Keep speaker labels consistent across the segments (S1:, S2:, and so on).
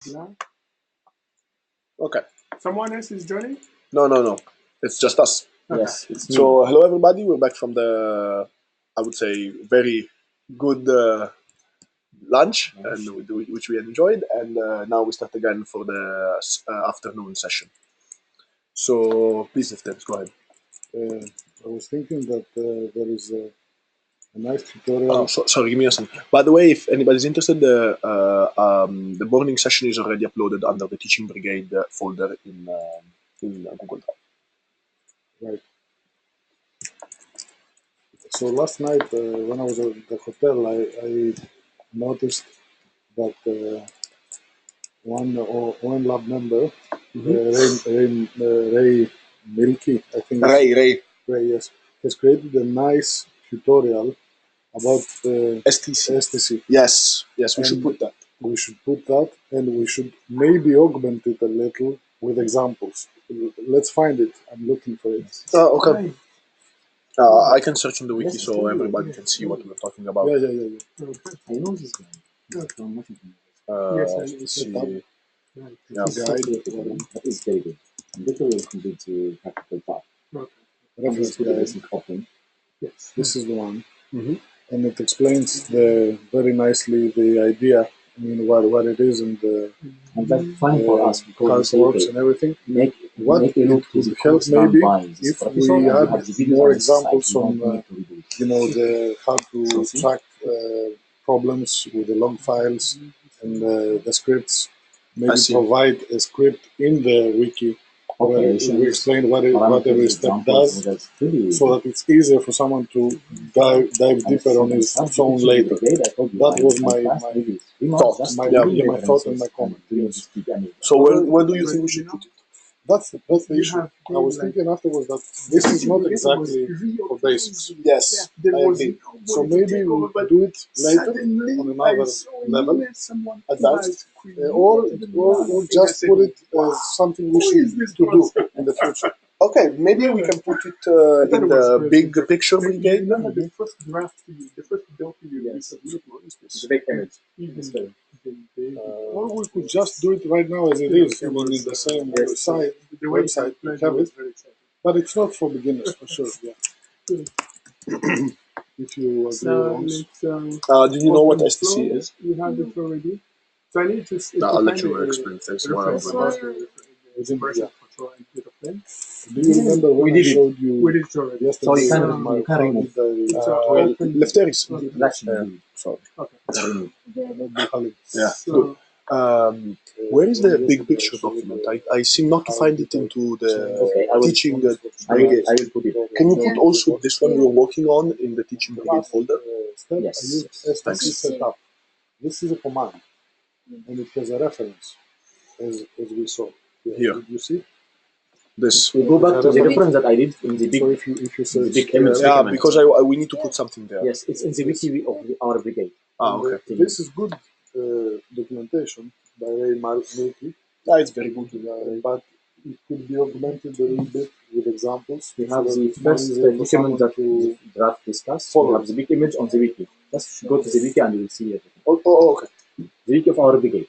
S1: No?
S2: Okay.
S1: Someone else is joining?
S2: No. It's just us.
S1: Okay.
S3: Yes, it's me.
S2: So, hello everybody. We're back from the, I would say, very good lunch, and which we enjoyed. And now we start again for the afternoon session. So, please, if go ahead.
S4: I was thinking that there is a nice tutorial.
S2: Oh, sorry, give me a second. By the way, if anybody's interested, the morning session is already uploaded under the Teaching Brigade folder in Google Drive.
S4: Right. So last night when I was at the hotel, I noticed that one ON.Lab member, Ray Milky, I think.
S2: Ray.
S4: Ray, yes, has created a nice tutorial about STC.
S2: Yes, we should put that.
S4: We should put that, and we should maybe augment it a little with examples. Let's find it. I'm looking for it.
S2: Okay. I can search in the wiki so everybody can see what we're talking about.
S4: Yeah.
S3: I know this guy.
S2: Let's see.
S3: Yeah. That is very good. Later we'll complete the practical part.
S4: Reference guide.
S3: Open.
S4: Yes. This is the one.
S2: Mm-hmm.
S4: And it explains very nicely the idea. I mean, what it is and
S3: that's funny for us because
S4: how it works and everything. What
S3: it
S4: would help maybe if we had more examples on, the how to track problems with the log files and the scripts. Maybe provide a script in the wiki where we explain what every step does, so that it's easier for someone to dive deeper on his own later. That was my thought and my comment. Yes.
S2: So where do you think we should put it?
S4: That's the issue. I was thinking afterwards that this is not exactly for basics.
S2: Yes,
S4: I agree. So maybe we'll do it later on another level, advanced, or we'll just put it as something we should to do in the future.
S2: Okay, maybe we can put it in the big picture brigade.
S1: The first draft, the first document we submit
S3: the big image.
S4: Or we could just do it right now as it is. I mean, in the same website, we have it. But it's not for beginners, for sure. Yeah. If you agree,
S2: do you know what STC is?
S1: We have it already. So I need to.
S2: I'll let you explain things while I'm going.
S4: Do you remember when I showed you yesterday?
S3: You can remove.
S2: Lefteris.
S3: Sorry.
S4: Okay.
S2: Yeah. Good. Where is the big picture document? I seem not to find it into the teaching brigade.
S3: I will put it.
S2: Can you put also this one we're working on in the teaching brigade folder?
S4: Yes. STC setup. This is a command, and it has a reference, as we saw.
S2: Here.
S4: Did you see?
S2: This.
S3: We go back to the reference that I did in the big,
S4: if you search
S3: big image.
S2: Yeah, because we need to put something there.
S3: Yes, it's in the wiki of our brigade.
S2: Okay.
S4: This is good documentation by Ray Milky.
S2: Yeah, it's very good.
S4: But it could be augmented a little bit with examples.
S3: We have the first document that we draft discuss. We have the big image on the wiki. Just go to the wiki and you will see it.
S2: Okay.
S3: The wiki of our brigade.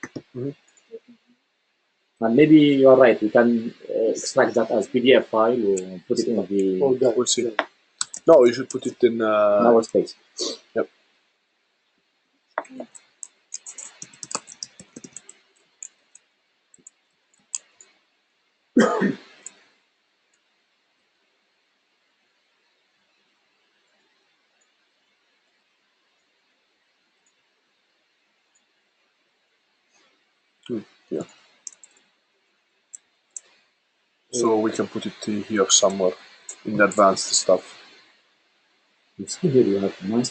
S3: And maybe you are right. We can extract that as PDF file or put it in the.
S2: We'll see. No, you should put it in
S3: our space.
S2: Yep. Yeah. So we can put it here somewhere in the advanced stuff.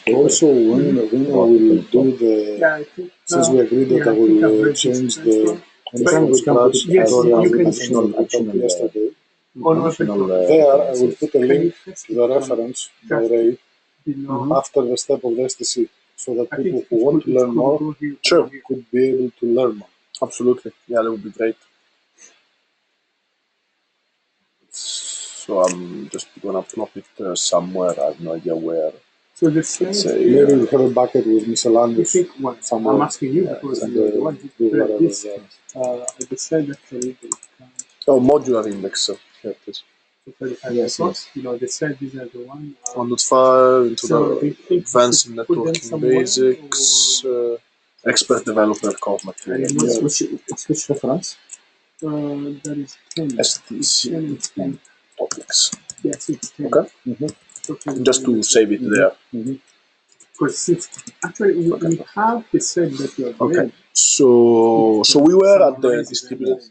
S4: Also, when I will do the, since we agreed that I will change the scratch tutorial yesterday, there I will put a link to the reference by Ray after the step of the STC, so that people who want to learn more could be able to learn more.
S2: Absolutely. Yeah, that would be great. So I'm just gonna plop it somewhere. I have no idea where.
S1: So this
S2: Let's
S1: thread,
S2: say,
S4: Maybe we have a bucket with
S1: you
S4: miscellaneous
S1: think what?
S4: somewhere.
S1: I'm asking you because
S4: and
S1: you're the one who
S4: do
S1: prepared
S4: whatever.
S1: this. The thread actually,
S2: oh, modular index. Here it is.
S1: to clarify
S3: Yes,
S1: the
S3: yes.
S1: You know, the thread, these are the one.
S2: ONOS file, into
S1: So do you think we
S2: advanced
S1: should put them
S2: networking
S1: somewhere,
S2: basics, expert developer core material.
S1: And what's-
S3: Which reference?
S1: That is 10.
S2: STC
S1: 10 and 10.
S2: topics.
S1: Yes, it's 10.
S2: Okay, just to save it there.
S1: Because since actually we have the thread that you are
S2: Okay,
S1: doing.
S2: so we were at the distributed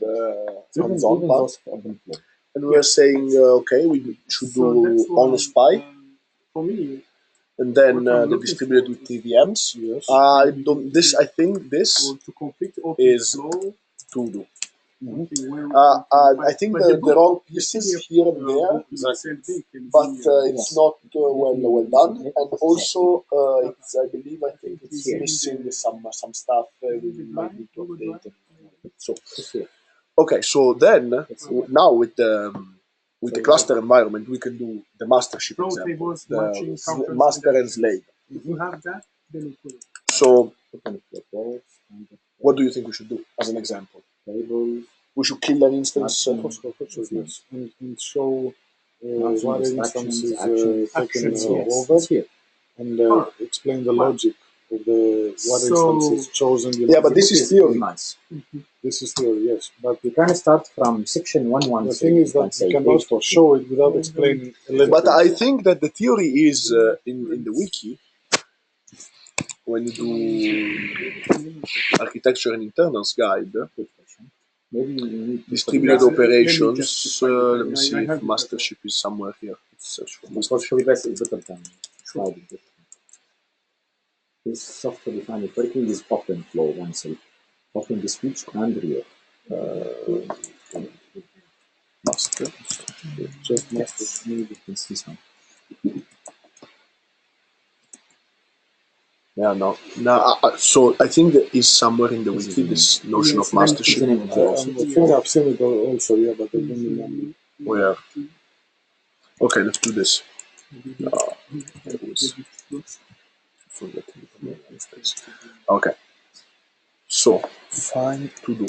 S3: Even
S2: hands-on part,
S3: those open flow.
S2: and we were saying, okay, we should
S1: So
S2: do
S1: that's why,
S2: ONOS Pi,
S1: for me,
S2: and then
S1: what I'm
S2: the
S1: looking
S2: distributed
S1: for
S2: with TVMs.
S4: Yes.
S2: I don't. This I think this
S1: or to complete open
S2: is
S1: flow,
S2: to do.
S1: something where we
S2: I think
S1: but
S2: the
S1: book,
S2: wrong
S1: the
S2: pieces
S1: PDF,
S2: here and there,
S1: book is the same thing, can
S2: but
S1: be,
S2: it's
S3: Yes.
S2: not well done,
S3: Yes.
S2: and also it's I think it's missing some stuff we might need to update. So okay, so then now with the cluster environment, we can do the mastership
S1: flow
S2: example,
S1: tables,
S2: the
S1: matching, counters,
S2: master and slave.
S1: If you have that, then we put it.
S2: So
S3: Open flow.
S2: what do you think we should do as an example?
S3: Tables.
S2: We should kill an instance.
S4: Yes. And show
S3: Matching
S4: what
S3: instructions,
S4: instance is
S3: actions,
S4: taken
S1: actions,
S3: yes.
S4: over,
S3: It's here.
S4: and explain the
S1: Well,
S4: logic of the what
S1: so-
S4: instance is chosen.
S2: Yeah, but this is theory.
S3: Nice.
S4: This is theory, yes. But
S3: You can start from section 113.
S4: the thing is that you can also show it without explaining a little
S2: But
S4: bit.
S2: I think that the theory is in the wiki when you do architecture and internals guide,
S3: Maybe you need to
S2: distributed
S1: Let me
S2: operations.
S1: just find it.
S2: Let me see
S1: I
S2: if
S1: have it.
S2: mastership is somewhere here. Let's search for
S3: Because
S2: mastership.
S3: FreeBase is better than sliding it. This software defined networking is open flow oneself. Open the switch and rear.
S2: Master.
S3: Just master. Maybe it's this one.
S2: Yeah, no. So I think there is somewhere in the wiki this notion of mastership.
S4: I think I've seen it also, yeah, but I don't remember.
S2: Where? Okay, let's do this. Okay. So find to do.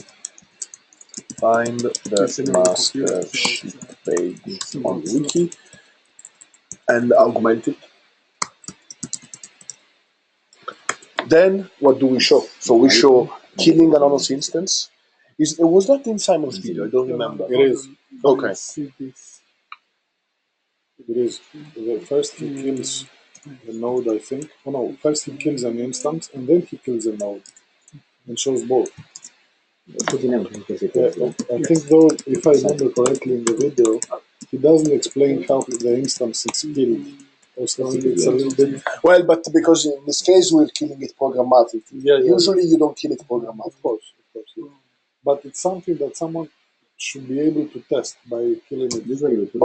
S2: Find the mastership page on wiki and augment it. Then what do we show? So we show killing an ONOS instance. Was that in Simon's video? I don't remember.
S4: It is.
S2: Okay.
S4: It is. First he kills the node, I think. Oh no, first he kills an instance and then he kills a node and shows both. I think though, if I remember correctly in the video, he doesn't explain how the instance is killed. So it's a little bit.
S2: Well, but because in this case we're killing it programmatically.
S4: Yeah.
S2: Usually you don't kill it programmatically.
S4: Of course. Yeah. But it's something that someone should be able to test by killing it.
S3: Usually we put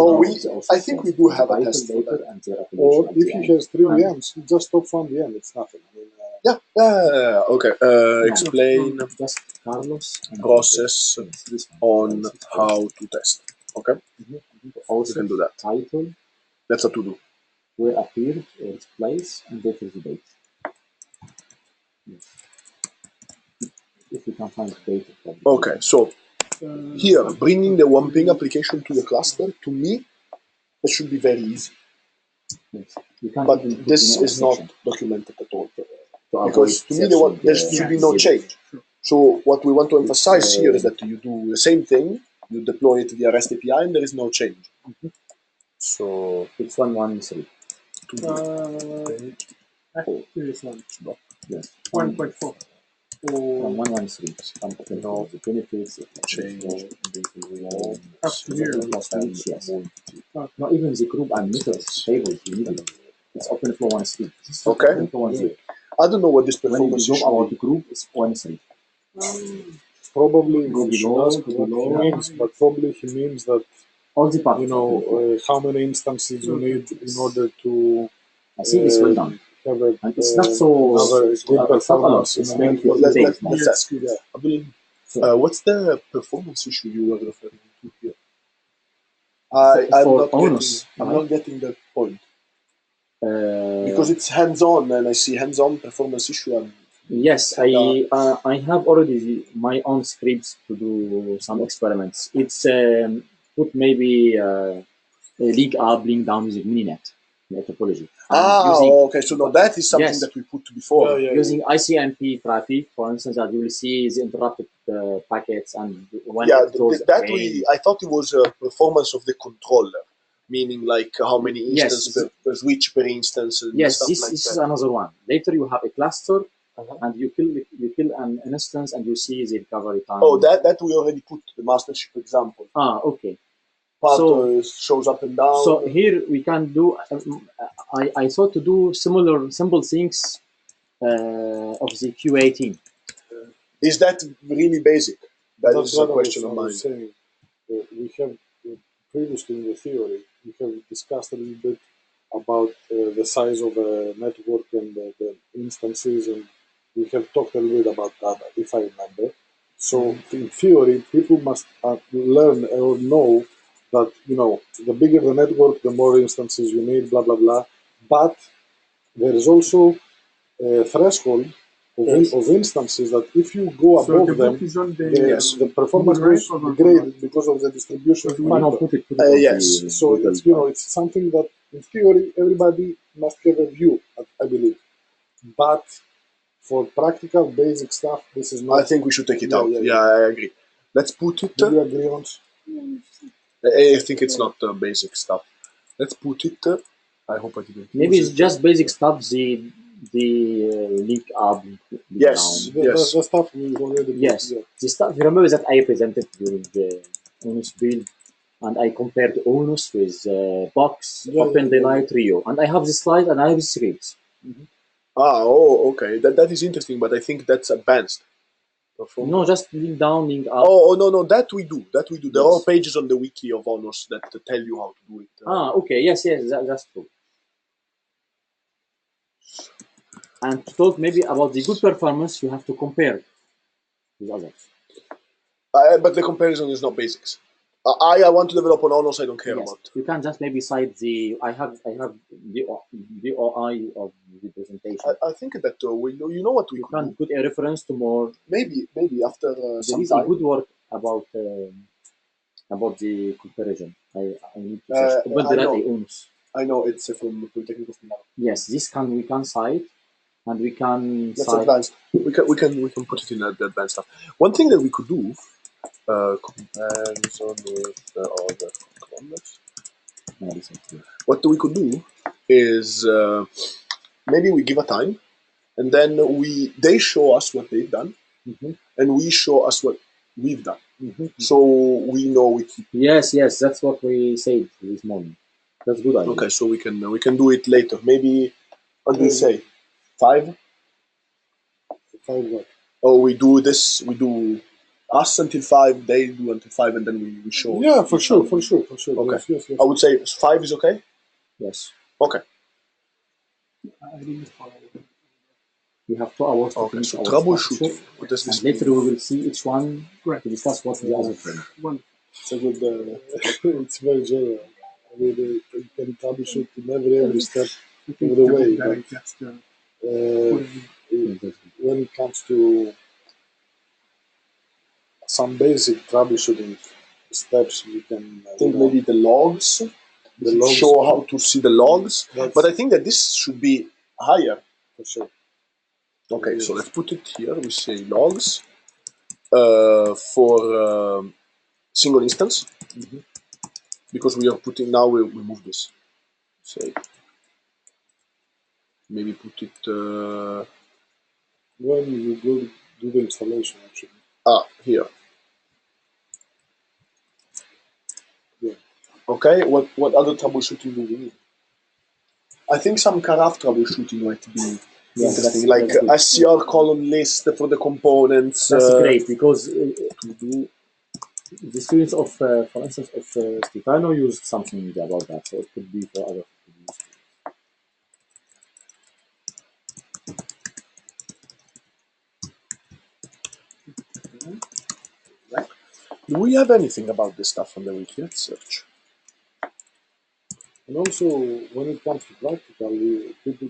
S2: I think we do have a test for that.
S4: Or if he has 3 VMs, he just stops 1 VM. It's nothing. I mean,
S2: Okay. Explain
S3: Just Carlos
S2: process on how to test. Okay.
S3: Also,
S2: You can do that.
S3: title,
S2: That's a to do.
S3: where appeared or its place, and date is the date. Yes. If you can find the date.
S2: Okay. So here, bringing the one ping application to the cluster, to me, that should be very easy.
S3: Yes.
S2: But this is not documented at all. Because to me, there should be no change. So what we want to emphasize here is that you do the same thing, you deploy it via REST API, and there is no change. So
S3: it's 113.
S1: Here is one.
S3: Yes.
S1: 1.4.
S3: From 113.
S2: No
S3: the benefits
S2: change.
S1: Up to here.
S3: Yes. Not even the group and methods tables you need it. It's open flow 1.3.
S2: Okay.
S3: Open flow 1.0.
S2: I don't know what this
S3: When you
S2: performance
S3: know
S2: should
S3: about
S2: be.
S3: the group, it's 1.3.
S4: probably
S3: Go
S4: we should
S3: below,
S4: ask
S3: go
S4: what
S3: below.
S4: he means, but probably he means that,
S3: All the parts.
S4: how many instances you need in order to
S3: I think it's well done.
S4: have
S3: And it's not so
S4: another good
S3: it's not a lot.
S4: performance.
S3: It's
S4: in a
S3: maybe
S4: handful.
S3: 15 days.
S2: Let's ask you that. Abdul, what's the performance issue you were referring to here? I'm
S3: For ONOS,
S2: not getting that point. Because it's hands-on, and I see hands-on performance issue. And
S3: yes, I have already my own scripts to do some experiments. It's put maybe link up, link down using Mininet, the topology.
S2: Okay. So no, that is something that we put before.
S3: Using ICMP traffic, for instance, that you will see the interrupted packets and when
S2: Yeah,
S3: it goes
S2: that
S3: again.
S2: I thought it was a performance of the controller, meaning like how many instances per switch per instance. And
S3: Yes,
S2: stuff
S3: this
S2: like
S3: is
S2: that.
S3: another one. Later you have a cluster, and you kill an instance, and you see the recovery time.
S2: Oh, that we already put the mastership example.
S3: Okay.
S2: Part shows up and down.
S3: So here we can do. I thought to do similar simple things of the Q18.
S2: Is that really basic? That's a question of mine.
S4: Saying. We have previously in the theory we have discussed a little bit about the size of a network and the instances, and we have talked a little bit about that, if I remember. So in theory, people must learn or know that the bigger the network, the more instances you need, blah blah blah. But there is also a threshold of instances that if you go above them, the performance goes degraded because of the distribution.
S2: Yes.
S4: So it's something that in theory everybody must have a view, I believe. But for practical basic stuff, this is not.
S2: I think we should take it out. Yeah, I agree. Let's put it.
S4: Do you agree on?
S2: I think it's not basic stuff. Let's put it. I hope I didn't.
S3: Maybe it's just basic stuff. The link up.
S2: Yes.
S4: Yes. The stuff we already.
S3: Yes. The stuff. Remember that I presented during the ONOS build, and I compared ONOS with Box, Open Daylight, Rio, and I have the slide and I have the scripts.
S2: Okay. That is interesting, but I think that's advanced.
S3: No, just link down, link up.
S2: No. That we do. There are pages on the wiki of ONOS that tell you how to do it.
S3: Okay. Yes. That's true. And to talk maybe about the good performance, you have to compare with others.
S2: But the comparison is not basics. I want to develop on ONOS. I don't care about.
S3: You can just maybe cite the. I have the OI of the presentation.
S2: I think that you know what we
S3: can put a reference to more.
S2: Maybe after some
S3: there is
S2: time.
S3: a good work about the comparison. I need to search.
S2: I know it's from Polytechnic of Milano.
S3: Yes, we can cite, and we can.
S2: That's advanced. We can put it in the advanced stuff. One thing that we could do. Comparison with other controllers. What we could do is maybe we give a time, and then they show us what they've done, and we show us what we've done. So we know we keep.
S3: Yes, that's what we said this morning. That's good idea.
S2: Okay, so we can do it later. Maybe what do you say? 5?
S4: 5 what?
S2: Oh, we do this. We do us until 5. They do until 5, and then we show.
S4: Yeah, for sure.
S2: Okay.
S4: Yes.
S2: I would say 5 is okay.
S3: Yes.
S2: Okay.
S3: We have 2 hours to finish
S2: so
S3: our
S2: troubleshooting. What does this
S3: mean? Later we will see each one to discuss what the other thing.
S2: It's a good.
S4: It's very general. I mean, you can troubleshoot in every step of the way. When it comes to some basic troubleshooting steps, you can.
S2: I think maybe the logs. Show how to see the logs, but I think that this should be higher.
S4: For sure.
S2: Okay, so let's put it here. We say logs for single instance, because we are putting now. We move this. Say maybe put it
S4: when you go do the installation actually.
S2: Here.
S4: Yeah.
S2: Okay. What other troubleshooting do we need? I think some Karaf troubleshooting might be. Interesting, like SCR column list for the components.
S3: That's great because the students of, for instance, of Stefano used something about that, so it could be for other students.
S2: Do we have anything about this stuff on the wiki? Let's search.
S4: And also, when it comes to practical, people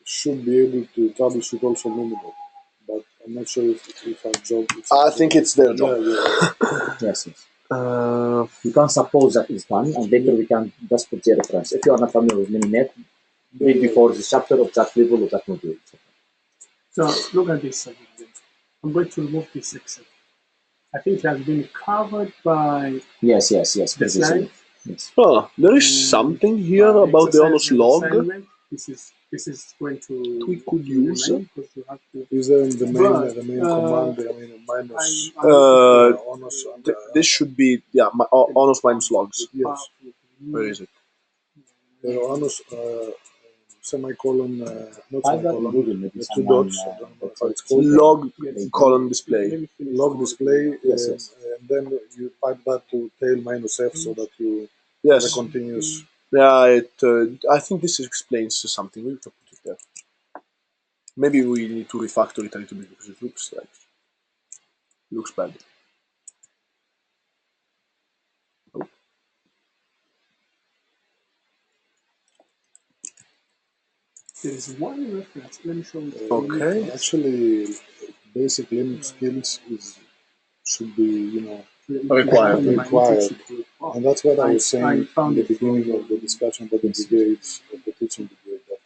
S4: should be able to troubleshoot also Mininet. But I'm not sure if our job.
S2: I think it's their job.
S3: Yes, yes. You can suppose that is done, and later we can just put the reference. If you are not familiar with Mininet, read before the chapter of that level of that module.
S1: So look at this again. I'm going to remove this section. I think it has been covered by
S3: Yes.
S1: the slide.
S3: Yes.
S2: Oh, there is something here about the ONOS log
S1: This is going to
S2: we could use.
S1: because you have to.
S4: Is there in the main command? I mean, minus ONOS.
S2: This should be ONOS minus logs.
S4: Yes.
S2: Where is it?
S4: ONOS semicolon, not semicolon.
S3: Google, maybe
S4: two dots. I don't know how it's called.
S2: Log colon display.
S4: Log display. And then you pipe that to tail minus F so that you have a continuous.
S2: Yeah, I think this explains something. We can put it there. Maybe we need to refactor it a little bit because it looks bad.
S1: There is one reference. Let me show you.
S2: Okay.
S4: Actually, basic Linux skills should be,
S2: required.
S4: And that's what I was saying in the beginning of the discussion about the brigades, of the teaching brigade, that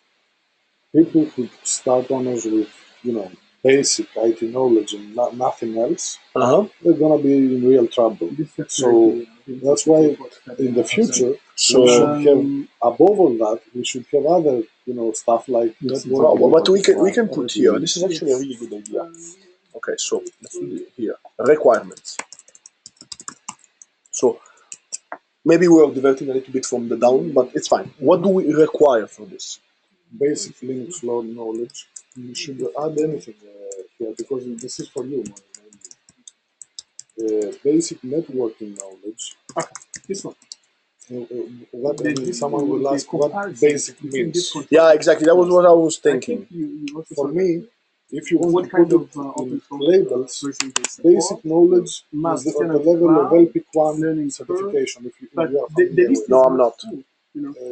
S4: people who start ONOS with, basic IT knowledge and nothing else, they're going to be in real trouble. So that's why in the future, we should have, above all that, we should have other, stuff like
S2: what we can put here. This is actually a really good idea. Okay, so let's do it here. Requirements. So maybe we are diverting a little bit from the down, but it's fine. What do we require for this?
S4: Basic Linux law knowledge. You should add anything here because this is for you. Basic networking knowledge.
S1: This one.
S4: Someone will ask what basic means.
S2: Yeah, exactly. That was what I was thinking.
S4: For me, if you want to put it in labels, basic knowledge is on the level of LPIC1 certification. If you are familiar
S2: No, I'm not.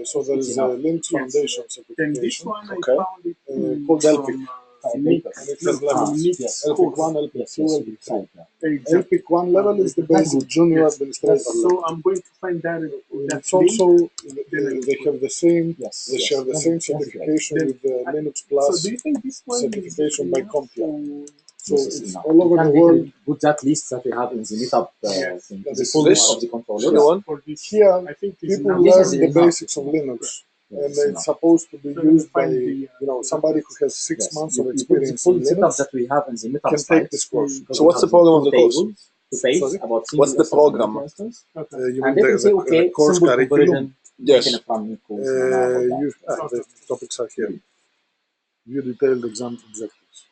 S4: So there is a Linux Foundation certification
S1: called
S4: LPIC. And it has levels. LPIC1, LPIC2, LPIC3. LPIC1 level is the basic junior administrator level.
S1: So I'm going to find that.
S4: It's also, they have the same, they share the same certification with the Linux Plus certification by CompTIA. So it's all over the world.
S3: Put that list that we have in the meetup
S4: The full list
S3: of the controllers.
S4: Here, people learn the basics of Linux. And it's supposed to be used by, somebody who has 6 months of experience in Linux
S3: that we have in the meetup
S4: can take this course.
S2: So what's the program of the course? What's the program?
S4: You mean the course curriculum?
S2: Yes.
S4: The topics are here. View detailed exam objectives.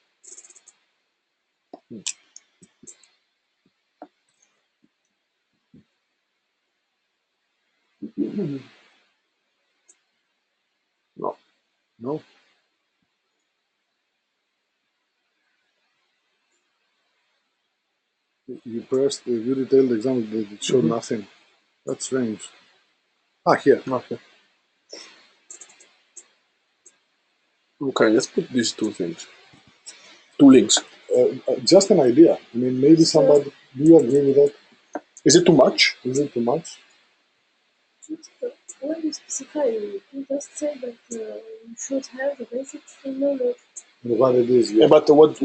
S4: No. You pressed the view detailed exam, it showed nothing. That's strange. Here.
S2: Okay, let's put these two things. Two links.
S4: Just an idea. I mean, maybe somebody. Do you agree with that?
S2: Is it too much?
S4: Is it too much?
S5: When you specify, you just say that you should have the basic knowledge.
S4: What it is, yeah.
S2: But what?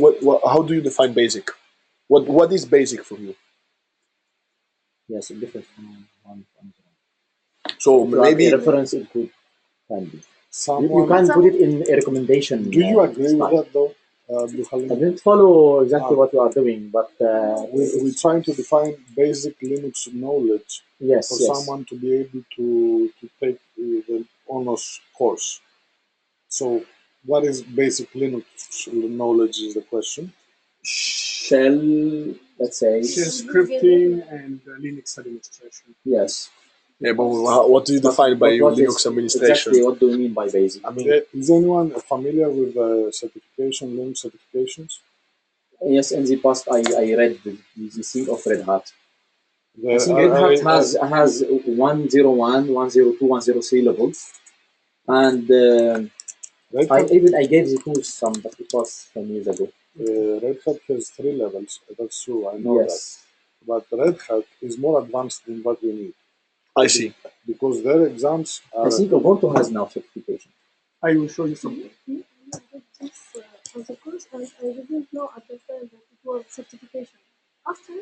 S2: How do you define basic? What is basic for you?
S3: Yes, it differs from one.
S2: So maybe
S3: reference it could can be.
S4: Someone,
S3: you can put it in a recommendation.
S4: Do you agree with that though?
S3: I didn't follow exactly what you are doing, but
S4: we're trying to define basic Linux knowledge for someone to be able to take the ONOS course. So, what is basic Linux knowledge is the question.
S3: Shell, let's say.
S1: Shell scripting and Linux administration.
S3: Yes.
S2: Yeah, but what do you define by Linux administration?
S3: Exactly, what do you mean by basic?
S4: I mean, is anyone familiar with certification, Linux certifications?
S3: Yes, in the past I read the thing of Red Hat. I think Red Hat has 101, 102, 103 levels, and I gave the tools some, but it was some years ago.
S4: Red Hat has 3 levels. That's true. I know that. But Red Hat is more advanced than what we need.
S2: I see.
S4: Because their exams are.
S3: I think Ubuntu has now certification.
S1: I will show you something.
S5: I did this as a course, and I didn't know at the time that it was certification. After.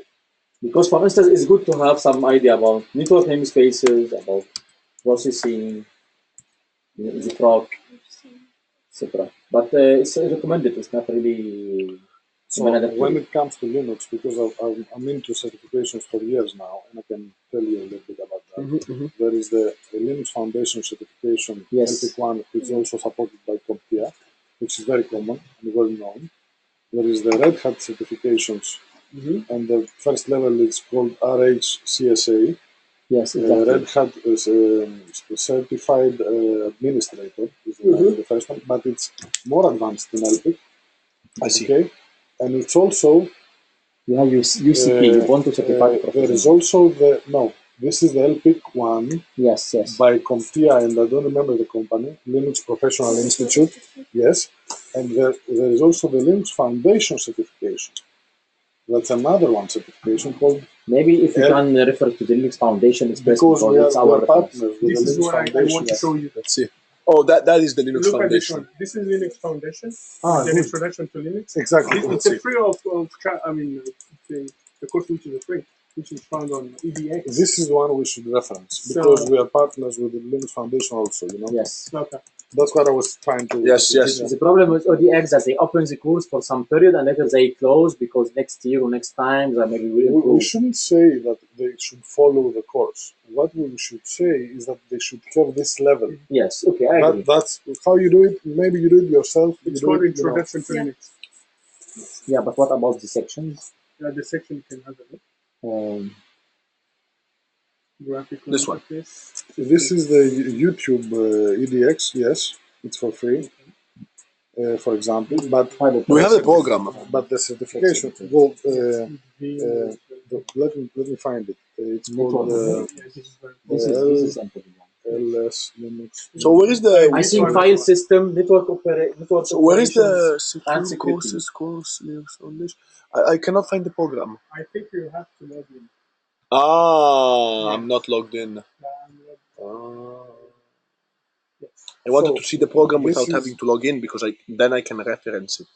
S3: Because, for instance, it's good to have some idea about network namespaces, about processing, the proc, etc. But it's recommended. It's not really.
S4: So when it comes to Linux, because I'm into certifications for years now, and I can tell you a little bit about that. There is the Linux Foundation certification, LPIC1, which is also supported by CompTIA, which is very common and well known. There is the Red Hat certifications, and the first level is called RHCSA.
S3: Yes, exactly.
S4: Red Hat is certified administrator, is the first one, but it's more advanced than LPIC.
S2: I see.
S4: Okay, and it's also
S3: UCP, Ubuntu Certified Professional.
S4: There is also this is the LPIC one.
S3: Yes.
S4: By CompTIA, and I don't remember the company, Linux Professional Institute. Yes, and there is also the Linux Foundation certification. That's another one certification called.
S3: Maybe if you can refer to the Linux Foundation,
S4: because we are partners with
S1: this
S4: the Linux
S1: is what
S4: Foundation.
S1: I want to show you.
S2: Let's see. Oh, that is the Linux
S1: Look
S2: Foundation.
S1: At this one. This is Linux Foundation. The introduction to Linux.
S4: Exactly.
S1: It's a free the course which is free, which is found on EDX.
S4: This is the one we should reference because we are partners with the Linux Foundation also.
S3: Yes.
S1: Okay.
S4: That's what I was trying to.
S2: Yes.
S3: The problem with ODX is that they open the course for some period and later they close because next year or next time they maybe will improve.
S4: We shouldn't say that they should follow the course. What we should say is that they should have this level.
S3: Yes. Okay. I agree.
S4: That's how you do it. Maybe you do it yourself.
S1: It's called Introduction to Linux.
S3: Yeah, but what about the sections?
S1: The section you can have a look. Graphical
S2: this one.
S4: This is the YouTube EDX. Yes, it's for free. For example, but
S2: we have a program.
S4: But the certification. Well, let me find it. It's called
S3: this is
S4: LS Linux.
S2: So where is the?
S3: I think file system network
S2: So where is the secure courses course Linux on this? I cannot find the program.
S1: I think you have to log in.
S2: I'm not logged in. I wanted to see the program without having to log in because then I can reference it.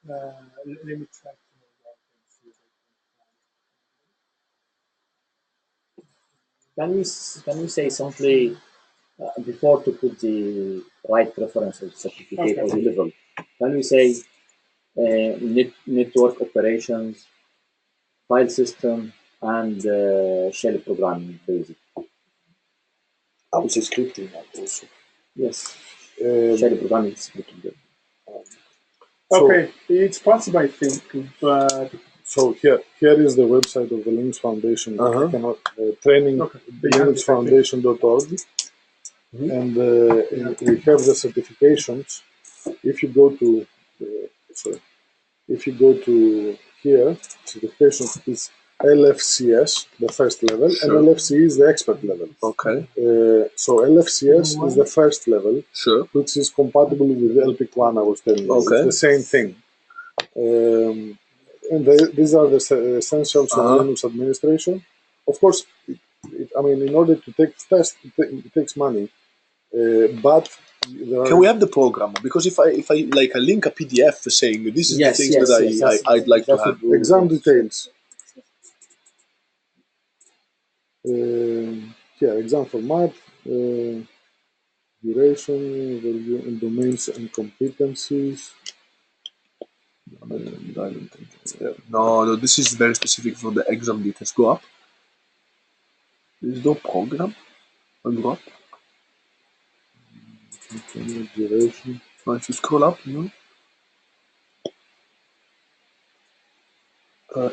S1: Let me try to log out and see if I
S3: Can you say simply before to put the right reference or certificate or the level? Can we say network operations, file system, and shell programming basic?
S4: I would say scripting also.
S3: Yes. Shell programming is scripting.
S1: Okay, it's possible, I think, but
S4: so here is the website of the Linux Foundation. Training linuxfoundation.org, and we have the certifications. If you go to here, certification is LFCS, the first level, and LFC is the expert level.
S2: Okay.
S4: So LFCS is the first level, which is compatible with the LPIC1 I was telling you.
S2: Okay.
S4: It's the same thing. And these are the essentials of Linux administration. Of course, in order to take the test, it takes money. But
S2: can we have the program? Because if I like a link a PDF saying this is the things that I'd like to have.
S4: Exam details. Exam format, duration, value, and domains and competencies.
S2: No, this is very specific for the exam details. Go up. There's no program. Go up.
S4: Duration.
S2: If you scroll up,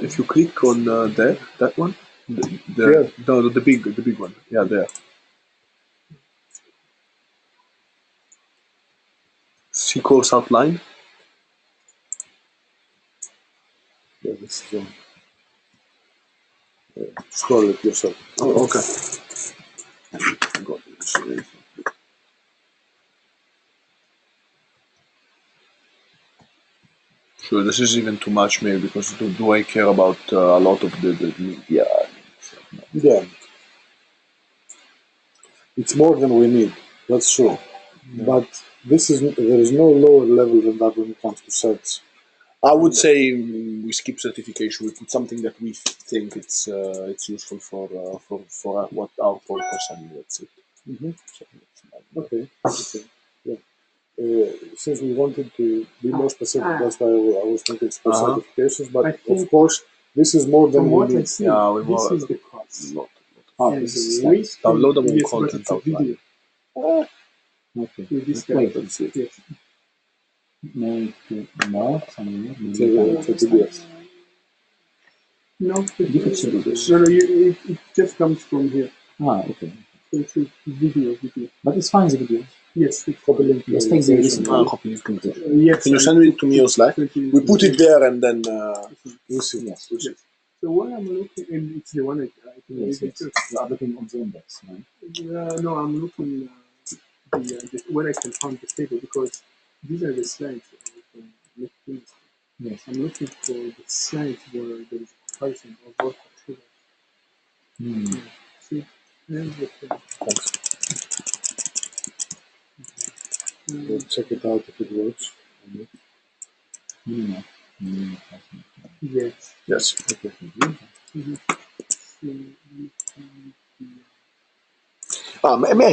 S2: if you click on there, that one, the big one, there. See course outline.
S4: This is one. scroll it yourself.
S2: Oh, okay. Sure, this is even too much, maybe, because do I care about a lot of the media?
S4: Yeah. It's more than we need, that's true. Yeah. But there is no lower level than that when it comes to search.
S2: I would say we skip certification. We put something that we think it's useful for what our purpose, and that's it.
S4: Mm-hmm. Okay. Yeah. Since we wanted to be more specific, that's why I was thinking for certifications. But of course, this is more than we need.
S1: Yeah, this is the cost.
S3: This is
S2: download them on
S1: yes,
S2: content
S1: but it's a video.
S3: okay.
S1: This
S3: Wait,
S2: let's see.
S1: Yes.
S4: It's a PDF.
S1: No,
S3: do this.
S1: No, it just comes from here.
S3: Okay.
S1: So it's a video.
S3: But it's fine, the video.
S1: Yes, it's
S4: Copy link.
S3: Let's take the listen.
S1: yes.
S2: Can you send it to me on Slack? We put it there, and then
S4: we'll see.
S3: Yes.
S1: Yes. So what I'm looking, and it's the one I can
S3: Yes.
S1: use it.
S3: You are looking on the index, right?
S1: No, I'm looking where I can find the table, because these are the slides that I can make things.
S3: Yes.
S1: I'm looking for the slides where there is a comparison of both controllers. See, everything.
S4: We'll check it out if it works.
S1: Yes.
S2: yes.
S4: Okay.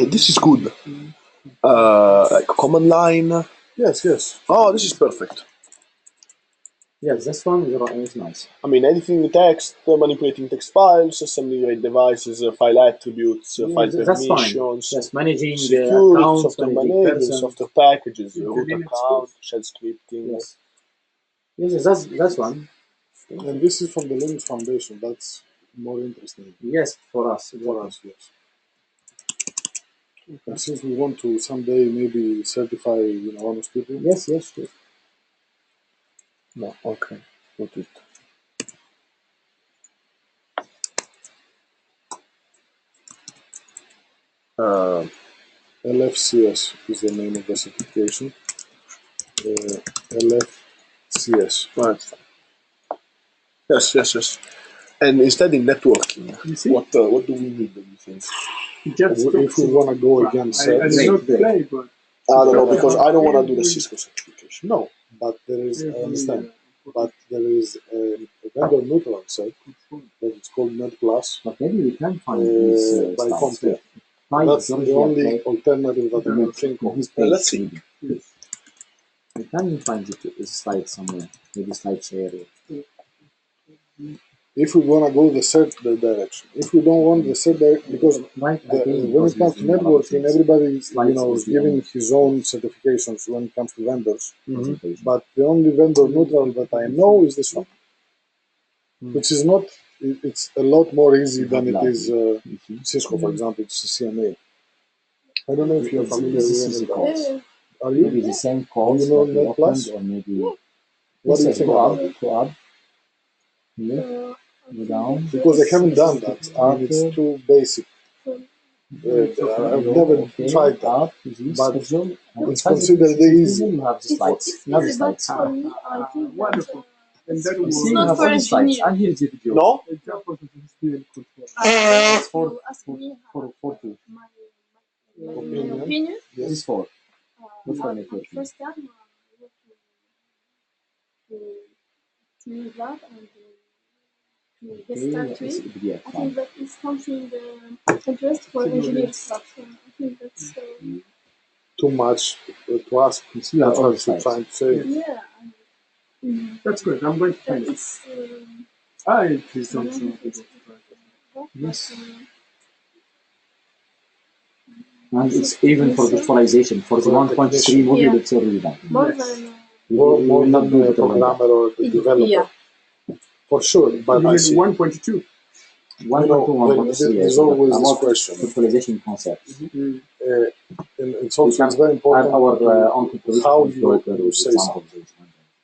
S2: This is good. Like command line.
S4: Yes.
S2: Oh, this is perfect.
S3: Yes, this one is nice.
S2: I mean, editing the text, manipulating text files, assembling RAID devices, file attributes, file permissions,
S3: yes, managing
S2: security,
S3: accounts,
S2: software management, software packages, root
S1: Linux
S2: account, shell scripting.
S3: Yes, that's one.
S4: And this is from the Linux Foundation. That's more interesting.
S3: Yes, for us.
S4: Yes. And since we want to someday maybe certify, ONOS people.
S3: Yes.
S2: No, okay. Put it.
S4: LFCS is the name of the certification. LFCS.
S2: Right. Yes. And instead in networking, what do we need, do you think?
S4: If we want to go against
S1: I did not play, but
S2: I don't know, because I don't want to do the Cisco certification.
S4: No, but there is, I understand, but there is a vendor neutral set that it's called Net Plus.
S3: But maybe we can find these
S4: by
S3: styles.
S4: CompTIA. That's the only alternative that I can think of.
S2: Let's see.
S3: We can find the slide somewhere, maybe slide share.
S4: If we want to go the third direction, if we don't want the third direction, because when it comes to networking, everybody is giving his own certifications when it comes to vendors. But the only vendor neutral that I know is this one, which is not. It's a lot more easy than it is Cisco, for example. It's CMA. I don't know if you're familiar with any of Are you?
S3: Maybe the same calls
S4: you know Net Plus?
S3: Or maybe
S4: what do you think about it?
S3: Go up. Go down.
S4: Because I haven't done that, and it's too basic. I've never tried that, but it's considered easy.
S3: You have the slides. You have the slides.
S1: wonderful. And that
S3: You
S1: was
S3: see, you have all the slides. And here is the video.
S2: No?
S1: examples of HDL control.
S3: It's for two.
S5: My opinion.
S3: This is for. Which one is it?
S5: First time, to use that and to get started with. I think that is something interest for engineers, but I think that's
S4: Too much to ask.
S3: That's what
S4: I'm trying to say.
S5: yeah.
S1: That's good. I'm going to find it.
S5: It's
S1: It is also
S3: Yes. And it's even for visualization. For the 1.3 module, it's already done.
S5: more than
S4: More than the programmer or the developer.
S5: yeah.
S4: For sure, but
S1: you
S4: I
S1: mean
S4: see.
S1: 1.2.
S3: 1.2,
S4: There's always this question.
S3: Visualization concept.
S4: And it's also very important how you say something.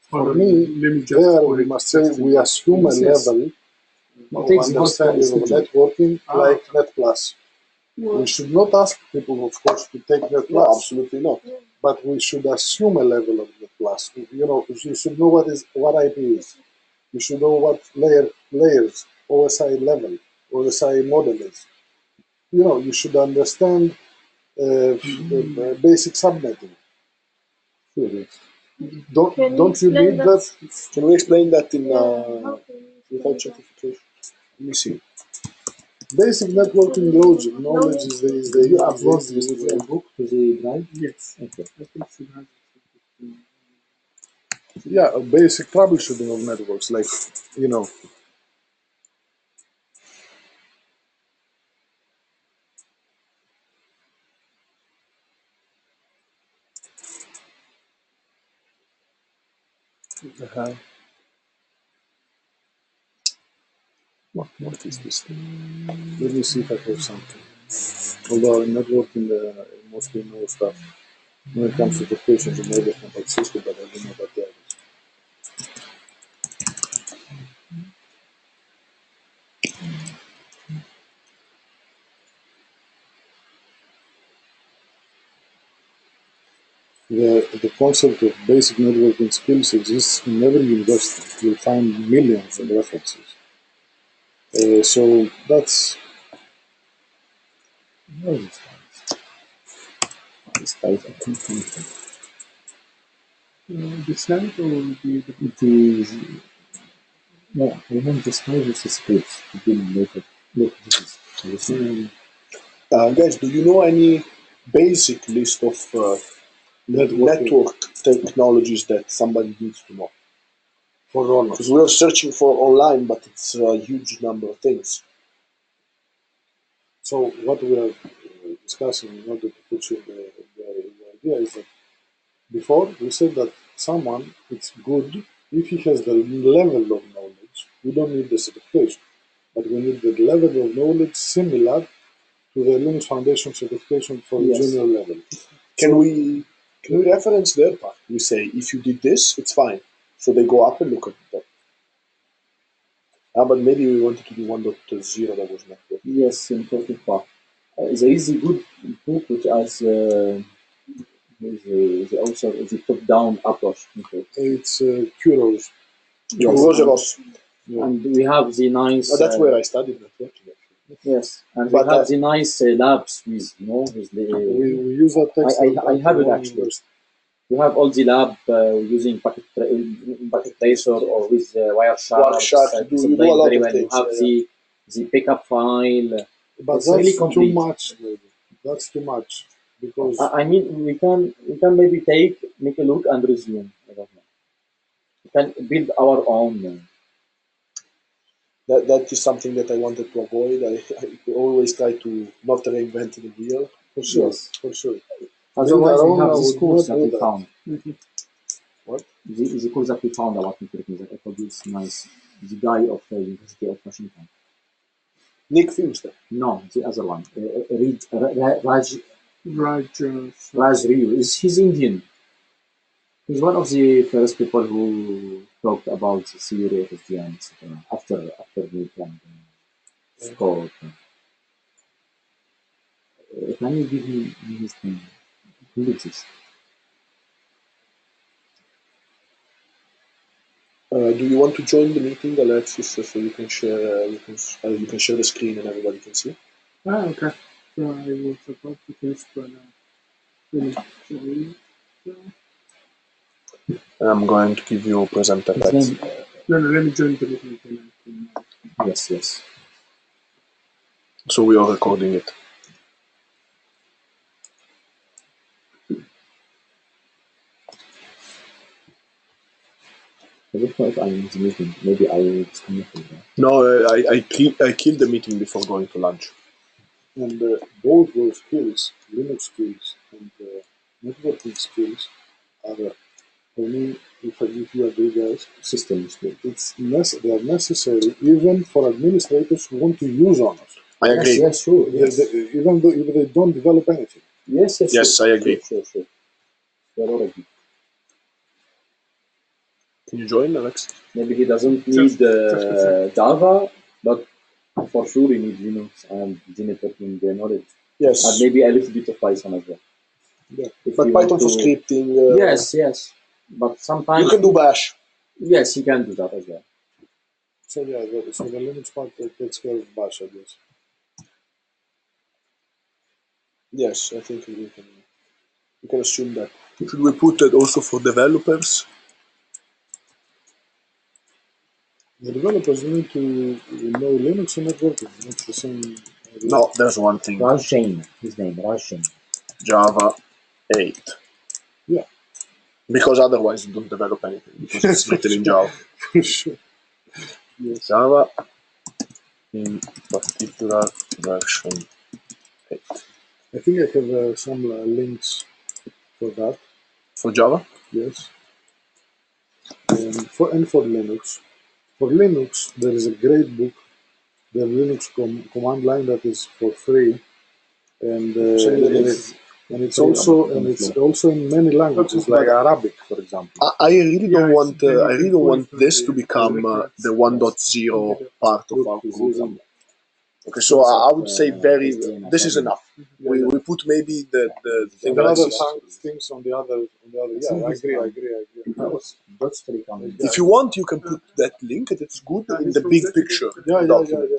S4: For me, there we must say we assume a level of understanding of networking like Net Plus. We should not ask people, of course, to take Net Plus.
S2: No, absolutely not.
S4: But we should assume a level of Net Plus. You know, you should know what IP is. You should know what layers, OSI level, OSI model is. You know, you should understand basic subnetting.
S3: Sure, yes.
S4: Don't you need that?
S2: Can we explain that in without certification? Let me see.
S4: Basic networking knowledge is the
S3: You upload the book to the drive?
S1: Yes.
S3: Okay.
S1: I think she has it.
S4: Yeah, a basic troubleshooting of networks, like, you know.
S2: What is this thing?
S4: Let me see if I have something. Although in networking, mostly know stuff. When it comes to certifications, maybe I can about Cisco, but I don't know about the others. The concept of basic networking skills exists in every university. You'll find millions of references. So that's.
S3: Where is this page? I think
S1: The slide or the
S3: it is. No, I want this page with the scripts to be later. Look, this is.
S2: Guys, do you know any basic list of network technologies that somebody needs to know?
S4: For ONOS.
S2: Because we are searching for online, but it's a huge number of things.
S4: So what we are discussing in order to put you in the idea is that before we said that someone, it's good if he has the level of knowledge. We don't need the certification, but we need the level of knowledge similar to the Linux Foundation certification for the junior level.
S2: Can we reference their part? We say, if you did this, it's fine. So they go up and look at that. But maybe we wanted to do 1.0 that was network.
S3: Yes, important part. There is a good book which has the author is a top-down approach.
S4: It's Kuros.
S2: Roseros.
S3: And we have the nice.
S2: That's where I studied networking.
S3: Yes, and we have the nice labs with, with the.
S4: We use that text.
S3: I have it actually. You have all the lab using packet tracer or with Wireshark.
S2: You do a lot of things.
S3: You have the pickup file.
S4: But
S3: it's
S4: that's
S3: really
S4: too much. Maybe. That's too much because
S3: I mean we can maybe make a look and resume. I don't know. We can build our own.
S2: That is something that I wanted to avoid. I always try to not reinvent the wheel.
S4: For sure,
S3: yes.
S4: For sure.
S3: Otherwise, we have this course that we found.
S2: What?
S3: The course that we found about networking that I thought is nice. The guy of the University of Washington.
S2: Nick Filmster.
S3: No, the other one. Raj Ryu. He's Indian. He's one of the first people who talked about the theory of SDN, etc. After Nick and Scott. Can you give me his name? Who is this?
S2: Do you want to join the meeting, Alexis, so you can share you can share the screen and everybody can see?
S1: Okay. So I was about to test, but
S2: I'm going to give you presenter rights.
S1: No, let me join the meeting.
S3: Yes.
S2: So we are recording it.
S3: I don't know if I'm in the meeting. Maybe I disconnected.
S2: No, I killed the meeting before going to lunch.
S4: And both those skills, Linux skills and networking skills, are, for me, if you agree, guys,
S3: System skills.
S4: They are necessary even for administrators who want to use ONOS.
S2: I agree.
S3: Yes, sure. Yes.
S4: Even though if they don't develop anything.
S3: Yes,
S2: sure. I agree.
S3: Sure. They're already.
S2: Can you join, Alex?
S3: Maybe he doesn't need Java But for sure, you need Linux and networking knowledge.
S2: Yes.
S3: And maybe a little bit of Python as well.
S2: Yeah.
S3: If
S2: But
S3: you
S2: Python
S3: want
S2: for
S3: to-
S2: scripting.
S3: Yes. But sometimes
S2: You can do Bash.
S3: Yes, you can do that as well.
S4: So yeah, so the Linux part takes care of Bash, I guess.
S2: Yes, I think we can assume that. Should we put that also for developers?
S4: The developers need to know Linux and networking, not the same idea.
S2: No, there's one thing.
S3: Rajshain, his name, Rajshain.
S2: Java 8.
S4: Yeah.
S2: Because otherwise you don't develop anything, because it's written in Java.
S4: For sure. Yes.
S2: Java, in particular, version 8.
S4: I think I have some links for that.
S2: For Java?
S4: Yes. For Linux. For Linux, there is a great book, the Linux command line, that is for free, and it's also in many languages, like Arabic, for example.
S2: I really don't want this to become the 1.0 part of our group. Okay, so I would say this is enough. We put maybe the thing
S4: And other
S2: Alexis.
S4: things on the other. Yeah, I agree.
S2: If you want, you can put that link. It's good in the big picture document.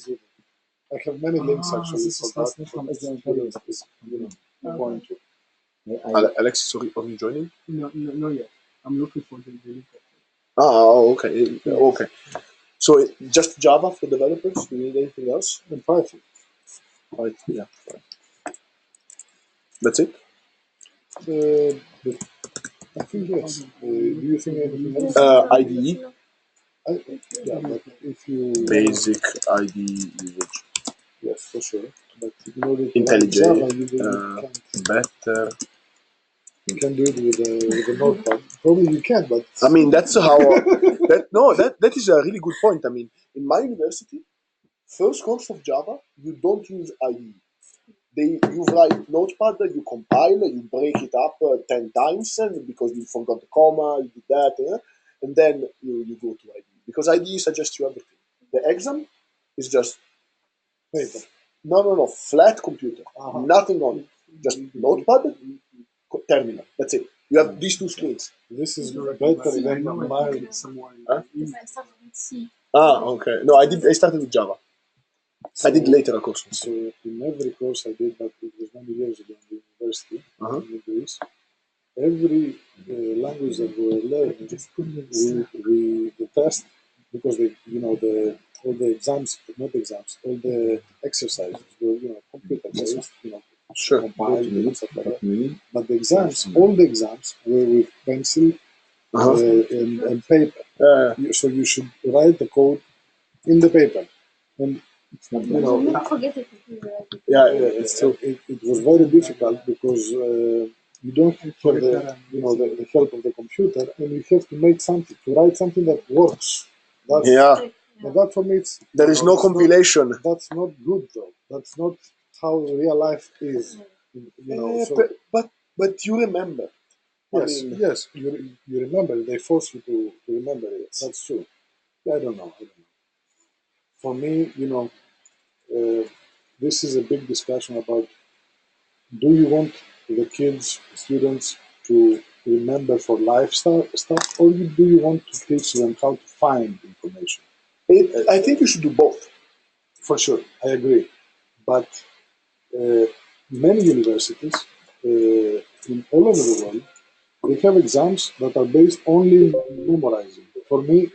S4: Yeah. I have many links actually for that. Point to.
S2: Alexis, sorry, are you joining?
S1: No, yet. I'm looking for the link.
S2: Okay, okay. So just Java for developers? Do you need anything else?
S4: And Python.
S2: Yeah. That's it?
S4: I think yes. Do you think anything else?
S2: IDE?
S4: Yeah, but if you...
S2: Basic IDE usage.
S4: Yes, for sure. But in order to
S2: IntelliJ,
S4: Java, you can't.
S2: better.
S4: You can do it with a notepad. Probably you can, but...
S2: I mean, that's how... that is a really good point. I mean, in my university, first course of Java, you don't use IDE. You write Notepad, you compile, you break it up 10 times because you forgot the comma, you did that, and then you go to IDE. Because IDE suggests you everything. The exam is just paper. No, flat computer. Nothing on it. Just Notepad, terminal. That's it. You have these two screens.
S4: This is better than my...
S2: Huh?
S5: I started with C.
S2: Okay. No, I started with Java. I did later a course.
S4: So in every course I did, but it was many years ago in the university, in Greece, every language that we were learning, the test, because all the exams, not exams, all the exercises were computer based,
S2: Sure.
S4: compiled and stuff like that. But the exams, all the exams were with pencil and paper. So you should write the code in the paper. And
S5: Never forget it.
S4: it's true. It was very difficult because you don't have the help of the computer, and you have to write something that works. And that for me,
S2: there is no compilation.
S4: That's not good though. That's not how real life is.
S2: But you remember.
S4: Yes, you remember. They force you to remember it. That's true. I don't know. For me, this is a big discussion about, do you want the kids, students, to remember for life stuff, or do you want to teach them how to find information?
S2: I think you should do both.
S4: For sure, I agree. But many universities in all over the world, they have exams that are based only on memorizing. For me,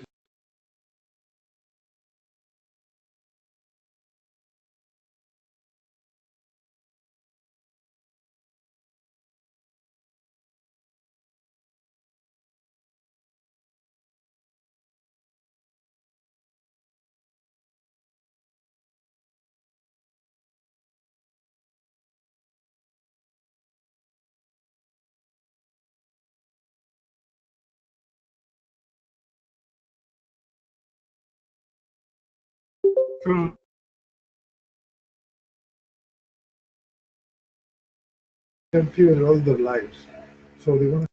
S4: computer all their lives, so they want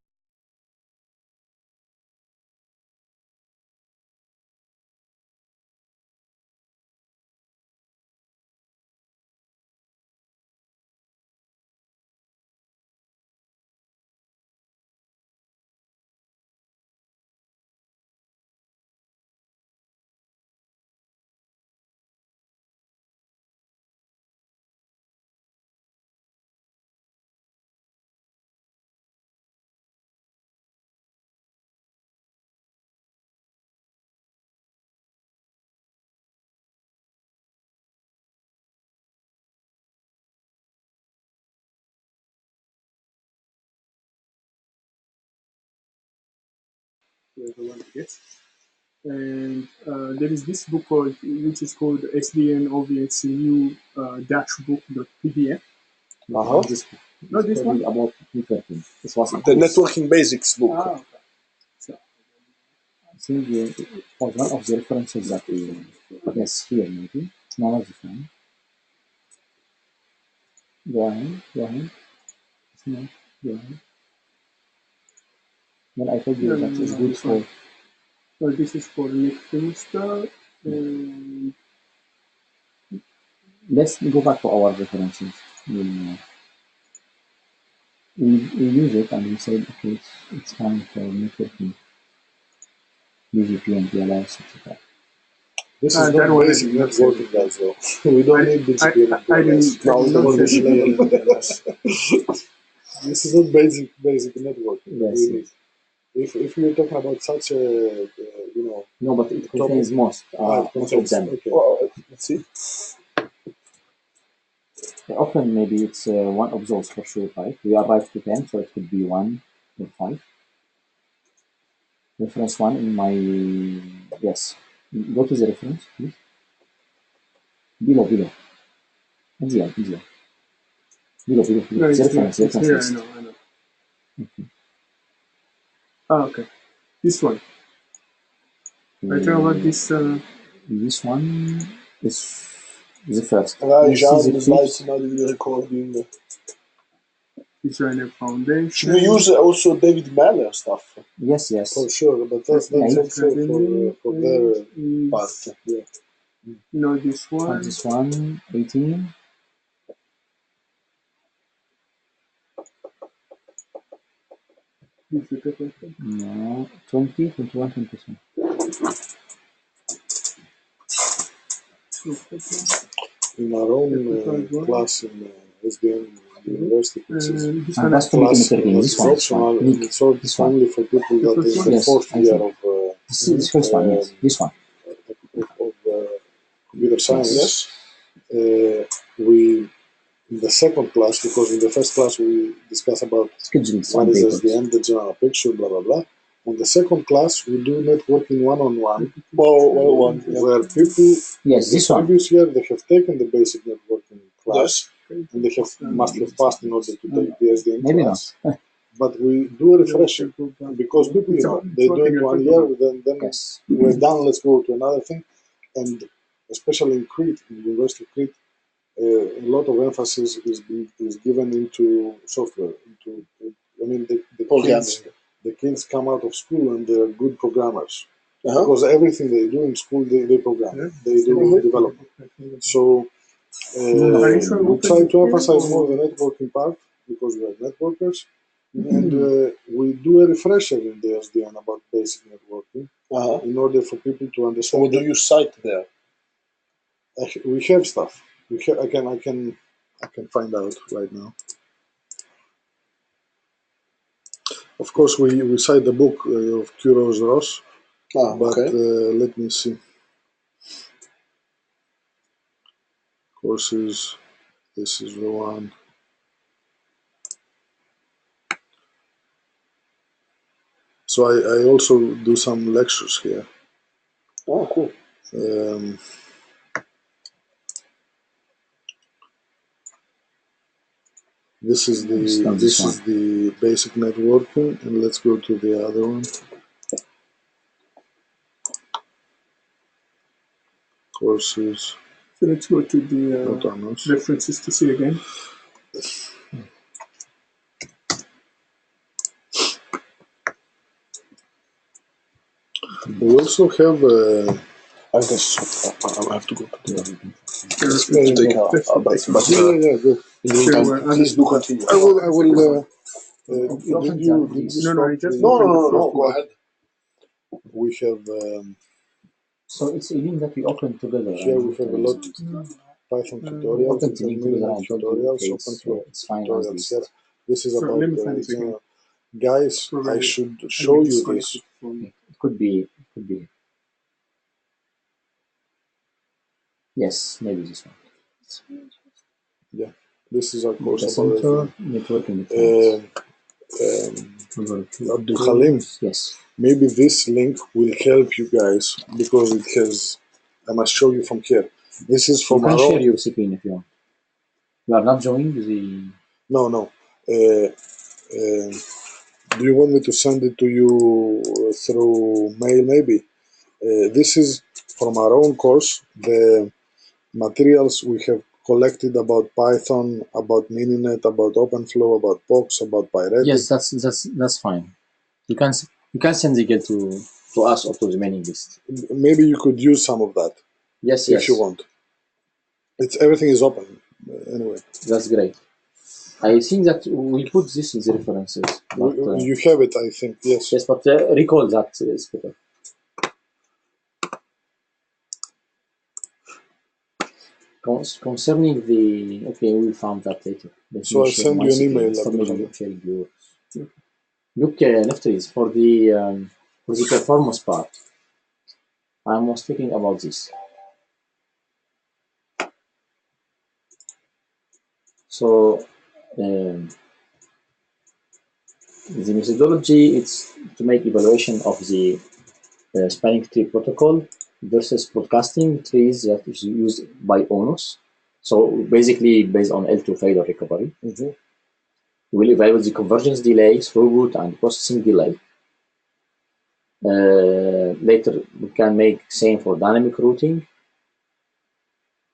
S1: the one I guess. And there is this book which is called SDN OVXCU dashbook.pdf.
S3: This book.
S1: Not this one?
S3: About networking. This was
S2: The networking basics book.
S1: Okay. So,
S3: I think it was one of the references that we, yes, here maybe. No, not this one. Go ahead. It's not. Go ahead. Then I told you that is good for.
S1: So this is for Nick Finster. And
S3: Let's go back to our references. We use it and we said, okay, it's fine for networking, BGP and TLS, etc.
S4: This is not basic networking as well. We don't need BGP and TLS.
S2: No, the conventional TLS.
S4: This is not basic networking.
S3: Yes,
S4: Really. If you're talking about such a,
S3: No, but it contains most of them.
S4: Okay.
S2: Well, let's see.
S3: Often maybe it's one of those for sure, right? We arrived to 10, so it could be 1 or 5. Reference 1 in my, yes. Go to the reference, please. Below. Easier. Below.
S1: no,
S3: The reference
S1: here,
S3: list.
S1: I know. Okay. Okay. This one. I talk about this.
S3: This one is the first.
S2: John would like to know the recording.
S1: Designer Foundation.
S2: Should we use also David Maller stuff?
S3: Yes.
S4: For sure, but that's also for their
S2: part.
S4: Yeah.
S1: No, this one.
S3: This one, 18. No, 20, 21, 22.
S4: In our own class in SDN University,
S3: And that's for networking. This one.
S4: Optional, it's only for people that are in the fourth year of
S3: this first one, yes. This one.
S4: of computer science. We in the second class, because in the first class we discuss about what is SDN, the general picture, blah blah blah. On the second class, we do networking one-on-one, where people
S3: this one.
S4: previous year they have taken the basic networking class, and they must have passed in order to take the SDN class.
S3: Not.
S4: But we do a refresher because people, they do it 1 year, then we're done. Let's go to another thing, and especially in Crete, in the University of Crete, a lot of emphasis is given into software. The kids come out of school and they're good programmers because everything they do in school they program, they do development. So we try to emphasize more the networking part because we are networkers, and we do a refresher in the SDN about basic networking in order for people to understand.
S2: What do you cite there?
S4: We have stuff. I can find out right now. Of course, we cite the book of Kuros Ross, but let me see. Courses, this is the one. So I also do some lectures here.
S2: Oh, cool.
S4: This is the basic networking, and let's go to the other one. Courses.
S1: So let's go to the references to see again.
S4: We also have
S2: I guess I have to go to the please do continue.
S4: I will.
S2: No, go ahead.
S4: We have.
S3: So it's a link that we open together.
S4: Here we have a lot of Python tutorials,
S3: it's fine.
S4: This is about guys. I should show you this.
S3: It could be. Yes, maybe this one.
S4: Yeah, this is our course
S3: about networking.
S4: Abdul Halim.
S3: Yes.
S4: maybe this link will help you guys because it has. I must show you from here. This is from
S3: You can
S4: our
S3: share
S4: own.
S3: your screen if you want. You are not joining the.
S4: No. Do you want me to send it to you through mail? Maybe. This is from our own course. The materials we have collected about Python, about Mininet, about OpenFlow, about POX, about Pyretic.
S3: Yes, that's fine. You can send the guide to us or to the mailing list.
S4: Maybe you could use some of that.
S3: Yes,
S4: if you want. Everything is open anyway.
S3: That's great. I think that we put this in the references. But,
S4: you have it, I think. Yes.
S3: Yes, but recall that is better. Concerning the we found that later.
S4: So I'll send you an email.
S3: Look, Nefteris, for the performance part, I was thinking about this. So the methodology is to make evaluation of the spanning tree protocol versus broadcasting trees that is used by ONOS. So basically based on L2 failure recovery.
S4: Mm-hmm.
S3: We will evaluate the convergence delay, throughput, and processing delay. Later, we can make same for dynamic routing.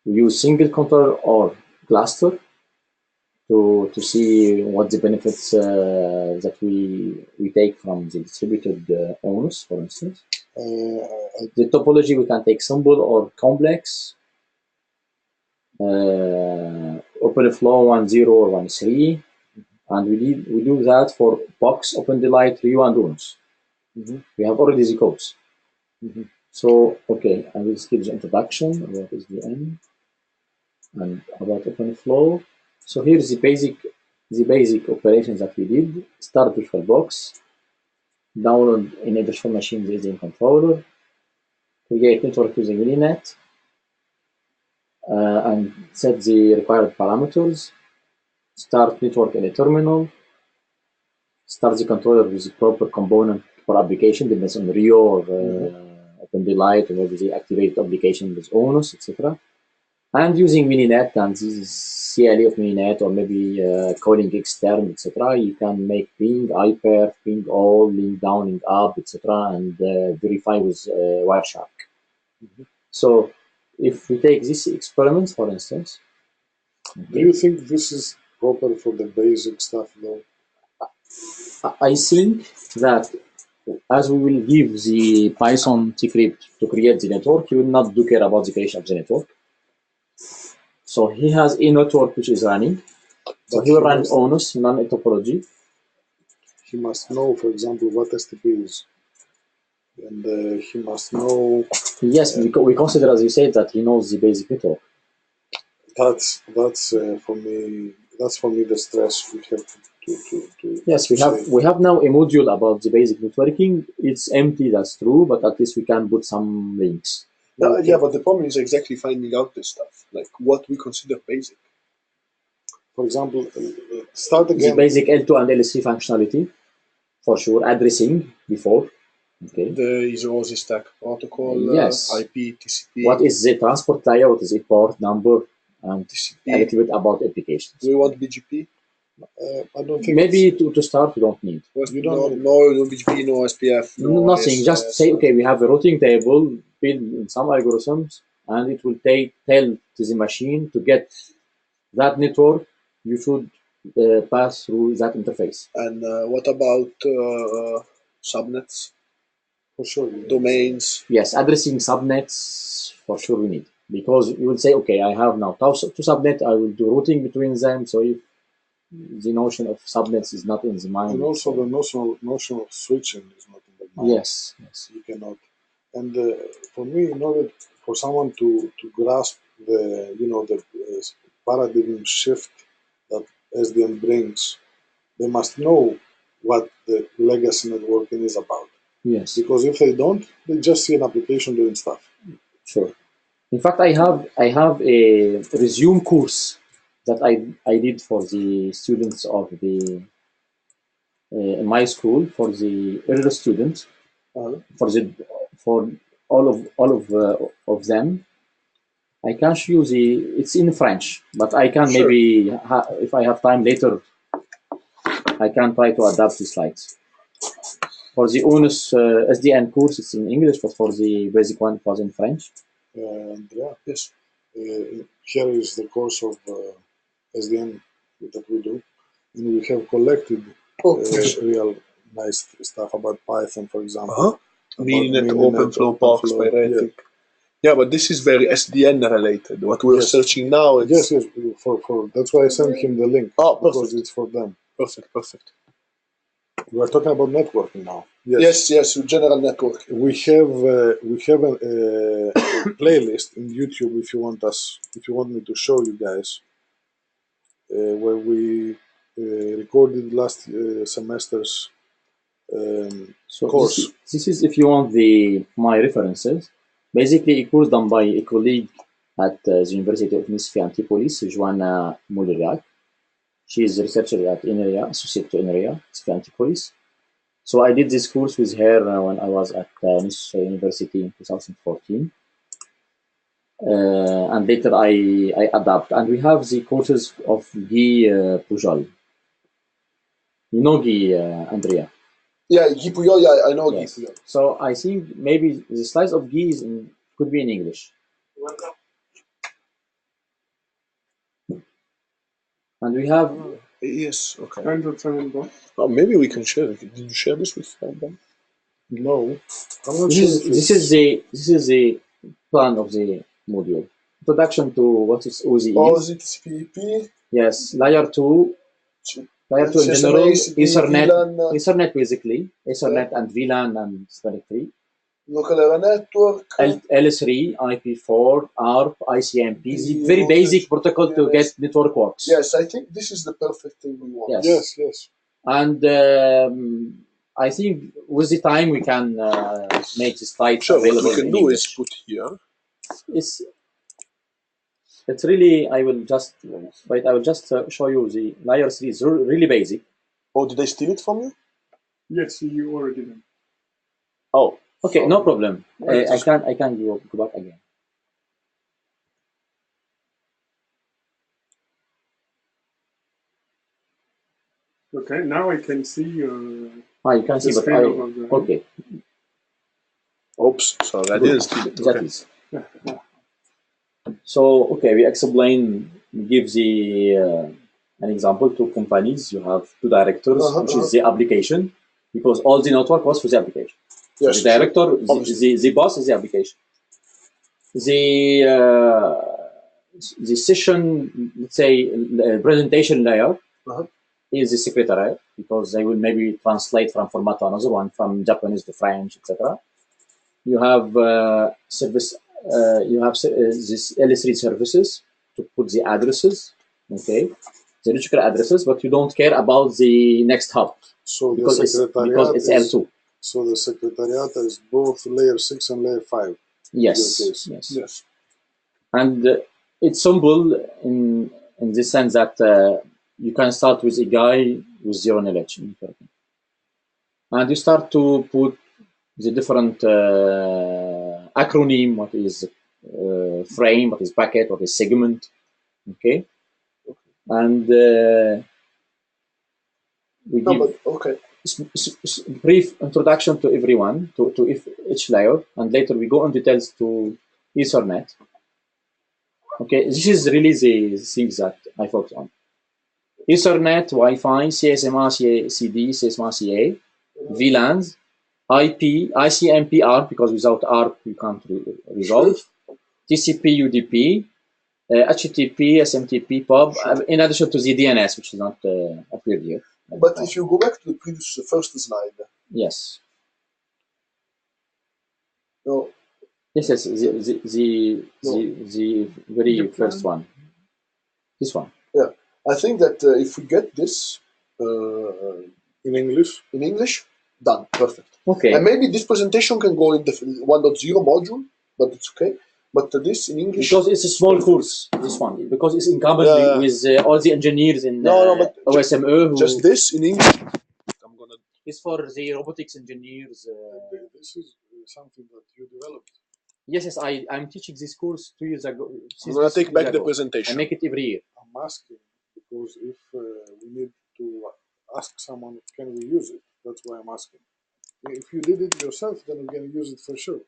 S3: We use single controller or cluster to see what the benefits that we take from the distributed ONOS, for instance. The topology, we can take simple or complex. OpenFlow 1.0 or 1.3. And we do that for POX, OpenDelight, Rio, and ONOS.
S4: Mm-hmm.
S3: We have already the codes.
S4: Mm-hmm.
S3: So, okay, I will skip the introduction about SDN and about OpenFlow. So here's the basic operations that we did. Start VirtualBox, download in a virtual machine the SDN controller, create network using Mininet, and set the required parameters. Start network in a terminal. Start the controller with the proper component for application, depends on Rio or OpenDelight, or maybe the activated application with ONOS, etc. And using Mininet and this CLE of Mininet, or maybe calling extern, etc., you can make ping, hyper, ping all, link down, link up, etc., and verify with Wireshark.
S4: Mm-hmm.
S3: So, if we take this experiment, for instance,
S4: do you think this is proper for the basic stuff, though?
S3: I think that as we will give the Python script to create the network, he will not do care about the creation of the network. So he has a network which is running. So he will run ONOS, non-topology.
S4: He must know, for example, what STP is. And he must know...
S3: Yes, we consider, as you said, that he knows the basic network.
S4: That's for me the stress we have to
S3: yes, we have now a module about the basic networking. It's empty, that's true, but at least we can put some links.
S2: Yeah, but the problem is exactly finding out this stuff, like what we consider basic.
S4: For example, start again.
S3: The basic L2 and L3 functionality, for sure, addressing before. Okay.
S2: The ISO stack protocol,
S3: yes.
S2: IP, TCP.
S3: What is the transport layer? What is the port number? And TCP. A little bit about applications.
S2: Do we want BGP?
S4: I don't think.
S3: Maybe to start, you don't need.
S4: You don't need.
S2: No BGP, no SPF, no
S3: nothing.
S2: IS,
S3: just say, okay, we have a routing table, build in some algorithms, and it will tell to the machine to get that network. You should pass through that interface.
S2: And what about subnets?
S4: For sure.
S2: Domains.
S3: Yes, addressing subnets for sure we need, because you will say, okay, I have now two subnets. I will do routing between them. So if the notion of subnets is not in the mind,
S4: and also the notion of switching is not in the mind.
S3: Yes.
S4: You cannot. And for me, in order for someone to grasp the paradigm shift that SDN brings, they must know what the legacy networking is about.
S3: Yes.
S4: Because if they don't, they just see an application doing stuff.
S3: Sure. In fact, I have a resume course that I did for the students of the my school, for the early students. for all of them. I can't show you it's in French, but I can maybe, if I have time later, I can try to adapt the slides. For the ONOS SDN course, it's in English, but for the basic one, it was in French.
S4: Yes. Here is the course of SDN that we do. And we have collected real nice stuff about Python, for example.
S2: Mininet, OpenFlow, Park, Spiretic. Yeah, but this is very SDN related. What we're searching now is...
S4: Yes. For that's why I sent him the link. Because it's for them.
S2: Perfect.
S4: We're talking about networking now.
S2: Yes, general network.
S4: We have a playlist in YouTube if you want me to show you guys, where we recorded last semester's course.
S3: This is if you want my references. Basically, a course done by a colleague at the University of Mississippi Antipolis, Joanna Mulerac. She is a researcher at INRIA, associate to INRIA, Mississippi Antipolis. So I did this course with her when I was at Mississippi University in 2014. And later I adapt. And we have the courses of Guy Pujol. You know Guy, Andrea?
S2: Yeah, Guy Pujol, I know Guy Pujol.
S3: So I think maybe the slides of Guy could be in English. And we have...
S2: Yes, okay.
S1: Maybe
S2: we can share it. Did you share this with them?
S4: No.
S3: This is the plan of the module. Introduction to what is OZ.
S2: OZTCP.
S3: Yes, layer 2. Layer 2 in general, Ethernet basically. Ethernet and VLAN and Sonic 3.
S2: Local area network.
S3: L3, IP4, ARP, ICMP. Very basic protocol to get network works.
S2: Yes, I think this is the perfect thing we want.
S3: Yes. And I think with the time we can make the slides available.
S2: What we can do is put here.
S3: It's really, I will just show you the layer 3 is really basic.
S2: Oh, did I steal it from you?
S1: Yes, you already did.
S3: Oh, okay, no problem. I can go back again.
S1: Okay, now I can see.
S3: You can see, but okay.
S2: Oops, sorry, I didn't steal it.
S3: That is. So, okay, we give an example to companies. You have two directors, which is the application, because all the network was for the application. Yes, the director, the boss is the application. The session, let's say, presentation layer is the secretariat, because they will maybe translate from format to another one, from Japanese to French, etc. You have service. You have this L3 services to put the addresses, okay, the logical addresses, but you don't care about the next hub.
S4: So
S3: because it's L2.
S4: So the secretariat is both layer 6 and layer 5.
S3: Yes. And it's simple in the sense that you can start with a guy with zero knowledge, and you start to put the different acronym, what is frame, what is packet, what is segment, okay? And we give brief introduction to everyone, to each layer, and later we go on details to Ethernet. Okay, this is really the things that I focus on. Ethernet, Wi-Fi, CSMA, CD, CSMA, CA, VLANs, IP, ICMP, ARP, because without ARP you can't resolve, TCP, UDP, HTTP, SMTP, POP, in addition to the DNS, which is not appeared here.
S2: But if you go back to the first slide.
S3: Yes.
S2: No.
S3: Yes, the very first one. This one.
S2: Yeah, I think that if we get this
S4: in
S2: English, done, perfect.
S3: Okay.
S2: And maybe this presentation can go in the 1.0 module, but it's okay. But this in English,
S3: because it's a small course, this one, because it's incumbent with all the engineers in OSME.
S2: Just this in English.
S3: It's for the robotics engineers.
S4: This is something that you developed.
S3: Yes, I'm teaching this course 2 years ago.
S2: I'm gonna take back the
S3: I
S2: presentation.
S3: make it every year.
S4: I'm asking because if we need to ask someone, can we use it? That's why I'm asking. If you did it yourself, then we can use it for sure.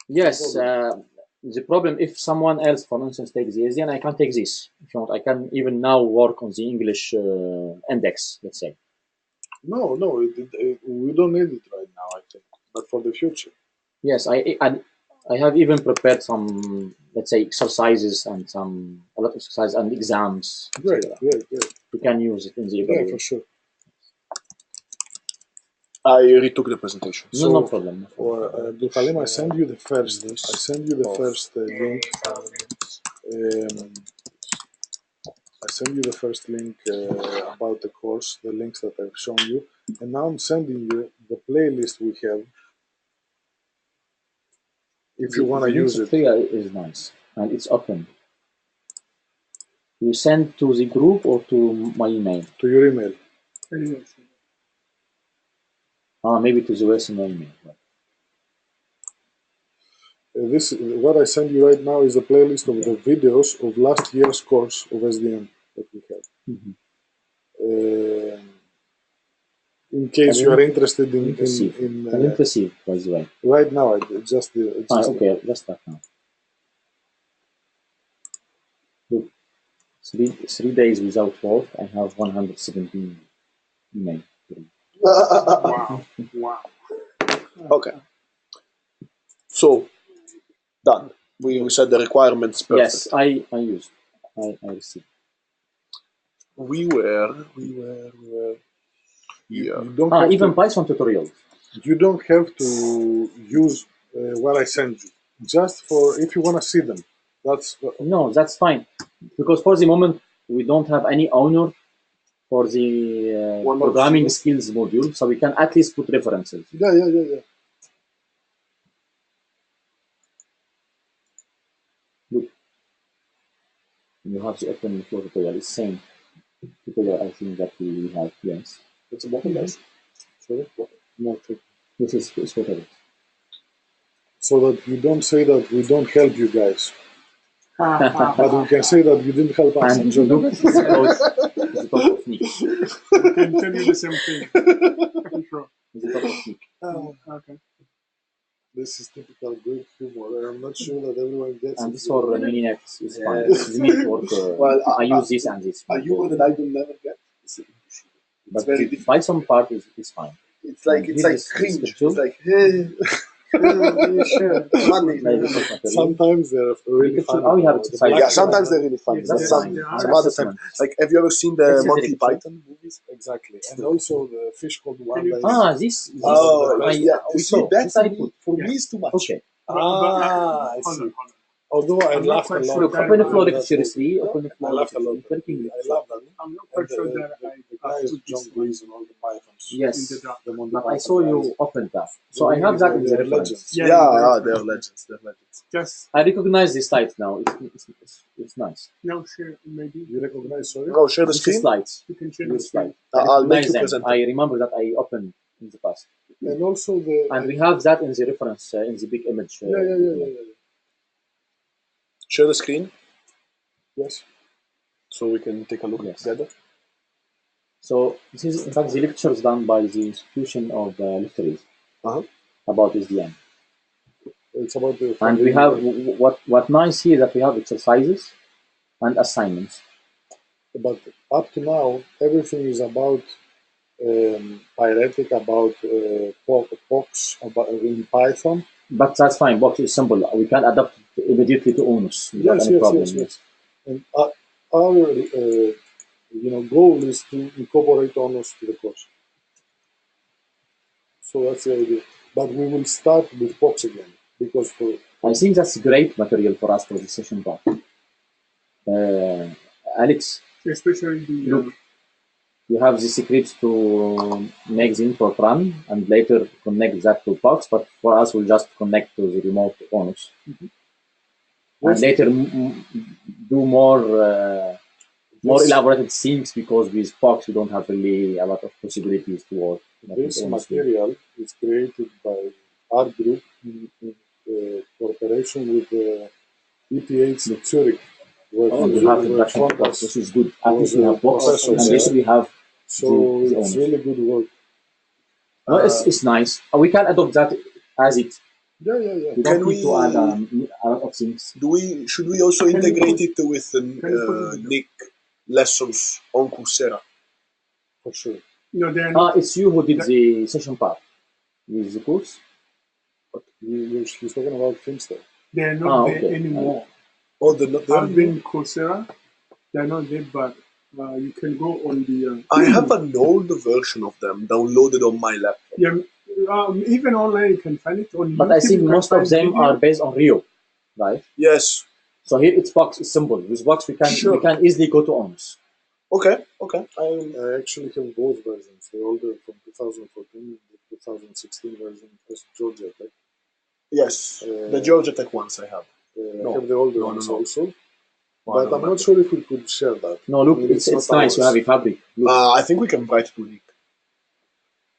S3: Yes, the problem if someone else, for instance, takes the SDN, I can't take this. If you want, I can even now work on the English index, let's say.
S4: No, we don't need it right now, I think, but for the future.
S3: Yes, I have even prepared some, let's say, exercises and a lot of exercises and exams.
S4: Great.
S3: You can use it in the
S4: evaluation. Yeah, for sure.
S2: I retook the presentation.
S3: No problem.
S4: Abdul Halim, I send you the first. Link. I send you the first link about the course, the links that I've shown you, and now I'm sending you the playlist we have. If you want to use it,
S3: is nice and it's open. You send to the group or to my email?
S4: To your email.
S3: Maybe to the personal email.
S4: This what I send you right now is a playlist of the videos of last year's course of SDM that we have. In case you are interested in
S3: I didn't receive, by the way.
S4: Right now, I just
S3: okay, just that now. Look, 3 days without work, I have 117 email.
S1: Wow.
S2: Okay. So, done. We said the requirements perfect.
S3: Yes, I used. I received.
S2: We were here.
S4: You don't
S3: even Python tutorials.
S4: You don't have to use what I send you. Just for if you want to see them.
S3: No, that's fine. Because for the moment, we don't have any owner for the programming skills module, so we can at least put references.
S4: Yeah.
S3: Look, you have the open flow tutorial. It's same tutorial I think that we have. Yes.
S2: It's a bottom guys. Sorry.
S3: No, this is whatever.
S4: So that you don't say that we don't help you guys. But we can say that you didn't help us.
S3: And you look the top of me.
S1: I can tell you the same thing. Sure.
S3: The top of me.
S1: Okay.
S4: This is typical Greek humor. I'm not sure that everyone gets
S3: and
S4: it.
S3: this for Mininet is fine. The network, I use this and this.
S2: A humor that I will never get.
S3: But very different. Python part is fine.
S2: It's like cringe. It's like sure.
S4: Sometimes they're really funny.
S3: Oh, you have exercise.
S2: Yeah, sometimes they're really funny.
S3: That's fine.
S2: Some other times, like, have you ever seen the Monty Python movies?
S4: Exactly, and also the fish called Wanda.
S3: This.
S2: Oh, yeah. You see, that's for me is too much.
S3: Okay.
S4: I see. Although I laughed a lot.
S3: Look, OpenFlow lecture 3, OpenFlow
S4: I laughed a lot.
S3: I
S4: love that.
S1: I'm not quite sure that
S4: the guys John Glees and all the Pythons.
S3: Yes, but I saw you open that. So I have that in the reference.
S2: Yeah, they're legends.
S1: Just
S3: I recognize this slide now. It's nice.
S1: now share maybe.
S4: You recognize, sorry?
S2: Oh, share the screen?
S3: Slides.
S1: You can share
S3: Your
S1: the screen.
S3: slide.
S2: I'll make you
S3: them.
S2: present.
S3: I remember that I opened in the past.
S4: And also
S3: And we have that in the reference, in the big image.
S4: Yeah.
S2: Share the screen
S4: Yes.
S2: so we can take a look together.
S3: So this is in fact the lectures done by the institution of lecturers about SDN.
S4: It's about the.
S3: And we have what nice here that we have exercises and assignments.
S4: But up to now, everything is about Pyretic, about POX, about in Python.
S3: But that's fine. Box is simple. We can adapt immediately to ONOS without any problem.
S4: Yes. And our goal is to incorporate ONOS to the course. So that's the idea. But we will start with POX again because
S3: I think that's great material for us for the session part. Alex,
S1: especially the
S3: you have the scripts to make the import run and later connect that to POX, but for us, we'll just connect to the remote ONOS. And later do more elaborated things because with POX, we don't have really a lot of possibilities to work.
S4: This material is created by art group in cooperation with ETH Zurich.
S3: Oh, we have introduction to box, which is good. At least we have box, and later we have
S4: so it's really good work.
S3: No, it's nice. We can adopt that as it.
S4: Yeah.
S3: We don't need to add a lot of things.
S2: Should we also integrate it with Nick lessons on Coursera?
S4: For sure.
S1: No,
S3: it's you who did the session part with the course.
S4: He's talking about Finster.
S1: They're not there anymore.
S2: Oh, they're not there.
S1: I've been Coursera. They're not there, but you can go on the.
S2: I have an old version of them downloaded on my laptop.
S1: Yeah, even online you can find it on YouTube.
S3: But I think most of them are based on Rio, right?
S2: Yes.
S3: So here it's box. It's simple. With box we can easily go to ONOS.
S2: Okay.
S4: I actually have both versions. The older from 2014 and the 2016 version is Georgia Tech.
S2: Yes, the Georgia Tech ones I have.
S4: I have the older ones also.
S2: Well,
S4: but I'm not sure if we could share that.
S3: No, look, it's nice. You have a fabric.
S2: I think we can write to Nick.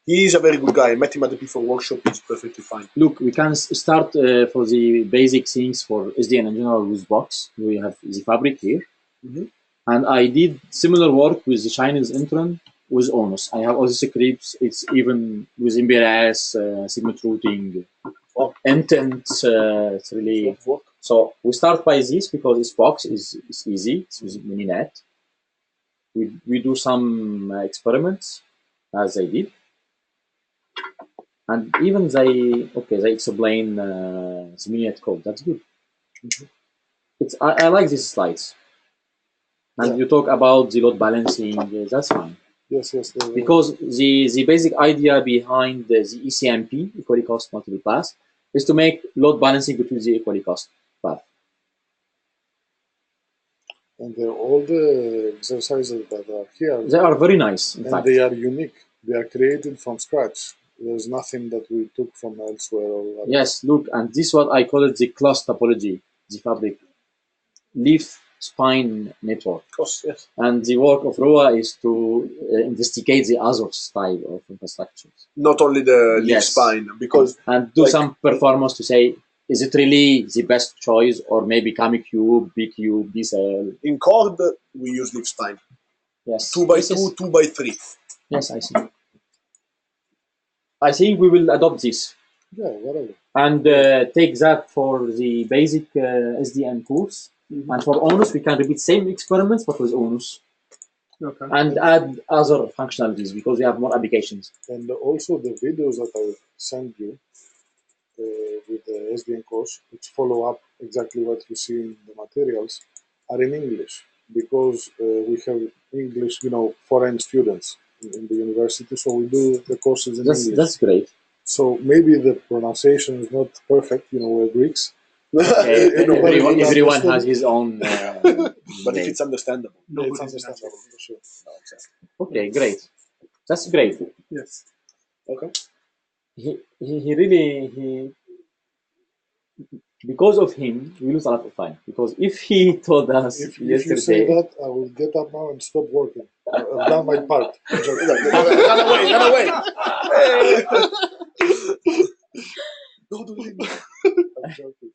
S2: He's a very good guy. I met him at the P4 workshop. He's perfectly fine.
S3: Look, we can start for the basic things for SDN in general with box. We have the fabric here. And I did similar work with the Chinese intern with ONOS. I have all the scripts. It's even with MBRS, segment routing, intent. It's really... So we start by this because this box is easy. It's with Mininet. We do some experiments as I did. And even they explain the Mininet code. That's good. I like these slides. And you talk about the load balancing. That's fine.
S4: Yes.
S3: Because the basic idea behind the ECMP, equally cost multiple pass, is to make load balancing between the equally cost path.
S4: And all the exercises that are here,
S3: they are very nice. In fact,
S4: they are unique. They are created from scratch. There's nothing that we took from elsewhere.
S3: Yes, look, and this is what I call it the class topology, the fabric leaf spine network.
S2: Of course, yes.
S3: And the work of ROA is to investigate the other style of infrastructures.
S2: Not only the leaf spine, because
S3: and do some performance to say, is it really the best choice, or maybe Kami cube, B cube, B cell?
S2: In Cord, we use leaf spine.
S3: Yes.
S2: 2x2, 2x3.
S3: Yes, I see. I think we will adopt this.
S4: Yeah, whatever.
S3: And take that for the basic SDN course. And for ONOS, we can repeat same experiments, but with ONOS.
S1: Okay.
S3: And add other functionalities because we have more applications.
S4: And also the videos that I sent you with the SDN course, which follow up exactly what you see in the materials, are in English because we have English, foreign students in the university, so we do the courses in English.
S3: That's great.
S4: So maybe the pronunciation is not perfect, we're Greeks.
S3: Everyone has his own.
S2: But if it's understandable.
S4: It's understandable for sure.
S3: Okay, great. That's great.
S1: Yes.
S2: Okay.
S3: He really because of him we lose a lot of time. Because if he told us yesterday,
S4: if you say that, I will get up now and stop working. I've done my part.
S2: Run away! No, don't leave me.
S4: I'm joking.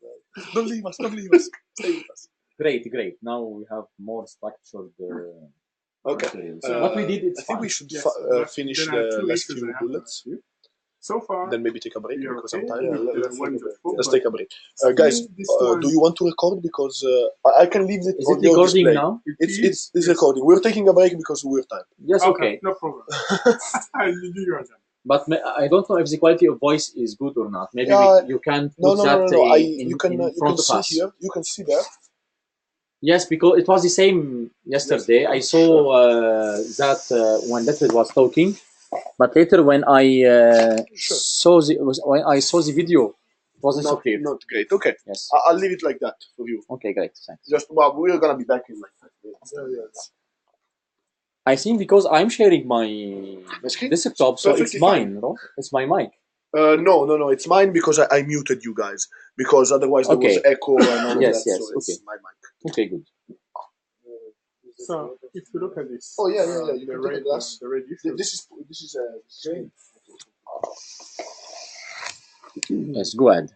S2: Don't leave us. Stay with us.
S3: Great. Now we have more structured.
S2: Okay.
S3: So what we did,
S2: I think we should finish the last few bullets.
S1: So far,
S2: then maybe take a break because I'm tired.
S1: Let's
S2: take a break. Guys, do you want to record? Because I can leave it on your
S3: recording
S2: display.
S3: Now?
S2: It's recording. We're taking a break because we're tired.
S3: Yes, okay.
S1: No problem. You do your job.
S3: But I don't know if the quality of voice is good or not. Maybe you can put
S2: you can see
S3: us.
S2: Here. You can see there.
S3: Yes, because it was the same yesterday. I saw that when Leopard was talking, but later when I saw the video, it wasn't so clear.
S2: Not great. Okay.
S3: Yes.
S2: I'll leave it like that for you.
S3: Okay, great. Thanks.
S2: We're gonna be back in like 5 minutes.
S3: I think because I'm sharing my desktop, so it's mine, no? It's my mic.
S2: No. It's mine because I muted you guys because otherwise there was echo and all of that. So it's my mic.
S3: Okay, good.
S1: So if you look at this,
S2: you can take a glass.
S1: The red
S2: This is
S3: Yes, go ahead.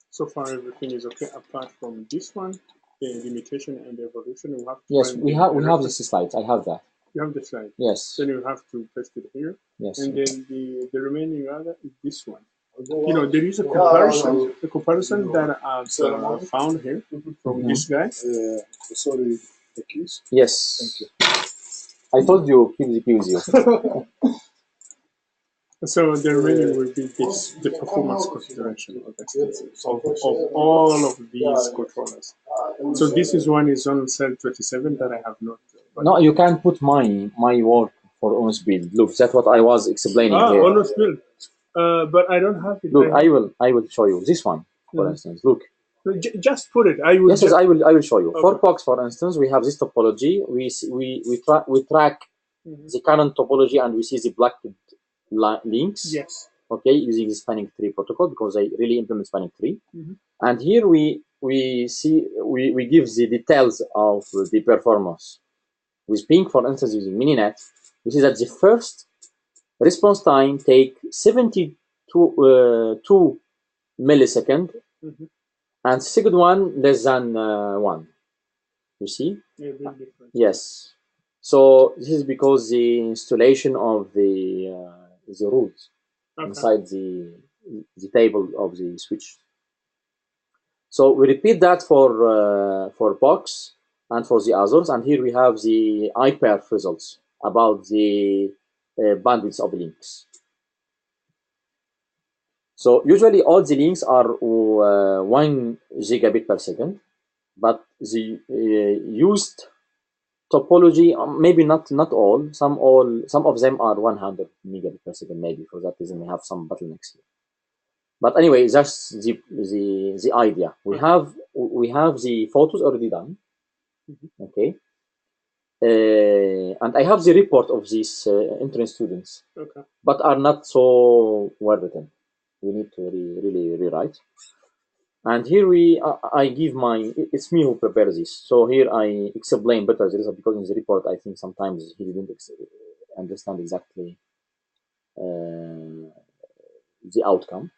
S1: So far, everything is okay, apart from this one, the limitation and the evolution. We have to
S3: Yes,
S1: find
S3: we have this slide. I have that.
S1: You have the slide.
S3: Yes.
S1: Then you have to paste it here.
S3: Yes.
S1: And then the remaining other is this one. You know, there is a comparison that I've found here from this guy.
S4: Sorry, the keys.
S3: Yes.
S4: Thank you.
S3: I told you, keep the keys you.
S1: So the remaining will be this, the performance consideration of all of these controllers. So this is one is on cell 27 that I have not.
S3: No, you can't put my work for ONOS build. Look, that's what I was explaining here.
S1: ONOS build. But I don't have it.
S3: Look, I will show you this one, for instance. Look.
S1: Just put it. I will.
S3: Yes, I will show you. Okay. For POX, for instance, we have this topology. We track the current topology and we see the blocked links.
S1: Yes.
S3: Okay, using the spanning tree protocol because they really implement spanning tree. And here we give the details of the performance. With ping, for instance, using Mininet, we see that the first response time take 72 milliseconds, and second one less than 1. You see?
S1: Yeah, big difference.
S3: Yes. So this is because the installation of the root inside the table of the switch. So we repeat that for POX and for the others, and here we have the iPerf results about the bandwidth of links. So usually all the links are 1 gigabit per second, but the used topology, maybe not all, some of them are 100 megabit per second, maybe for that reason we have some bottlenecks here. But anyway, that's the idea. We have the photos already done, okay, and I have the report of these entrance students, but are not so well written. We need to really rewrite. And here I give it's me who prepares this. So here I explain better the result because in the report I think sometimes he didn't understand exactly the outcome.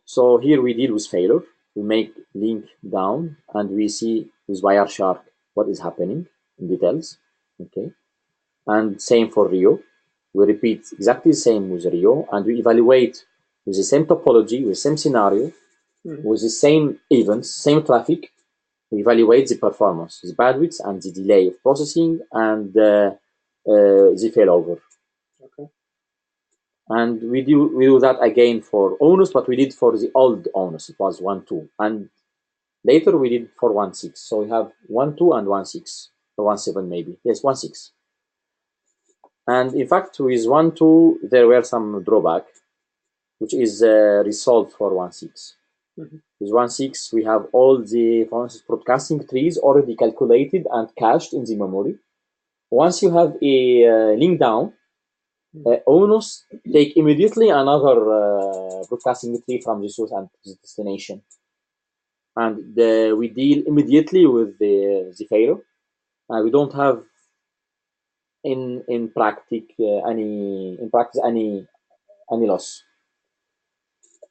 S3: So here we deal with failure. We make link down and we see with Wireshark what is happening in details. Okay. And same for Rio. We repeat exactly the same with Rio and we evaluate with the same topology, with the same scenario, with the same events, same traffic. We evaluate the performance, the bandwidth and the delay of processing and the failover.
S1: Okay.
S3: And we do that again for ONOS, but we did for the old ONOS. It was 1.2. And later we did for 1.6. So we have 1.2 and 1.6. Or 1.7 maybe. Yes, 1.6. And in fact, with 1.2, there were some drawback, which is resolved for 1.6. With 1.6, we have all the, for instance, broadcasting trees already calculated and cached in the memory. Once you have a link down, ONOS take immediately another broadcasting tree from the source and the destination. And we deal immediately with the failure. We don't have in practice any loss.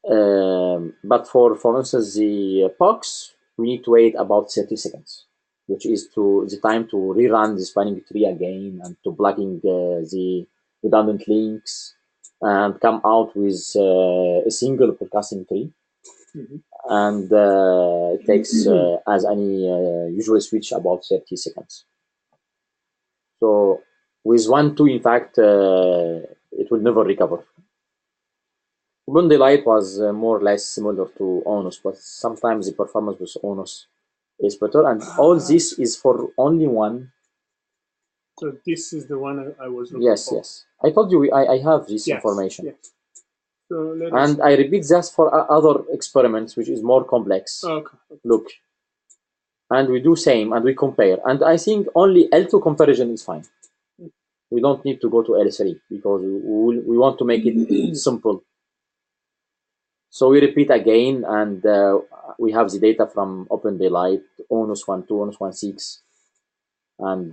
S3: But for instance, the POX, we need to wait about 30 seconds, which is the time to rerun the spanning tree again and to plugging the redundant links and come out with a single broadcasting tree. And it takes, as any usual switch, about 30 seconds. So with 1.2, in fact, it will never recover. ON.Lab was more or less similar to ONOS, but sometimes the performance with ONOS is better. And all this is for only one.
S1: So this is the one I was looking for.
S3: Yes. I told you I have this information.
S1: Yes. So
S3: and I repeat that for other experiments, which is more complex.
S1: Okay.
S3: Look. And we do same, and we compare. And I think only L2 comparison is fine. We don't need to go to L3 because we want to make it simple. So we repeat again, and we have the data from ON.Lab, ONOS 1.2, ONOS 1.6. And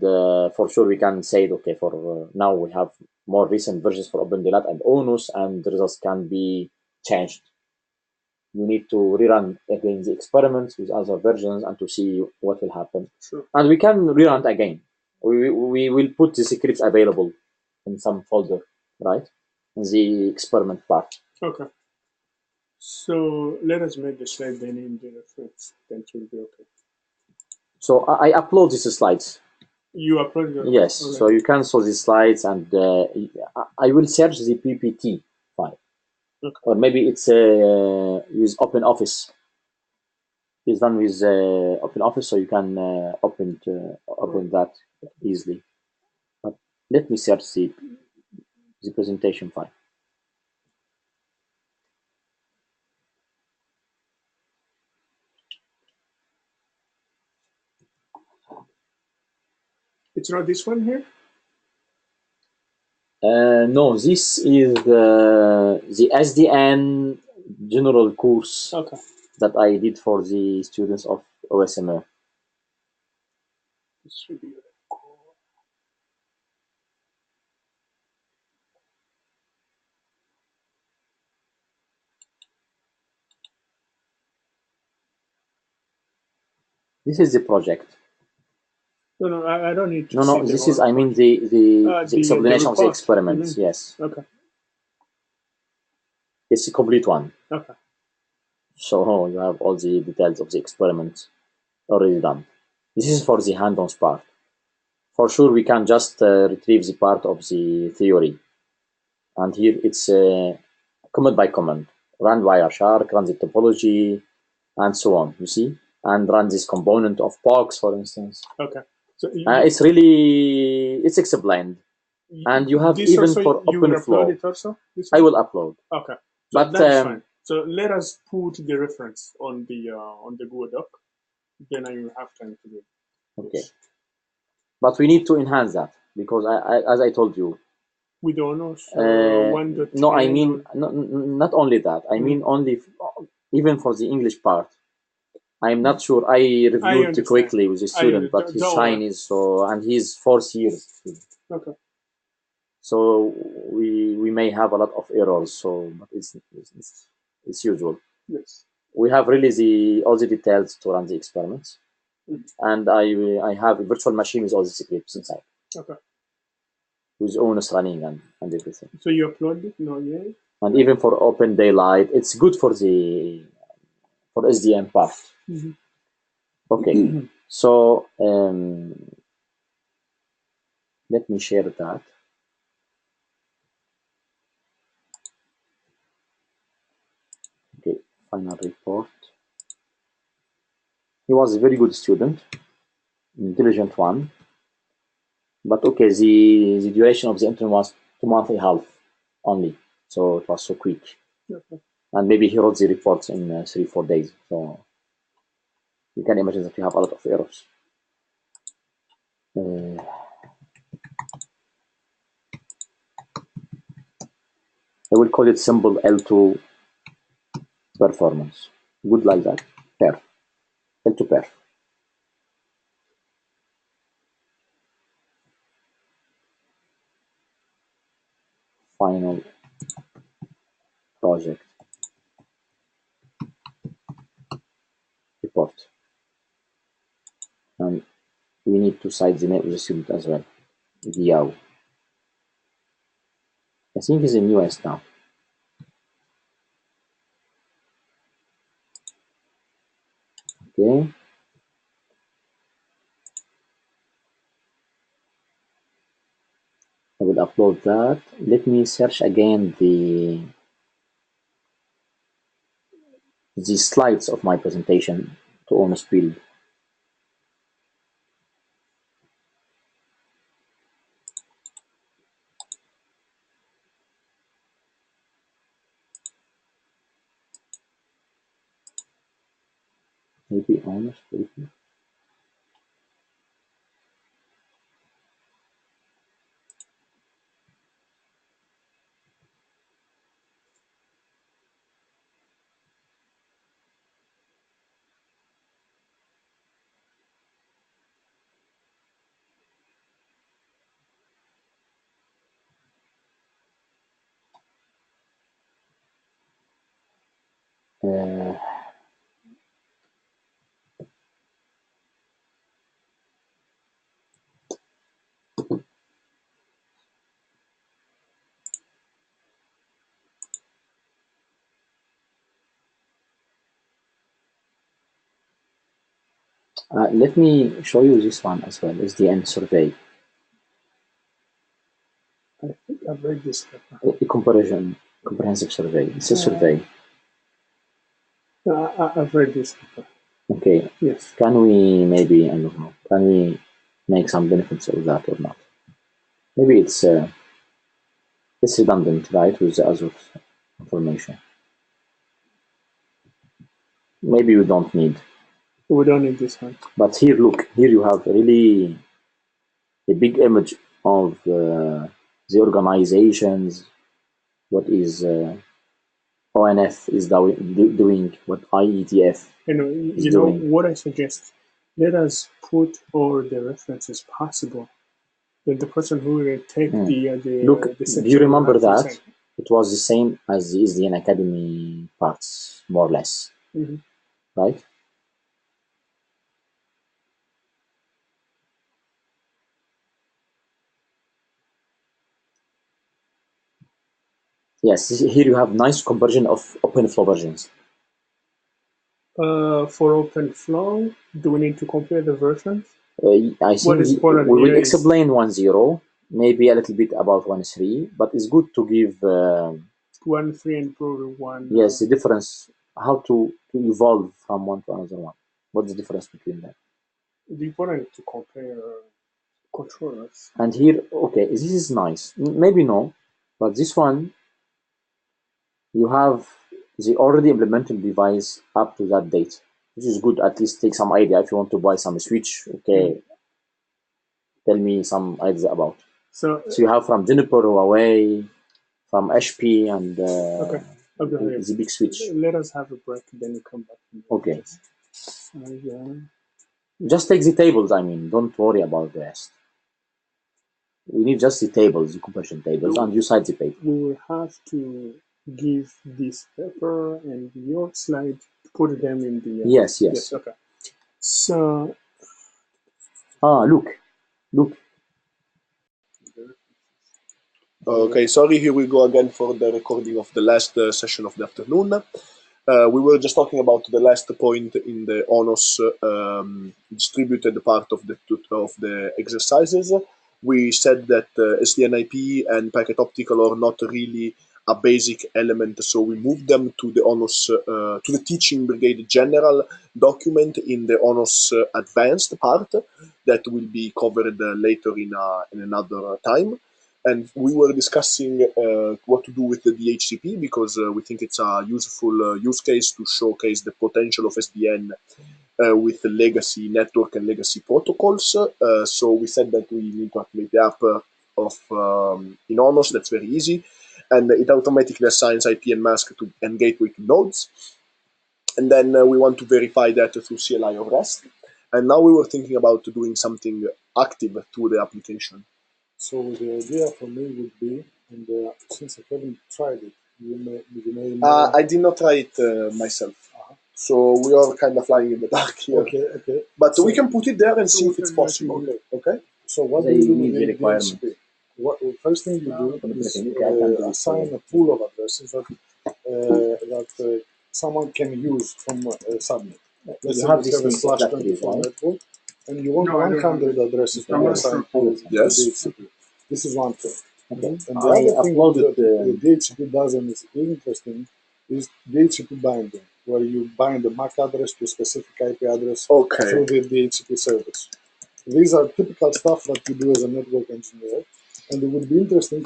S3: for sure we can say, okay, for now we have more recent versions for ON.Lab and ONOS, and the results can be changed. You need to rerun again the experiments with other versions and to see what will happen.
S1: Sure.
S3: And we can rerun it again. We will put the scripts available in some folder, right? In the experiment part.
S1: Okay. So let us make the slide then in the reference. Then it will be okay.
S3: So I upload these slides.
S1: You upload your
S3: Yes.
S1: right.
S3: So you can see these slides, and I will search the PPT file,
S1: okay.
S3: Or maybe it's with OpenOffice. It's done with OpenOffice, so you can open that easily. But let me search the presentation file.
S1: It's not this one here?
S3: No, this is the SDN general course that I did for the students of OSMR.
S1: This should be
S3: This is the project.
S1: No, I don't need to
S3: No,
S1: see
S3: this is, I mean, the explanation of the experiments, yes.
S1: Okay.
S3: It's a complete one.
S1: Okay.
S3: So you have all the details of the experiment already done. This is for the hand-on part. For sure, we can just retrieve the part of the theory. And here it's command by command. Run Wireshark, run the topology, and so on, you see? And run this component of POX, for instance.
S1: Okay. So
S3: it's explained. And you have even
S1: also,
S3: for
S1: you will
S3: OpenFlow.
S1: Upload it also?
S3: I will upload.
S1: Okay. So
S3: but
S1: that's fine. So let us put the reference on the Google Doc. Then I will have time to do it.
S3: Okay. Yes. But we need to enhance that because as I told you.
S1: With ONOS 1.10.
S3: No, I mean not only that. I mean only even for the English part. I'm not sure. I reviewed quickly with a student, but he's Chinese, and he's 4th year.
S1: Okay.
S3: So we may have a lot of errors. So, but it's usual.
S1: Yes.
S3: We have really all the details to run the experiments, and I have a virtual machine with all the scripts inside.
S1: Okay.
S3: With ONOS running and everything.
S1: So you upload it? No, yeah.
S3: And even for Open Daylight, it's good for SDN part.
S1: Mm-hmm.
S3: Okay. So let me share that. Okay, final report. He was a very good student, intelligent one. But okay, the duration of the intern was 2 months and a half only, so it was so quick.
S1: Okay.
S3: And maybe he wrote the reports in 3-4 days. So you can imagine that we have a lot of errors. I will call it simple L2 performance. Good like that. Perf. L2 perf. Final project report. And we need to cite the name of the student as well. Diao. I think he's in US now. Okay. I will upload that. Let me search again the slides of my presentation to ONOS build. Maybe ONOS build. Let me show you this one as well, SDN survey.
S1: I think I've read this paper.
S3: A comprehensive survey. It's a survey.
S1: I've read this paper.
S3: Okay.
S1: Yes.
S3: Can we maybe, I don't know, can we make some benefits of that or not? Maybe it's redundant, right, with the other information. Maybe we don't need.
S1: We don't need this one.
S3: But here, look, here you have really a big image of the organizations, what is ONF is doing, what IETF is doing.
S1: What I suggest, let us put all the references possible. Then the person who will take
S3: Look,
S1: the
S3: do you remember that? It was the same as the SDN Academy parts, more or less.
S1: Mm-hmm.
S3: Right? Yes, here you have nice conversion of OpenFlow versions.
S1: For OpenFlow, do we need to compare the versions?
S3: I think we will explain 1.0, maybe a little bit about 1.3, but it's good to give
S1: 1.3 and probably 1.
S3: Yes, the difference, how to evolve from one to another one. What's the difference between them?
S1: It's important to compare controllers.
S3: And here, okay, this is nice. Maybe no, but this one, you have the already implemented device up to that date, which is good. At least take some idea. If you want to buy some switch, okay, tell me some ideas about.
S1: So
S3: you have from Juniper, Huawei, from HP, and the big switch.
S1: Let us have a break, then you come back.
S3: Okay. Just take the tables, I mean, don't worry about the rest. We need just the tables, the compression tables, and you cite the paper.
S1: We will have to give this paper and your slide, put them in the...
S3: Yes.
S1: Okay. So...
S3: look.
S2: Okay, sorry, here we go again for the recording of the last session of the afternoon. We were just talking about the last point in the ONOS distributed part of the exercises. We said that SDNIP and packet optical are not really a basic element, so we moved them to the ONOS, to the teaching brigade general document in the ONOS advanced part that will be covered later in another time. And we were discussing what to do with the DHCP because we think it's a useful use case to showcase the potential of SDN with the legacy network and legacy protocols. So we said that we need to activate the app of in ONOS. That's very easy. And it automatically assigns IP and mask and gateway to nodes. And then we want to verify that through CLI or REST. And now we were thinking about doing something active to the application.
S4: So the idea for me would be, and since I haven't tried it, you may
S2: I did not try it myself. So we are kind of flying in the dark here.
S4: Okay.
S2: But so we can put it there and see if it's possible. Okay.
S4: So what do you do with the DHCP? First thing you do is assign a pool of addresses that someone can use from subnet. Let's say you have a /24 network, and you want 100 addresses to be assigned to the DHCP. This is one thing.
S3: Okay.
S4: And the other thing that the DHCP does, and is interesting, is DHCP binding, where you bind the MAC address to a specific IP address through the DHCP service. These are typical stuff that you do as a network engineer, and it would be interesting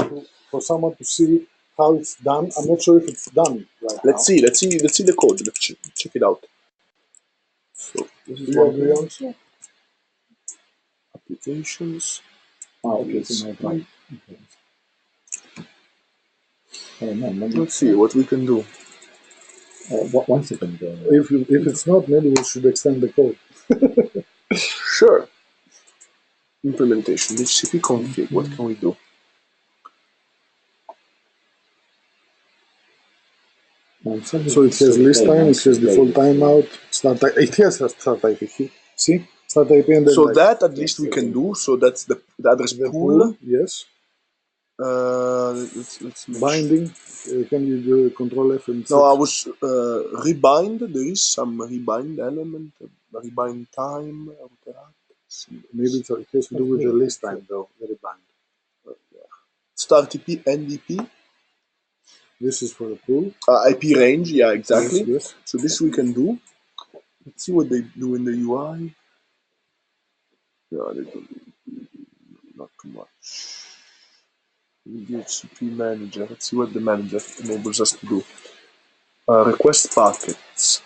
S4: for someone to see how it's done. I'm not sure if it's done right now.
S2: Let's see the code. Let's check it out. So this is one thing. Applications.
S3: Okay.
S2: Let's see what we can do.
S3: 1 second.
S4: If it's not, maybe we should extend the code.
S2: Sure. Implementation, DHCP config. What can we do?
S4: So it has list time, it has default timeout, start type. It has a start IP. See? Start IP and then
S2: So that at least we can do. So that's the address pool.
S4: Yes.
S2: Let's
S4: binding. Can you do Control F and
S2: no, I was rebind. There is some rebind element, rebind time.
S4: Maybe it has to do with the list time though, the rebind.
S2: Start EP, end EP.
S4: This is for the pool.
S2: IP range, yeah, exactly.
S4: Yes.
S2: So this we can do. Let's see what they do in the UI. Yeah, they do not too much. DHCP manager. Let's see what the manager enables us to do. Request packets.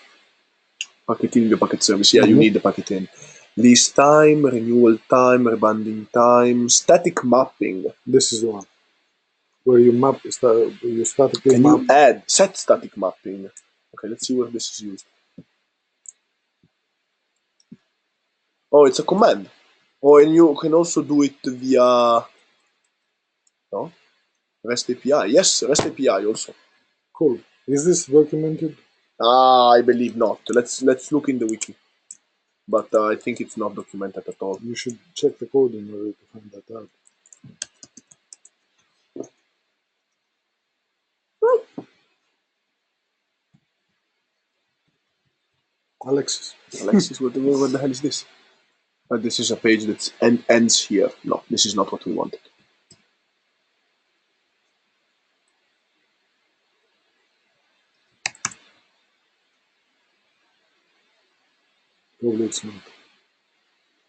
S2: Packeting the packet service. Yeah, you need the packet in. List time, renewal time, rebinding time, static mapping.
S4: This is the one where you map. You statically
S2: Can
S4: map.
S2: you add set static mapping? Okay, let's see where this is used. Oh, it's a command. Oh, and you can also do it via no REST API. Yes, REST API also.
S4: Cool. Is this documented?
S2: I believe not. Let's look in the wiki. But I think it's not documented at all.
S4: You should check the code in order to find that out. Alexis,
S2: what the hell is this? This is a page that ends here. No, this is not what we wanted.
S4: probably it's not.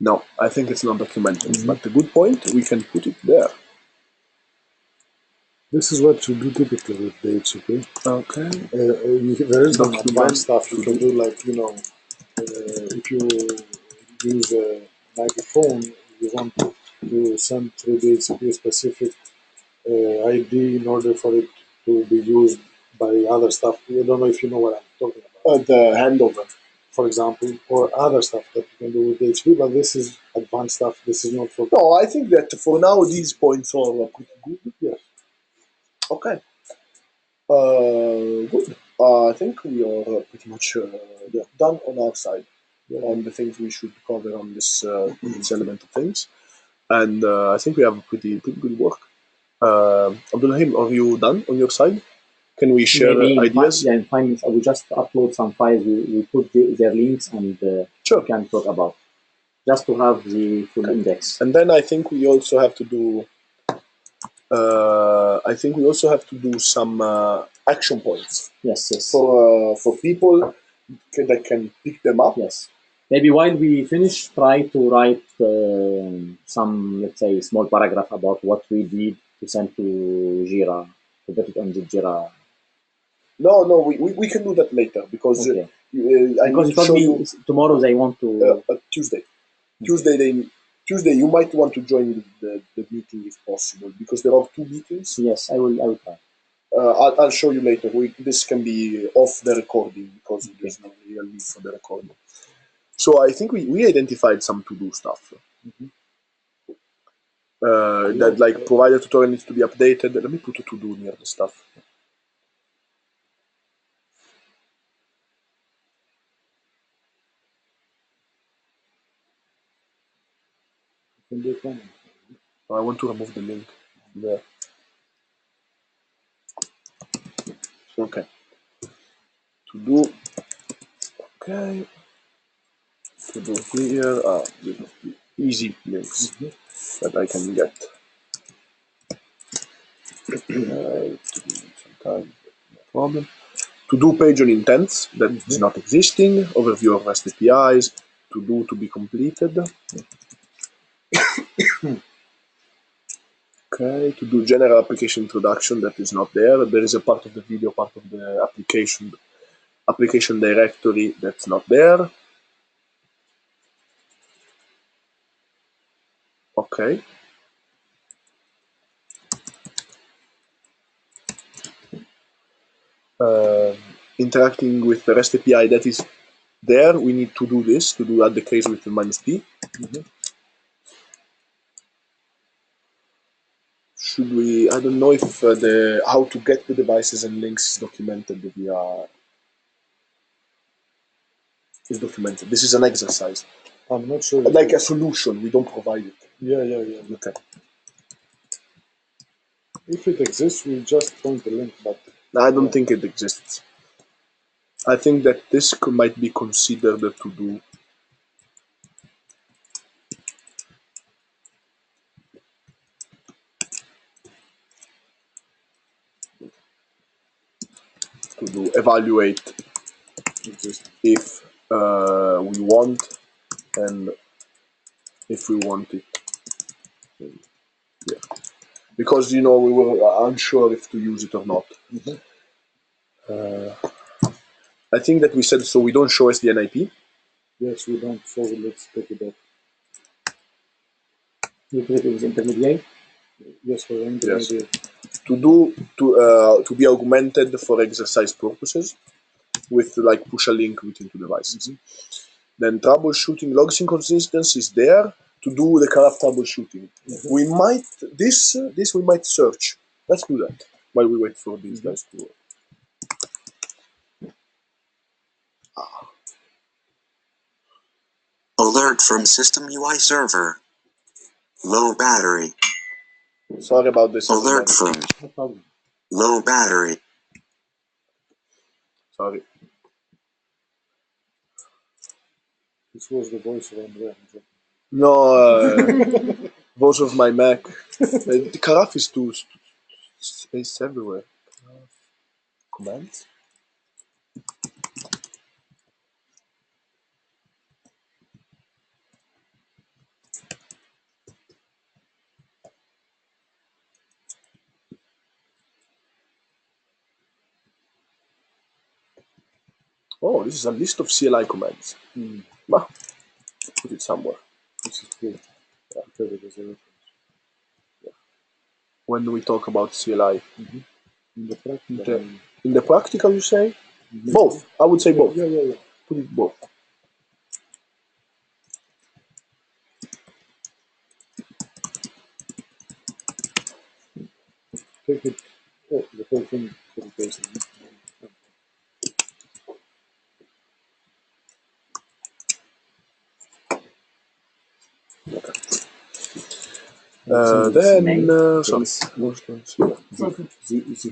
S2: No, I think it's not documented. But the good point, we can put it there.
S4: This is what you do typically with dates, okay?
S2: Okay.
S4: There is some advanced stuff you can do, like, if you use an iPhone, you want to send through the HTTP specific ID in order for it to be used by other stuff. I don't know if you know what I'm talking about.
S2: The handover,
S4: for example, or other stuff that you can do with HTTP, but this is advanced stuff. This is not for...
S2: No, I think that for now these points are pretty good.
S4: Yes.
S2: Okay. Good. I think we are pretty much done on our side on the things we should cover on this element of things. And I think we have pretty good work. Abdulrahim, are you done on your side? Can we share ideas?
S3: In 5 minutes, I will just upload some files. We put their links and
S2: sure.
S3: We can talk about. Just to have the full index.
S2: And then I think we also have to do some action points.
S3: Yes.
S2: For people that can pick them up.
S3: Yes. Maybe while we finish, try to write some, let's say, small paragraph about what we did to send to Jira, to put it on the Jira.
S2: No, we can do that later because
S3: okay.
S2: Because
S3: you told me tomorrow they want to
S2: Tuesday. Tuesday, you might want to join the meeting if possible because there are 2 meetings.
S3: Yes, I will try.
S2: I'll show you later. This can be off the recording because there's no real need for the recording. So I think we identified some to-do stuff. That like provider tutorial needs to be updated. Let me put a to-do near the stuff. I want to remove the link there. Okay. To do. Okay. To do here. Easy links that I can get. Sometimes no problem. To do page on intents that is not existing. Overview of REST APIs. To do to be completed. Okay, to do general application introduction that is not there. There is a part of the video, part of the application directory that's not there. Okay. Interacting with the REST API that is there, we need to do this, to do add the case with the -p. should we? I don't know if the how to get the devices and links is documented via. Is documented. This is an exercise.
S4: I'm not sure.
S2: Like a solution, we don't provide it.
S4: Yeah.
S2: Okay.
S4: If it exists, we just point the link, but
S2: I don't think it exists. I think that this might be considered a to-do. To evaluate if we want and if we want it. Yeah. Because we were unsure if to use it or not. I think that we said so we don't show SDN IP.
S4: Yes, we don't. So let's take it off.
S3: You put it with intermediate?
S4: Yes, for intermediate.
S2: Yes. To be augmented for exercise purposes with like push a link between two devices. Then troubleshooting logs inconsistency is there to do the craft troubleshooting. We might this we might search. Let's do that while we wait for these guys to.
S6: Alert from System UI Server. Low battery.
S2: Sorry about this.
S6: Alert from low battery.
S2: Sorry.
S4: This was the voice of Andrea.
S2: No, voice of my Mac. The Karaf is too spaced everywhere. Commands. Oh, this is a list of CLI commands. Bah, put it somewhere.
S4: This is cool. Yeah, because it is a reference.
S2: Yeah. When do we talk about CLI?
S4: In the practical.
S2: In the practical, you say? Both. I would say both.
S4: Yeah.
S2: Put it both.
S4: Take it. Oh, the whole thing.
S2: Sorry.
S3: The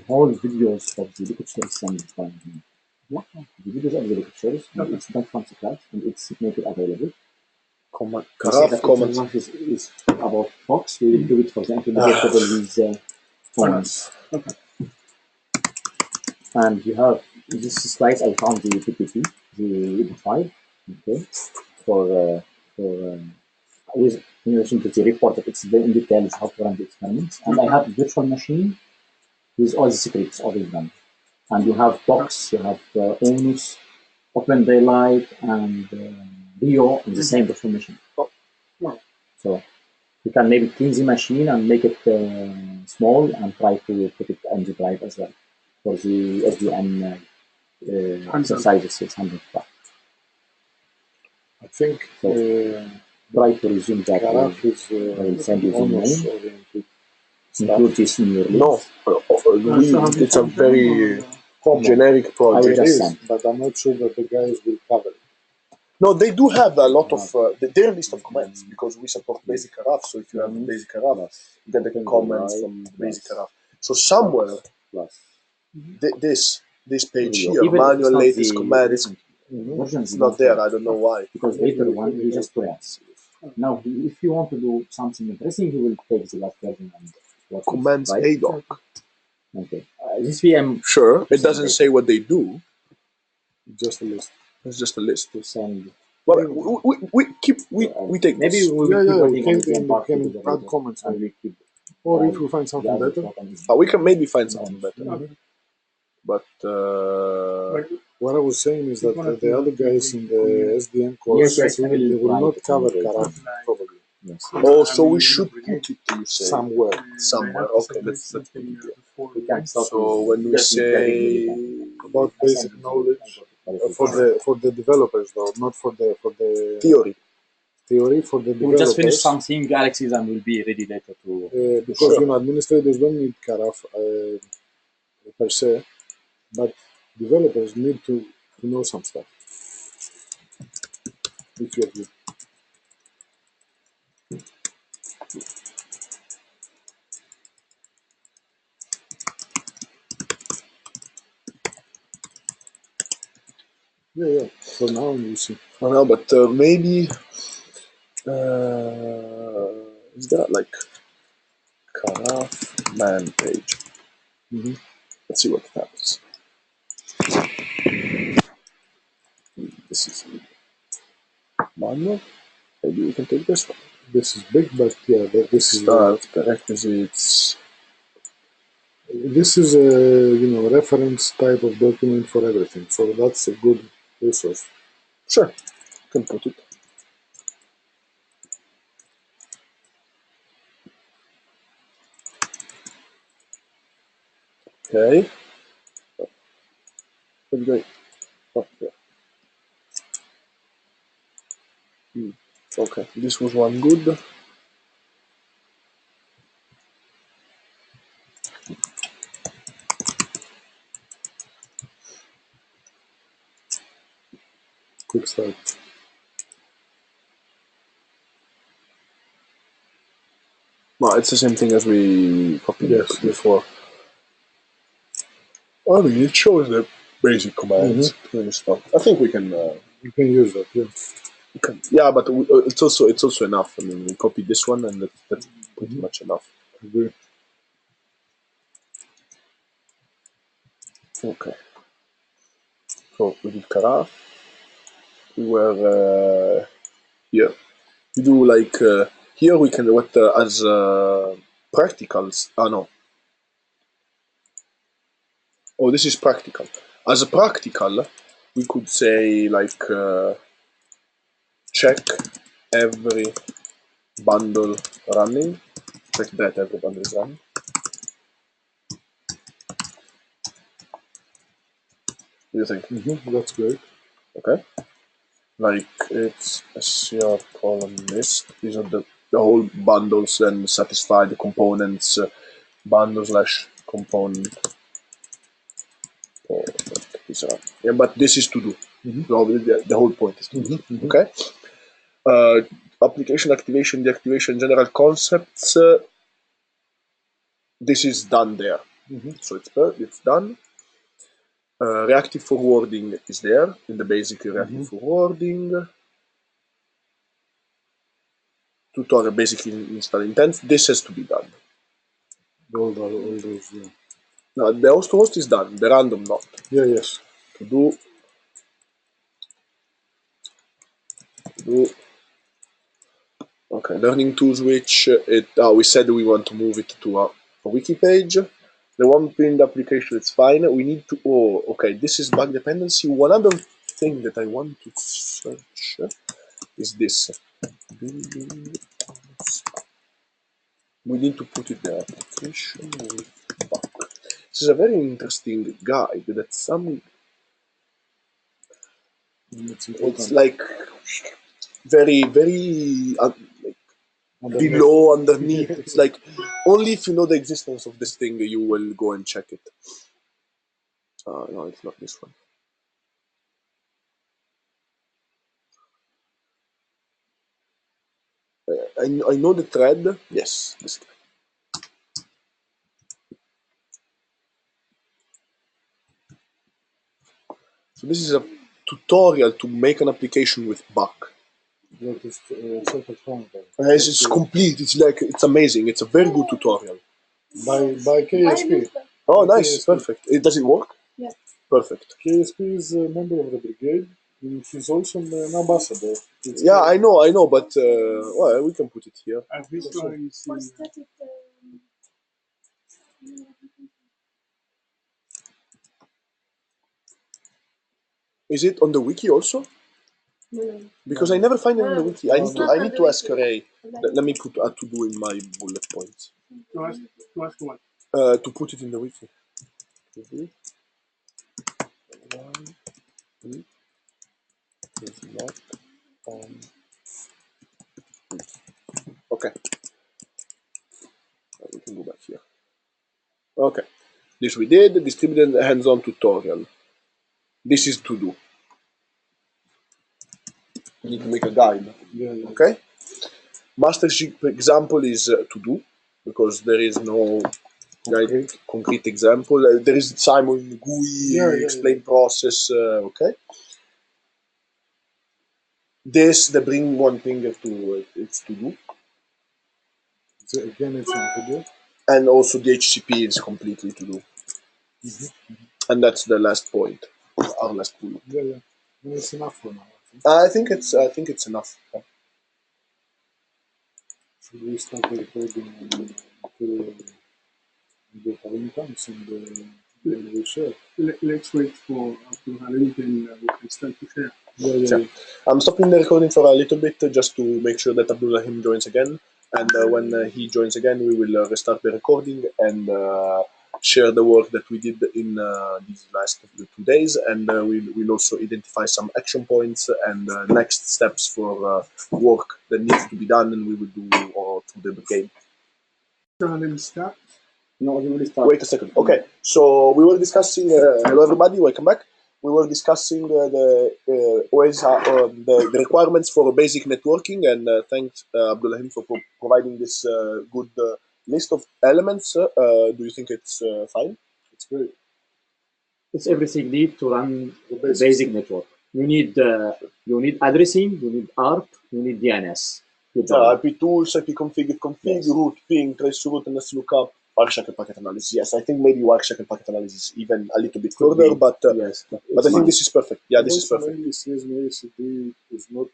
S3: whole videos of the lectures and the videos of the lectures, and it's done from scratch, and it's made it available.
S2: Comments
S3: is about Fox. We will do it for the intermediate level with ONOS.
S1: Okay.
S3: And you have this slides. I found the PPT, the file, okay, for with in relation to the report that explains in details how to run the experiments. And I have a virtual machine with all the scripts already done. And you have Box, you have ONOS, Open Daylight, and Rio in the same virtual machine. So you can maybe clean the machine and make it small and try to put it on the drive as well for the SDN exercises. It's 100 back.
S4: I think
S3: so try to resume that. I will send you the name. Include this in your list.
S2: No, it's a very generic project.
S4: It is, but I'm not sure that the guys will cover it.
S2: No, they do have a lot of their list of commands because we support basic RF. So if you have basic RF, you get the comments from the basic RF. So somewhere, this page here, manual latest commands, it's not there. I don't know why.
S3: Because later one he just press. Now, if you want to do something interesting, he will take the last version and
S2: commands ADOC.
S3: Okay. This VM.
S2: Sure, it doesn't say what they do.
S4: Just a list.
S2: It's just a list.
S3: To send.
S2: Well, we take
S3: maybe
S2: this.
S3: we
S4: can add comments
S3: and we keep.
S4: Or if we find something better,
S2: we can maybe find something better. But
S4: what I was saying is that the other guys in the SDN course they will not cover Karaf probably.
S3: Yes.
S2: Oh, so we should put it, you say,
S4: somewhere.
S2: Okay, let's put it. So when we say
S4: about basic knowledge for the developers though, not for the
S2: theory.
S4: theory for the
S3: We'll just finish
S4: developers.
S3: something, galaxies, and we'll be ready later to.
S4: Because administrators don't need Karaf per se, but developers need to know some stuff. If you agree. Yeah. For now, we'll see.
S2: For now, but maybe is that like Karaf man page? Let's see what happens. This is manual. Maybe we can take this one.
S4: This is big, but yeah, this is
S2: Start prerequisites.
S4: This is a reference type of document for everything, so that's a good resource.
S2: Sure, can put it. Okay. Great. Okay. Okay, this was one good.
S4: Quick start.
S2: No, it's the same thing as we copied before. I mean, it shows the basic commands and stuff. I think we can.
S4: You can use that, yeah.
S2: Yeah, but it's also enough. I mean, we copied this one, and that's pretty much enough.
S4: Agree.
S2: Okay. So we did Karaf. We were here. We do like here we can what as practicals. No. Oh, this is practical. As a practical, we could say like check every bundle running. Check that every bundle is running. What do you think?
S4: That's great.
S2: Okay. Like it's a CR column list. These are the whole bundles and satisfy the components bundle slash component. Yeah, but this is to do. No, the whole point is to do. Okay. Application activation, deactivation, general concepts. This is done there. So it's done. Reactive forwarding is there in the basic reactive forwarding. Tutorial basically install intents. This has to be done.
S4: All those, yeah.
S2: No, the host is done. The random not.
S4: Yeah, yes.
S2: To do. Okay, learning to switch it. We said we want to move it to a wiki page. The one pinned application, it's fine. We need to. Oh, okay. This is bug dependency. One other thing that I want to search is this. We need to put it the application with bug. This is a very interesting guide that some. It's like very, very. Below, underneath. It's like only if you know the existence of this thing you will go and check it. No, it's not this one. I know the thread. Yes, this guy. So this is a tutorial to make an application with bug. It's complete. It's like it's amazing. It's a very good tutorial.
S4: By KSP.
S2: Oh, nice, perfect. Does it work?
S5: Yeah.
S2: Perfect.
S4: KSP is a member of the Brigade. She's also an ambassador.
S2: Yeah, I know, but well, we can put it here.
S5: For static.
S2: Is it on the wiki also?
S5: No.
S2: Because I never find it on the wiki. I need to ask Ray. Let me put to do in my bullet points.
S1: To ask what?
S2: To put it in the wiki. One is not on Okay. We can go back here. Okay. This we did. Distributed hands-on tutorial. This is to do. You need to make a guide. Okay. Mastership example is to do, because there is no concrete example. There is Simon GUI explain process. Okay. This the bring one finger to it's to do.
S4: So again, it's on video.
S2: And also the HCP is completely to do. And that's the last point. Our last bullet.
S4: Yeah. It's enough for now.
S2: I think it's enough.
S4: Should we start the recording until the following comes and we share?
S1: Let's wait for Abdul Halim, then we can start to share.
S2: Yeah. I'm stopping the recording for a little bit just to make sure that Abdulrahim joins again. And when he joins again, we will restart the recording and share the work that we did in these last 2 days. And we'll also identify some action points and next steps for work that needs to be done, and we will do through the brigade.
S1: Start.
S3: No, you will start.
S2: Wait a second. Okay, so we were discussing. Hello, everybody. Welcome back. We were discussing the requirements for basic networking, and thanks Abdulrahim for providing this good list of elements. Do you think it's fine?
S4: It's great.
S3: It's everything need to run the basic network. You need addressing, you need ARP, you need DNS.
S2: IP tools, IP config, root, ping, trace root, and let's look up Wireshark packet analysis. Yes, I think maybe Wireshark packet analysis even a little bit further, but
S3: yes,
S2: but I think this is perfect. Yeah, this is perfect.
S4: Mainly CSMA/CD is not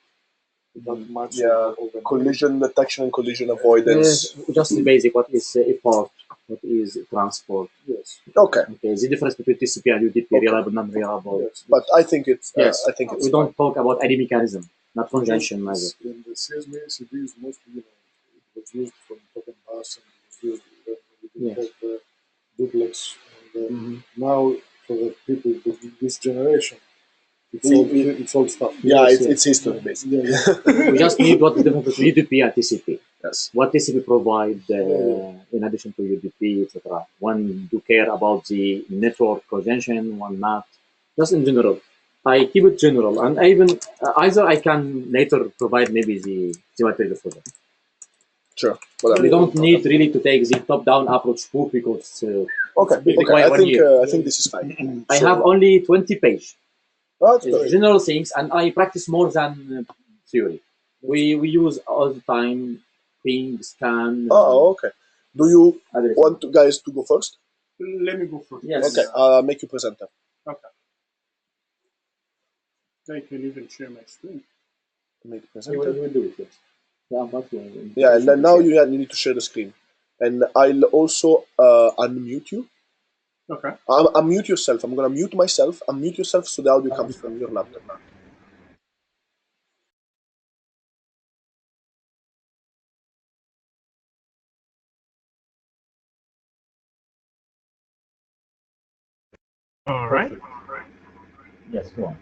S4: that much.
S2: Yeah, collision detection and collision avoidance.
S3: Just the basic. What is a port? What is transport?
S4: Yes.
S2: Okay.
S3: The difference between TCP and UDP, reliable, non-reliable.
S4: Yes.
S2: But I think it's.
S3: Yes.
S2: I think it's.
S3: We don't talk about any mechanism, not conjunction either.
S4: In the CSMA/CD is mostly, it was used from token bus and it was used when we didn't have duplex. And now for the people with this generation, it's all stuff.
S2: Yeah, it's history basically.
S3: We just need what the difference between UDP and TCP.
S2: Yes.
S3: What TCP provide in addition to UDP, etc. One do care about the network congestion, one not. Just in general, I keep it general, and I even either I can later provide maybe the material for that.
S2: Sure.
S3: We don't need really to take the top-down approach book because
S2: okay. I think this is fine.
S3: I have only 20 pages.
S2: That's
S3: general things, and I practice more than theory. We use all the time ping, scan.
S2: Oh, okay. Do you want guys to go first?
S1: Let me go first.
S3: Yes.
S2: Okay. Make you presenter.
S1: Okay. I can even share my screen.
S2: Make
S3: You will do it. Yes.
S2: Yeah, and then now you need to share the screen, and I'll also unmute you.
S1: Okay.
S2: Unmute yourself. I'm gonna mute myself. Unmute yourself so the audio comes from your laptop.
S1: All right.
S3: Yes, go on.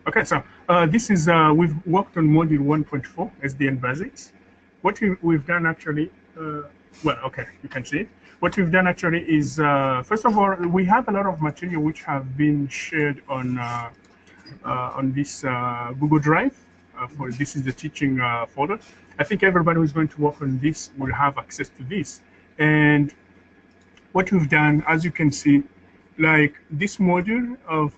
S1: Okay, so this is, we've worked on module 1.4, SDN basics. What we've done actually, well, okay, you can see it. What we've done actually is, first of all, we have a lot of material which have been shared on this Google Drive. For this is the teaching folder. I think everybody who's going to work on this will have access to this. And what we've done, as you can see, like this module of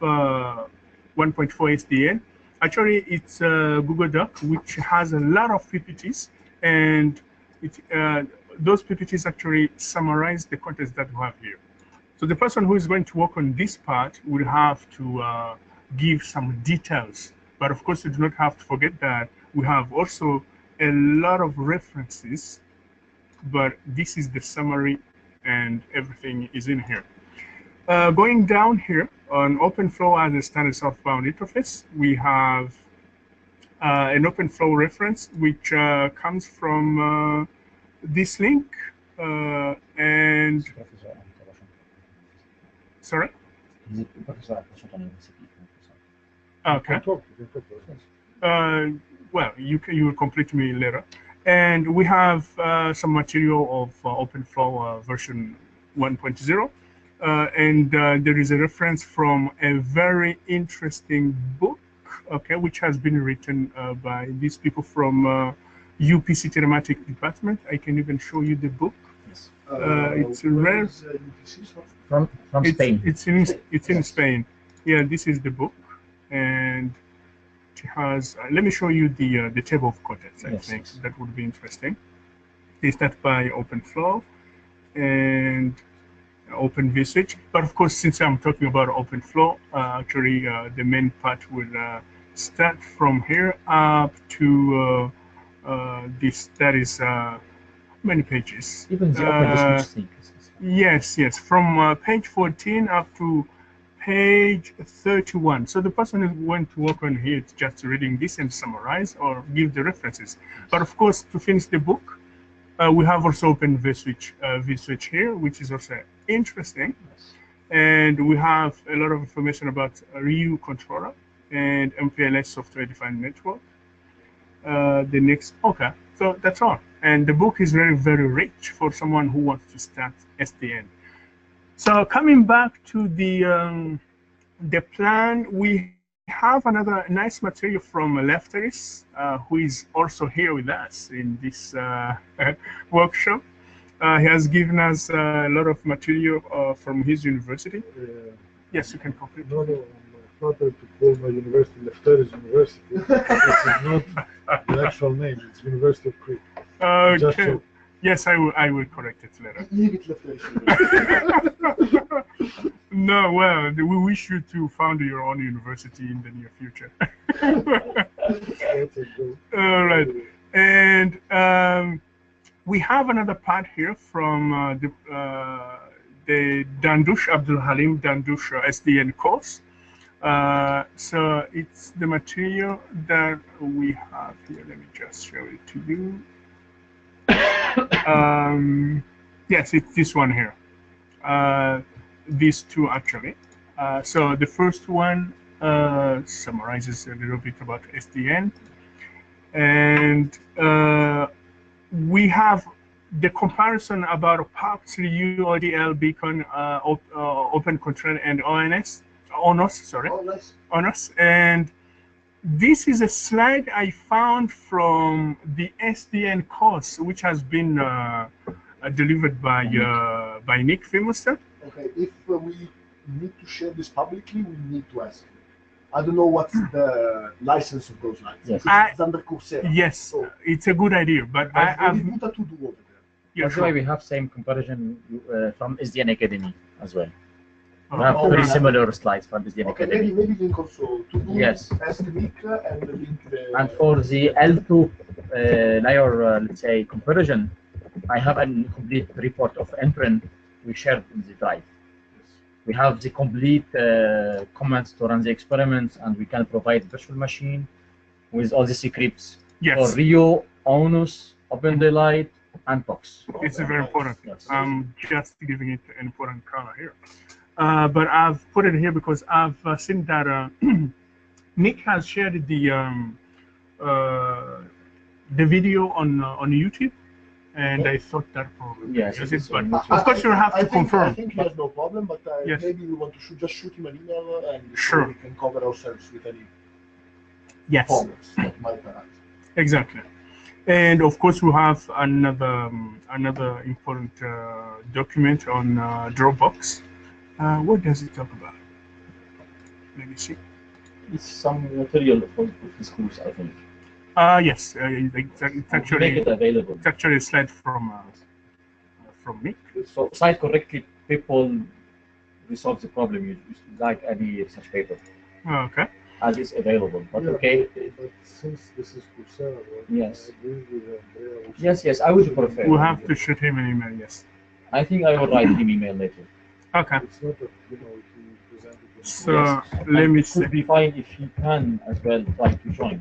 S1: 1.4 SDN, actually it's a Google Doc which has a lot of PPTs, and those PPTs actually summarize the contents that we have here. So the person who is going to work on this part will have to give some details. But of course, you do not have to forget that we have also a lot of references, but this is the summary and everything is in here. Going down here on OpenFlow as a standard southbound interface, we have an OpenFlow reference which comes from this link and sorry. Okay. well, you will complete me later. And we have some material of OpenFlow version 1.0. And there is a reference from a very interesting book, okay, which has been written by these people from UPC Telematic Department. I can even show you the book.
S3: Yes.
S1: It's rare.
S3: From Spain.
S1: It's in Spain. Yeah, this is the book, and it has. Let me show you the table of contents. I think that would be interesting. They start by OpenFlow and Open vSwitch, but of course, since I'm talking about OpenFlow, actually the main part will start from here up to this. That is many pages.
S3: Even the Open vSwitch thing.
S1: Yes, from page 14 up to page 31. So the person who went to work on here is just reading this and summarize or give the references. But of course, to finish the book, we have also Open vSwitch here, which is also interesting. And we have a lot of information about RU controller and MPLS software-defined network. The next, okay, so that's all. And the book is very, very rich for someone who wants to start SDN. So coming back to the plan, we have another nice material from Lefteris, who is also here with us in this workshop. He has given us a lot of material from his university. Yes, you can complete.
S4: No, I'm not to call my university Lefteris University. This is not the actual name. It's University of Crete.
S1: Okay. Yes, I will correct it later.
S2: Leave it Lefteris.
S1: No, well, we wish you to found your own university in the near future. All right, and we have another part here from the Dandush Abdul Halim Dandush SDN course. So it's the material that we have here. Let me just show it to you. Yes, it's this one here. These two actually. So the first one summarizes a little bit about SDN, and we have the comparison about PAX3U, ODL, Beacon, Open Control, and ONOS. Sorry, ONOS. And this is a slide I found from the SDN course, which has been delivered by Nick Filmster.
S2: Okay, if we need to share this publicly, we need to ask. I don't know what's the license of those lines.
S3: Yes.
S2: It's under Coursera.
S1: Yes, so, it's a good idea, but
S2: I've put a to-do over there.
S1: Yeah,
S3: that's why we have same comparison from SDN Academy as well. We
S1: Oh,
S3: have
S2: oh,
S3: very
S2: right.
S3: similar slides from SDN
S2: Okay,
S3: Academy.
S2: maybe link also to-do,
S3: Yes.
S2: ask Nick, and link the...
S3: And for the L2 layer, let's say, comparison, I have a complete report of Entren we shared in the drive. We have the complete comments to run the experiments, and we can provide virtual machine with all the scripts for Rio, ONOS, Open Daylight, and POX.
S1: It's very important.
S3: Yes.
S1: I'm just giving it an important color here. But I've put it here because I've seen that Nick has shared the video on YouTube, and I thought that probably
S3: yes,
S1: is it. But of course, you have to confirm.
S2: I think he has no problem, but
S1: Yes.
S2: maybe we want to just shoot him an email, and
S1: Sure.
S2: we can cover ourselves with any
S1: Yes,
S2: problems that might arise.
S1: exactly. And of course, we have another important document on Dropbox. What does it talk about? Let me see.
S3: It's some material for the schools, I think.
S1: Yes, it's actually
S3: make it available.
S1: It's actually a slide from Nick.
S3: So, cite correctly, people resolve the problem. You like any such paper,
S1: Okay.
S3: as is available. But
S4: Yeah,
S3: okay.
S4: But since this is Coursera, right?
S3: Yes.
S4: I agree with Andrea.
S3: Yes, I would prefer.
S1: We'll have to shoot him an email. Yes.
S3: I think I will write him email later.
S1: Okay.
S4: It's not that, if he presented it.
S1: So
S3: Yes.
S1: let
S3: And
S1: me
S3: it
S1: see.
S3: could be fine if he can as well try to join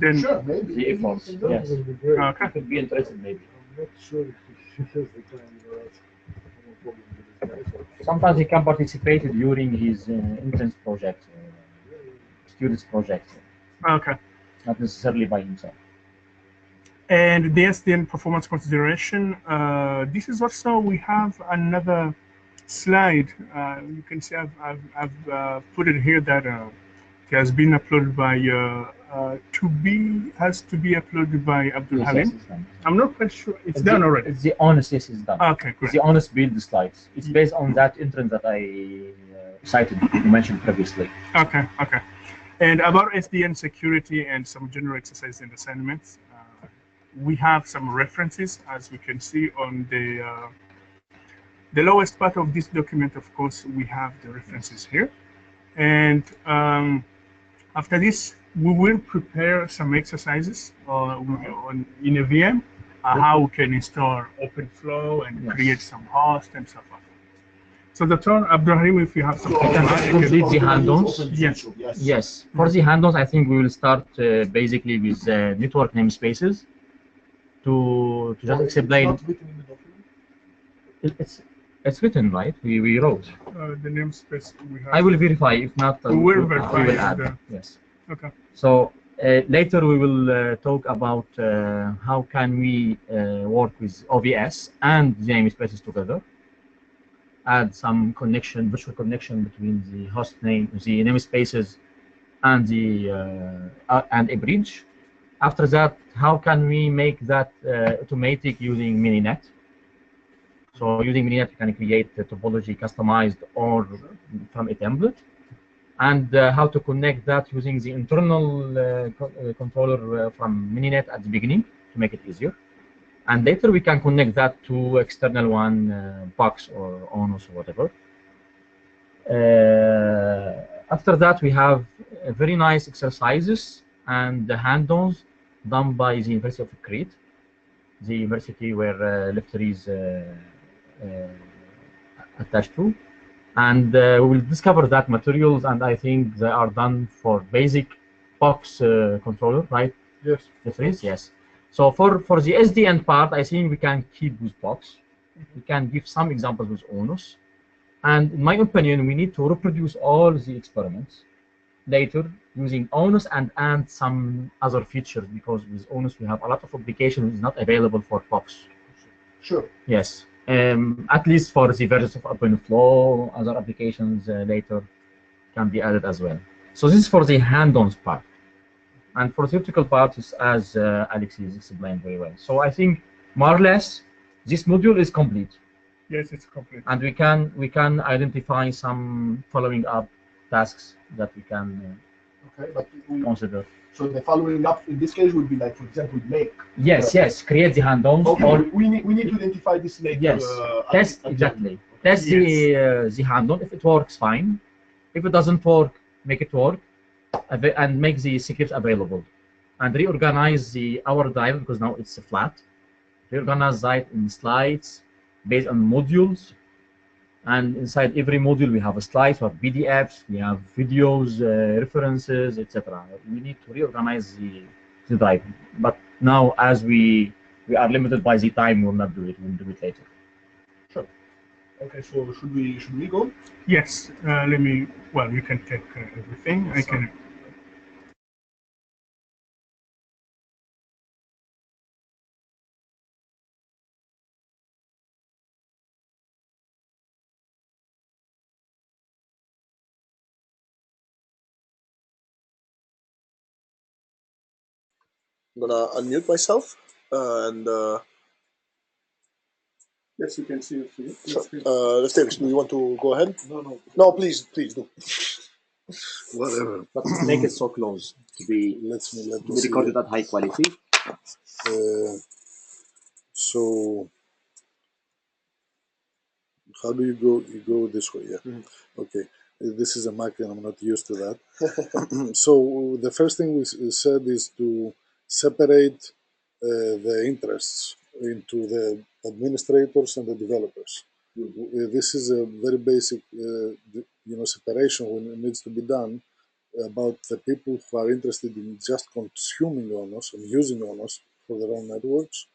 S1: Then
S2: Sure, maybe.
S3: the efforts.
S2: Maybe we can
S3: Yes,
S4: It would be great.
S1: okay.
S3: he could be interested maybe.
S4: I'm not sure if he has the time. That's no problem with this guy.
S3: Sometimes he can participate during his entrance project, students project.
S1: Okay.
S7: not necessarily by himself.
S1: And the SDN performance consideration. This is also, we have another slide. You can see I've put it here that it has been uploaded by has to be uploaded by Abdul
S7: Yes,
S1: Halim.
S7: yes, it's done.
S1: I'm not quite sure. It's done already.
S7: It's the ONOS, yes, it's done.
S1: Okay, great.
S7: It's the ONOS build slides. It's based on that entrance that I cited, you mentioned previously.
S1: Okay, okay. And about SDN security and some general exercises and assignments, we have some references, as we can see on the lowest part of this document. Of course, we have the references here. And after this, we will prepare some exercises in a VM, how we can install OpenFlow and create some host and so forth. So Dr. Abdurrahim, if you have something to add,
S7: complete the hands-ons.
S1: Yes.
S7: Yes. For the hands-ons, I think we will start basically with network namespaces to just explain.
S4: It's not written in the document.
S7: It's written, right? We wrote.
S1: The namespace we have.
S7: I will verify. If not,
S1: we will verify.
S7: We will add. Yes.
S1: Okay.
S7: So later we will talk about how can we work with OVS and the namespaces together. Add some connection, virtual connection between the host name, the namespaces, and the and a bridge. After that, how can we make that automatic using Mininet? So using Mininet, you can create the topology customized or from a template, and how to connect that using the internal controller from Mininet at the beginning to make it easier. And later we can connect that to external one, Box or ONOS or whatever. After that, we have very nice exercises and the hands-ons done by the University of Crete, the university where Lifter is attached to. And we will discover that materials, and I think they are done for basic Box controller, right?
S4: Yes.
S7: Lifter, yes. So for the SDN part, I think we can keep with Box. We can give some examples with ONOS. And in my opinion, we need to reproduce all the experiments later using ONOS and some other features, because with ONOS we have a lot of applications not available for Box.
S4: Sure.
S7: Yes. At least for the versions of OpenFlow, other applications later can be added as well. So this is for the hands-on part. And for the theoretical part, is as Alexis explained very well. So I think more or less this module is complete.
S1: Yes, it's complete.
S7: And we can identify some following up tasks that we can consider.
S2: So the following up in this case would be like, for example, make.
S7: Yes, create the hands-on.
S2: Okay. Or we need to identify this later.
S7: Yes, test exactly. Test the hands-on. If it works, fine. If it doesn't work, make it work, and make the secrets available, and reorganize our drive, because now it's flat. Reorganize that in slides based on modules, and inside every module we have a slides, we have PDFs, we have videos, references, etc. We need to reorganize the drive, but now as we are limited by the time, we'll not do it. We'll do it later.
S2: Sure. Okay, so should we go?
S1: Yes. Let me. Well, you can take everything. I can.
S2: I'm gonna unmute myself and.
S4: Yes, you can see it.
S2: Sure. Lefteris, do you want to go ahead?
S4: No.
S2: No, please do.
S4: Whatever.
S3: But make it so close to be recorded at high quality.
S4: So how do you go? You go this way, yeah. Okay. This is a Mac and I'm not used to that. So the first thing we said is to separate the interests into the administrators and the developers. This is a very basic, separation when it needs to be done about the people who are interested in just consuming ONOS and using ONOS for their own networks,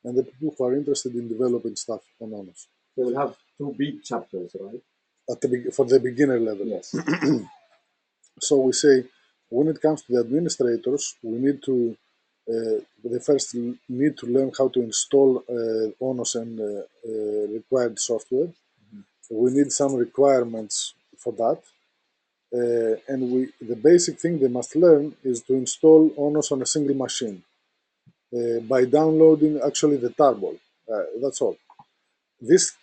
S4: and the people who are interested in developing stuff on ONOS.
S3: They will have two big chapters, right?
S4: For the beginner level.
S3: Yes.
S4: So we say When it comes to the administrators, we need to they first need to learn how to install ONOS and required software. We need some requirements for that. And the basic thing they must learn is to install ONOS on a single machine by downloading actually the tarball. That's all. This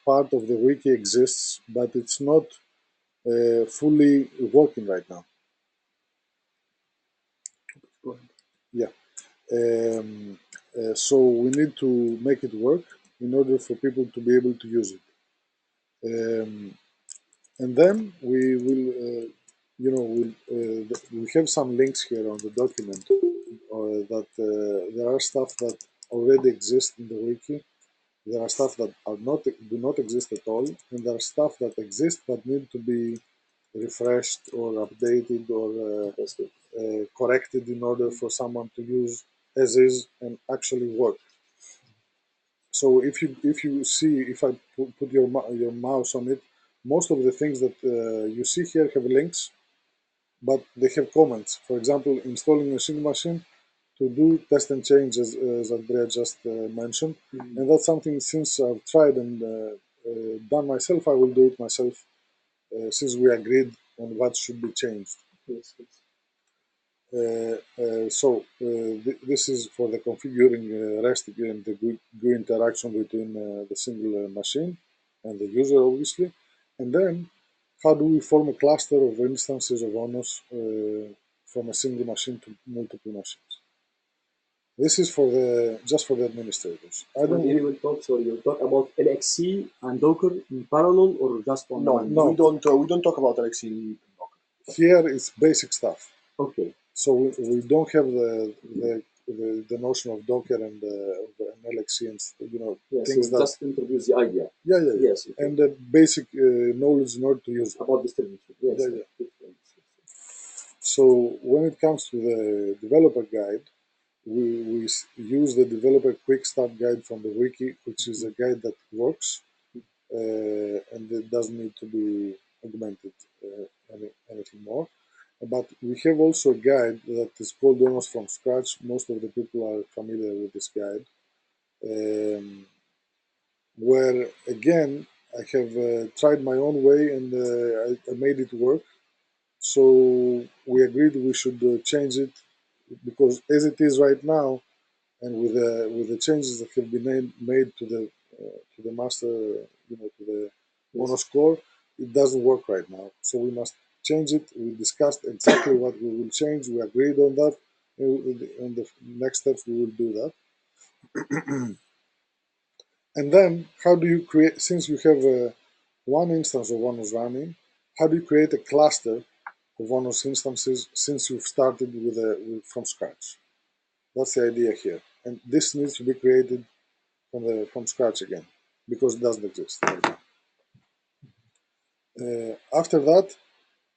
S4: part of the wiki exists, but it's not fully working right now.
S2: Go ahead.
S4: Yeah. So we need to make it work in order for people to be able to use it. And then we will, we have some links here on the document that there are stuff that already exists in the wiki. There are stuff that do not exist at all, and there are stuff that exist but need to be refreshed or updated or corrected in order for someone to use as is and actually work. So if I put your mouse on it, most of the things that you see here have links, but they have comments. For example, installing a single machine to do test and change, as Andrea just mentioned, and that's something since I've tried and done myself, I will do it myself since we agreed on what should be changed.
S3: Yes, yes.
S4: This is for the configuring REST and the GUI interaction between the single machine and the user, obviously. And then, how do we form a cluster of instances of ONOS from a single machine to multiple machines? This is just for the administrators.
S3: You talk about LXC and Docker in parallel or just on one?
S2: No, we don't talk about LXC and Docker.
S4: Here it's basic stuff.
S3: Okay.
S4: So we don't have the notion of Docker and LXC and things that
S3: just introduce the idea.
S4: Yeah.
S3: Yes. Okay.
S4: And the basic knowledge in order to use it.
S3: About distribution. Yes.
S4: Yeah. So when it comes to the developer guide, we use the developer quick start guide from the wiki, which is a guide that works and it doesn't need to be augmented anything more. But we have also a guide that is called ONOS from scratch. Most of the people are familiar with this guide, where again I have tried my own way and I made it work. So we agreed we should change it because as it is right now, and with the changes that have been made to the master, to the ONOS core, it doesn't work right now. So we must change it. We discussed exactly what we will change. We agreed on that. And the next steps we will do that. And then how do you create, since you have one instance of ONOS running, how do you create a cluster of ONOS instances since you've started from scratch? That's the idea here. And this needs to be created from scratch again, because it doesn't exist right now. After that,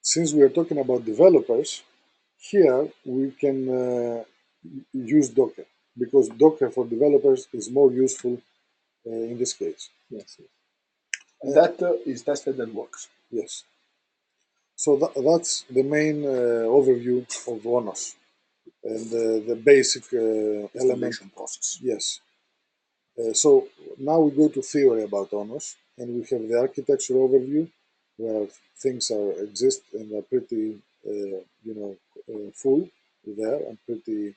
S4: since we are talking about developers, here we can use Docker, because Docker for developers is more useful in this case.
S3: Yes.
S2: And that is tested and works.
S4: Yes. So that's the main overview of ONOS and the basic element
S2: process.
S4: Yes. So now we go to theory about ONOS, and we have the architecture overview, where things exist and are pretty, full there and pretty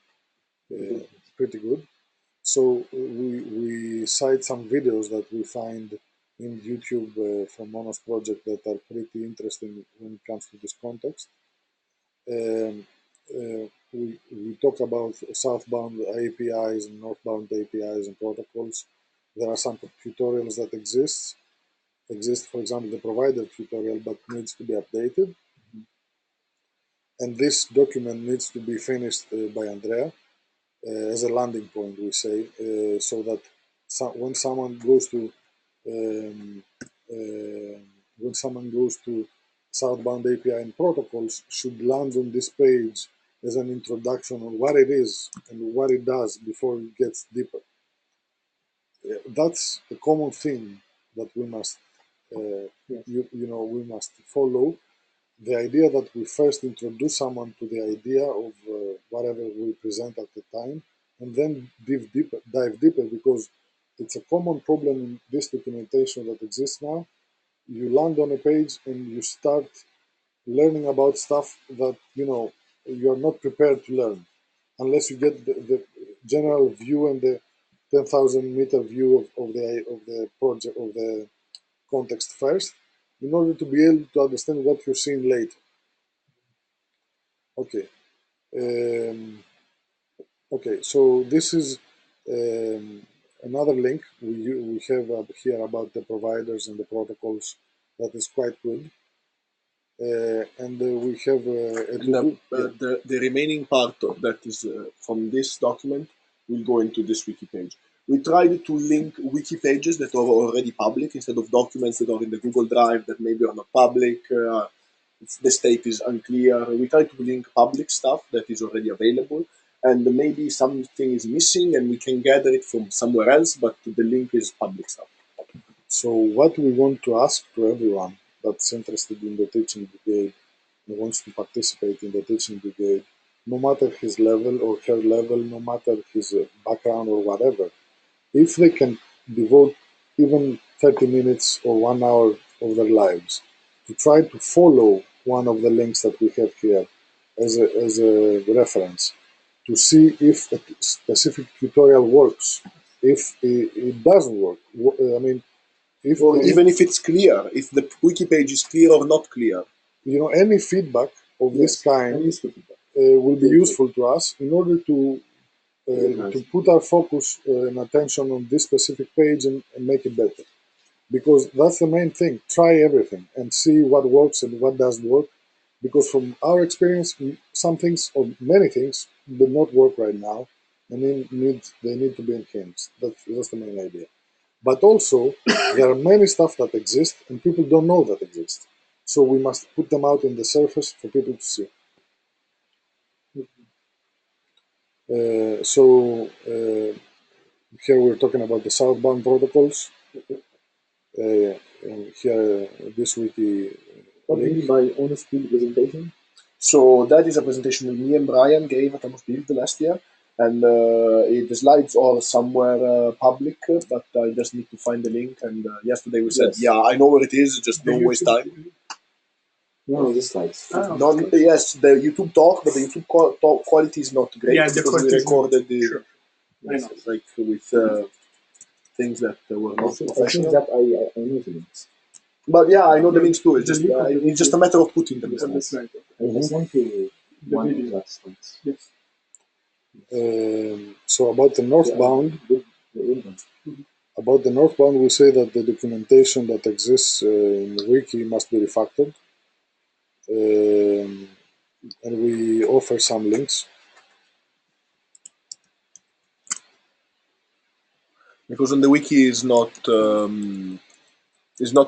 S4: good. So we cite some videos that we find in YouTube from ONOS project that are pretty interesting when it comes to this context. We talk about southbound APIs and northbound APIs and protocols. There are some tutorials that exist, for example, the provider tutorial, but needs to be updated. And this document needs to be finished by Andrea as a landing point, we say, so that when someone goes to southbound API and protocols, should land on this page as an introduction on what it is and what it does before it gets deeper. That's a common theme that we must, we must follow, the idea that we first introduce someone to the idea of whatever we present at the time, and then dive deeper, because it's a common problem in this documentation that exists now. You land on a page and you start learning about stuff that you're not prepared to learn, unless you get the general view and the 10,000-meter view of the project, of the context first, in order to be able to understand what you're seeing later. Okay. Okay, so this is another link we have here about the providers and the protocols that is quite good. And we have
S2: the remaining part that is from this document will go into this wiki page. We tried to link wiki pages that are already public instead of documents that are in the Google Drive that maybe are not public. The state is unclear. We try to link public stuff that is already available, and maybe something is missing and we can gather it from somewhere else, but the link is public stuff.
S4: So what we want to ask to everyone that's interested in the teaching brigade and wants to participate in the teaching brigade, no matter his level or her level, no matter his background or whatever, if they can devote even 30 minutes or 1 hour of their lives to try to follow one of the links that we have here as a reference, to see if a specific tutorial works, if it doesn't work. I mean,
S2: even if it's clear, if the wiki page is clear or not clear.
S4: Any feedback of this kind will be useful to us in order to put our focus and attention on this specific page and make it better. Because that's the main thing. Try everything and see what works and what doesn't work. Because from our experience, some things or many things do not work right now, and they need to be enhanced. That's the main idea. But also, there are many stuff that exist and people don't know that exist. So we must put them out on the surface for people to see. Here we're talking about the southbound protocols. And here, this wiki.
S3: What do you mean by ONOS presentation?
S2: So that is a presentation that me and Brian gave at ONOS last year. And the slides are somewhere public, but I just need to find the link. And yesterday we said, yeah, I know where it is, just don't waste time.
S3: No, the slides.
S2: Yes, the YouTube talk, but the YouTube talk quality is not great, because we recorded the like with things that were not professional.
S3: I think that I know the links.
S2: But yeah, I know the links too. It's just a matter of putting them.
S3: I sent you one of that slides.
S5: Yes.
S4: So about the northbound, we say that the documentation that exists in the wiki must be refactored, and we offer some links.
S2: Because on the wiki is not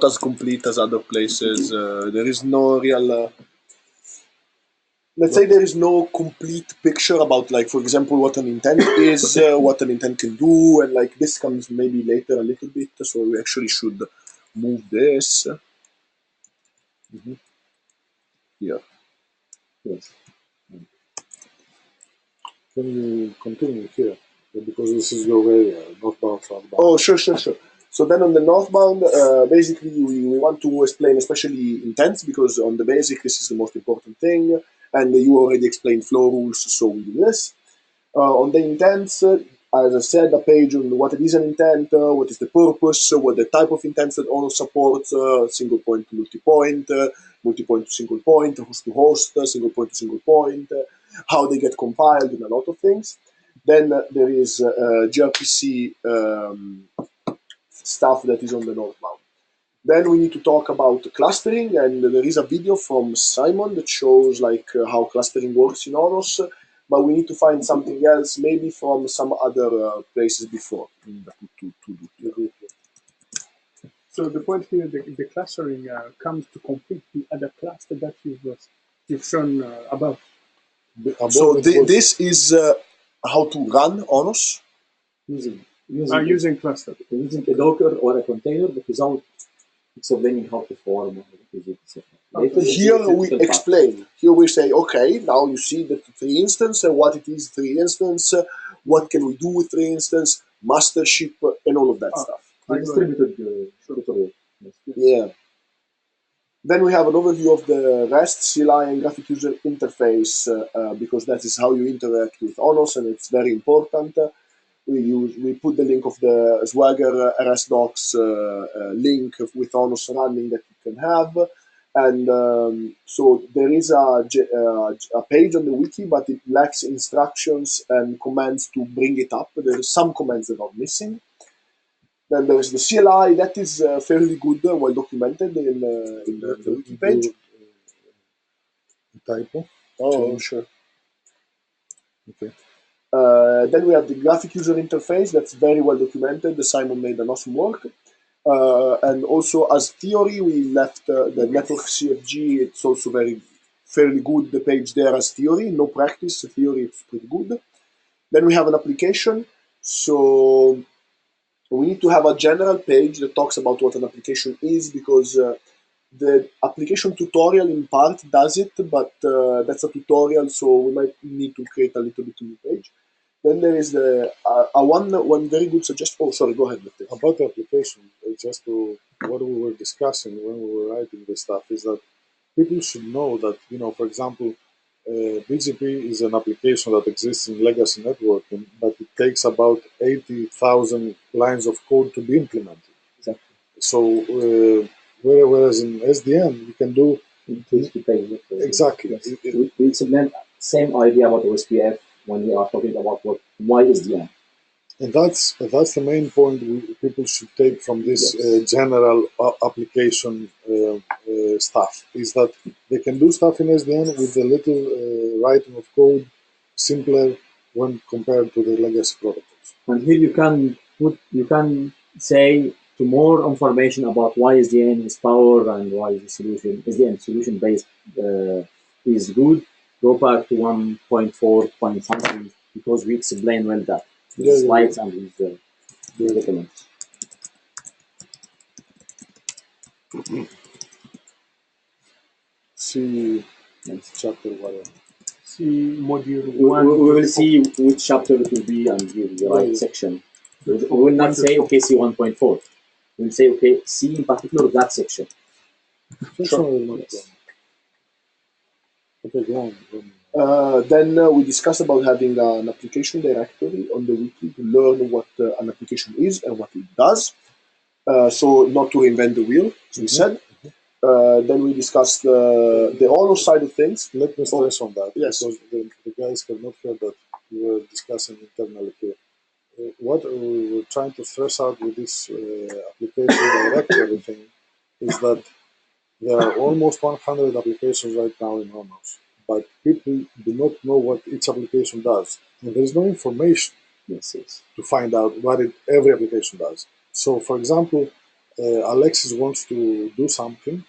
S2: as complete as other places. There is no real. Let's say there is no complete picture about, like, for example, what an intent is, what an intent can do, and like this comes maybe later a little bit. So we actually should move this. Here.
S4: Yes. Can you continue here? Because this is your area, northbound, southbound.
S2: Oh, sure. So then on the northbound, basically we want to explain especially intents, because on the basic this is the most important thing, and you already explained flow rules, so we do this. On the intents, as I said, a page on what it is an intent, what is the purpose, what the type of intents that ONOS supports, single point to multi-point, multi-point to single point, host to host, single point to single point, how they get compiled, and a lot of things. Then there is gRPC stuff that is on the northbound. Then we need to talk about clustering, and there is a video from Simon that shows like how clustering works in ONOS, but we need to find something else, maybe from some other places before.
S1: So the point here, the clustering comes to complete the other cluster that you've shown above.
S2: So this is how to run ONOS?
S1: Using cluster.
S3: Using a Docker or a container, but without explaining how to form, etc.
S2: Here we explain. Here we say, okay, now you see the three instance and what it is three instance, what can we do with three instance, mastership, and all of that stuff.
S3: Distributed
S2: Yeah. Then we have an overview of the REST, CLI, and graphic user interface because that is how you interact with ONOS, and it's very important. We put the link of the Swagger RS docs link with ONOS running that you can have. And so there is a page on the wiki, but it lacks instructions and commands to bring it up. There are some commands that are missing. Then there is the CLI, that is fairly good, well documented in the wiki page.
S4: Typo?
S2: Oh, sure.
S4: Okay.
S2: Then we have the graphic user interface, that's very well documented. Simon made an awesome work. And also as theory, we left the network CFG, it's also fairly good, the page there as theory, no practice, theory it's pretty good. Then we have an application, so we need to have a general page that talks about what an application is, because the application tutorial in part does it, but that's a tutorial, so we might need to create a little bit new page. Then there is the one very good suggestion. Oh, sorry, go ahead.
S4: About the application, just to what we were discussing when we were writing this stuff is that people should know that, for example, BGP is an application that exists in legacy networking, but it takes about 80,000 lines of code to be implemented.
S3: Exactly.
S4: So whereas in SDN, you can do exactly.
S3: Yes. We implement same idea about OSPF when we are talking about why SDN.
S4: And that's the main point people should take from this general application stuff, is that they can do stuff in SDN with a little writing of code simpler when compared to the legacy protocols.
S3: And here you can say to more information about why SDN is power and why the SDN solution based is good. Go back to 1.4 point something, because we explain well that. With slides and with the documents.
S4: See next chapter, whatever.
S1: See module
S3: we
S1: 1.
S3: We will see which chapter it will be and give the right section. We will not say, okay, see 1.4. We will say, okay, see in particular that section.
S2: Sure.
S4: Yes. Okay, go on.
S2: Then we discussed about having an application directory on the wiki to learn what an application is and what it does. So not to reinvent the wheel, as we said. Then we discussed the ONOS side of things.
S4: Let me stress on that,
S2: yes,
S4: because the guys have not heard that we were discussing internally here. What we were trying to stress out with this application directory thing is that there are almost 100 applications right now in ONOS, but people do not know what each application does. And there is no information to find out what every application does. So, for example, Alexis wants to do something,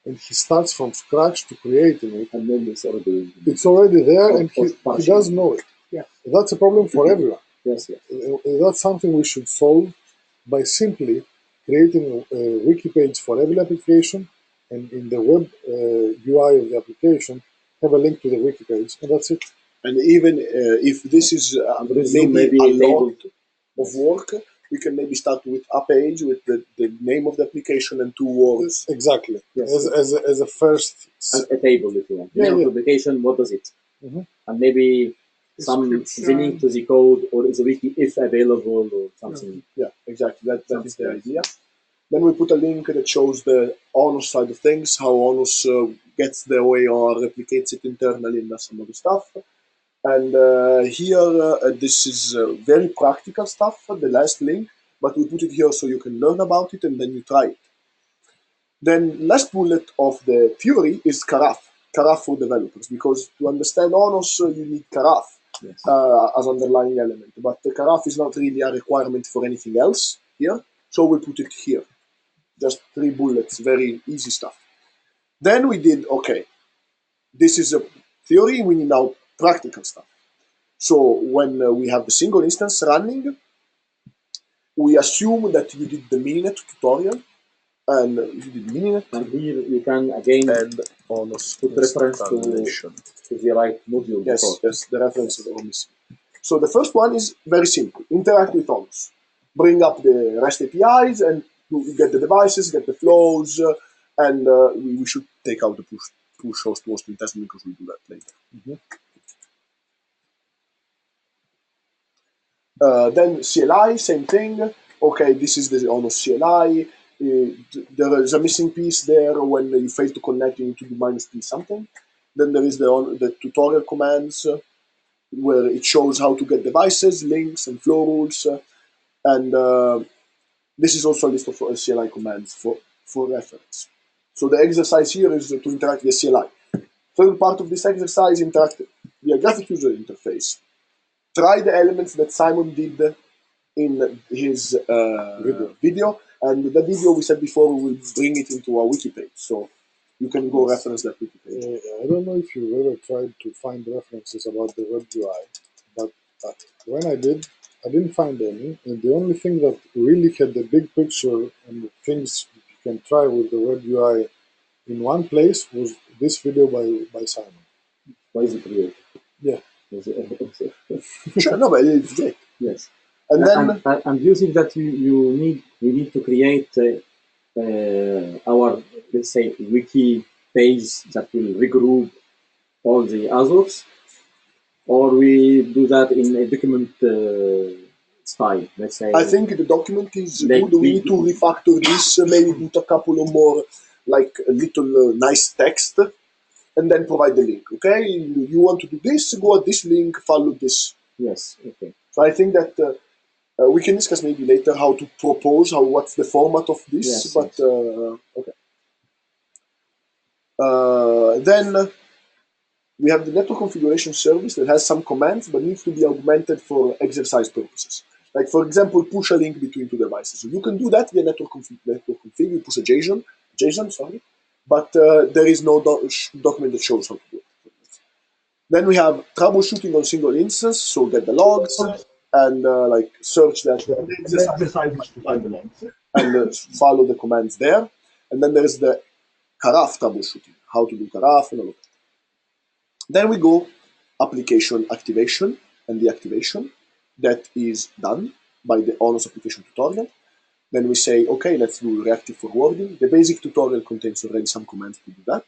S4: and he starts from scratch to creating it.
S3: And then it's
S4: already there, and he doesn't know it.
S3: Yeah.
S4: That's a problem for everyone.
S3: Yes.
S4: That's something we should solve by simply creating a wiki page for every application, and in the web UI of the application, have a link to the wiki page, and that's it.
S2: And even if this is maybe a lot of work, we can maybe start with a page with the name of the application and 2 words.
S4: Exactly.
S3: Yes.
S4: As a first...
S3: a table, if you want. Name of the application, what does it? And maybe the link to the code or the wiki if available or something.
S2: Yeah, exactly. That is the idea. Then we put a link that shows the ONOS side of things, how ONOS gets the OAR, replicates it internally, and does some other stuff. And here, this is very practical stuff, the last link, but we put it here so you can learn about it and then you try it. Then last bullet of the theory is Karaf for developers, because to understand ONOS, you need Karaf as underlying element. But the Karaf is not really a requirement for anything else here, so we put it here. Just 3 bullets, very easy stuff. Then we did, okay, this is a theory, we need now practical stuff. So when we have the single instance running, we assume that you did the Mininet tutorial, And you did mininet.
S3: And here you can again
S2: and ONOS
S3: put reference to the right module.
S2: Yes, yes, the references are missing. So the first one is very simple. Interact with ONOS. Bring up the REST APIs and get the devices, get the flows, and we should take out the push host hosting testing because we'll do that later. Then CLI, same thing. Okay, this is the ONOS CLI. There is a missing piece there. When you fail to connect, you need to do -p something. Then there is the tutorial commands where it shows how to get devices, links, and flow rules. And this is also a list of CLI commands for reference. So the exercise here is to interact with the CLI. Third part of this exercise, interact via graphic user interface. Try the elements that Simon did in his video. And the video we said before, we will bring it into our wiki page. So you can go reference that wiki page.
S4: I don't know if you've ever tried to find references about the web UI, but when I did, I didn't find any. And the only thing that really had the big picture and the things you can try with the web UI in one place was this video by Simon.
S3: Why is it created?
S4: Yeah.
S2: Sure, no, but it's great.
S3: Yes.
S2: And then
S3: and you think that we need to create our, let's say, wiki page that will regroup all the others, or we do that in a document style, let's say.
S2: I think the document is good. We need to refactor this, maybe put a couple of more, like a little nice text, and then provide the link. Okay, you want to do this, go at this link, follow this.
S3: Yes, okay.
S2: So I think that we can discuss maybe later how to propose, what's the format of this,
S3: yes,
S2: but
S3: yes.
S2: Okay. Then we have the network configuration service that has some commands but needs to be augmented for exercise purposes. Like, for example, push a link between two devices. So you can do that via network config. You push a JSON, but there is no document that shows how to do it. Then we have troubleshooting on single instance, so get the logs and like search that and follow the commands there. And then there's the Karaf troubleshooting, how to do Karaf and all of that. Then we go application activation and deactivation. That is done by the ONOS application tutorial. Then we say, okay, let's do reactive forwarding. The basic tutorial contains already some commands to do that.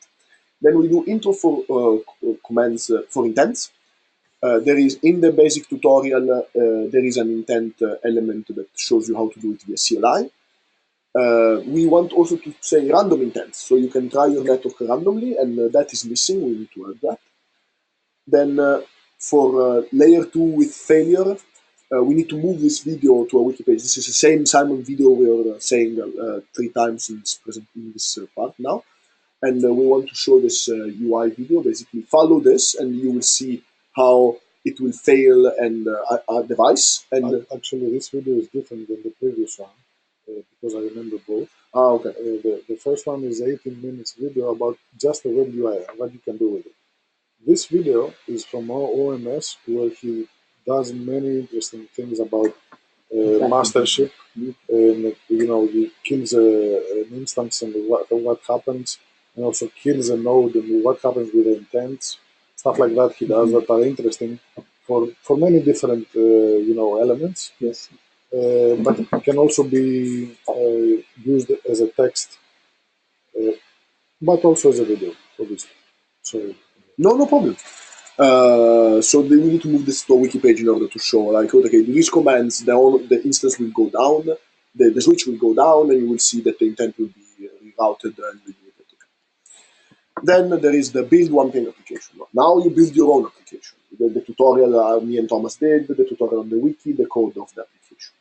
S2: Then we do intro for commands for intents. There is in the basic tutorial, there is an intent element that shows you how to do it via CLI. We want also to say random intents, so you can try your network randomly, and that is missing. We need to add that. Then for layer 2 with failure, we need to move this video to a wiki page. This is the same Simon video we are saying 3 times in this part now. And we want to show this UI video. Basically, follow this, and you will see how it will fail and a device. And
S4: actually, this video is different than the previous one because I remember both.
S2: Okay.
S4: The first one is 18 minutes video about just the web UI and what you can do with it. This video is from our OMS, where he does many interesting things about mastership. And he kills an instance and what happens, and also kills a node and what happens with the intents, stuff like that he does that are interesting for many different elements.
S3: Yes.
S4: But it can also be used as a text, but also as a video, obviously. So
S2: no problem. So we need to move this to a wiki page in order to show, like, okay, do these commands, the instance will go down, the switch will go down, and you will see that the intent will be rerouted and will do it. Okay. Then there is the build one thing application. Now you build your own application. The tutorial me and Thomas did, the tutorial on the wiki, the code of the application.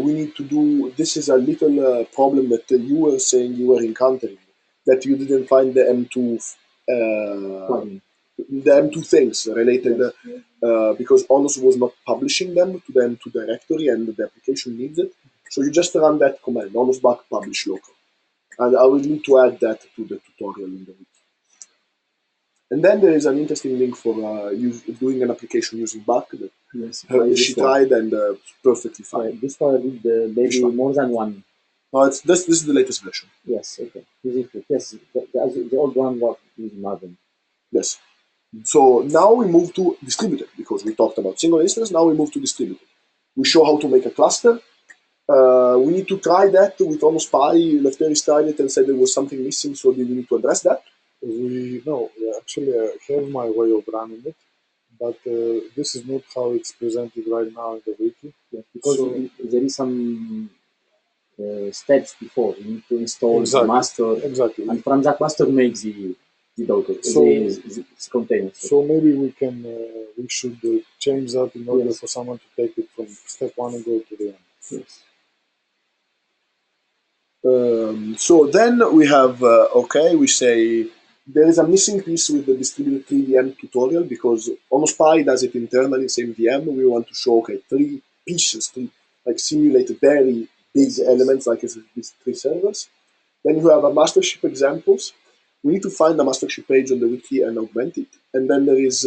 S2: We need to do, this is a little problem that you were saying you were encountering, that you didn't find the M2 the M2 things related, because ONOS was not publishing them to the M2 directory and the application needs it. So you just run that command, ONOS back publish local. And I will need to add that to the tutorial in the wiki. And then there is an interesting link for doing an application using back that she tried and perfectly fine.
S3: This one I did maybe more than one
S2: No, this is the latest version.
S3: Yes, okay. Yes, the old one was using Marvin.
S2: Yes. So now we move to distributed, because we talked about single instance. Now we move to distributed. We show how to make a cluster. We need to try that with ONOS.Py. Lefteris tried it and said there was something missing, so we need to address that.
S4: Actually, I have my way of running it, but this is not how it's presented right now in the wiki.
S3: Yeah, because there is some steps before. You need to install the master, and from that master makes the Docker, the container.
S4: So maybe we should change that in order for someone to take it from step one and go to the end.
S3: Yes.
S2: So then we have, we say there is a missing piece with the distributed 3VM tutorial, because ONOS.Py does it internally, same VM. We want to show, three pieces, like simulate very big elements, like these three servers. Then you have a mastership examples. We need to find the mastership page on the wiki and augment it. And then there is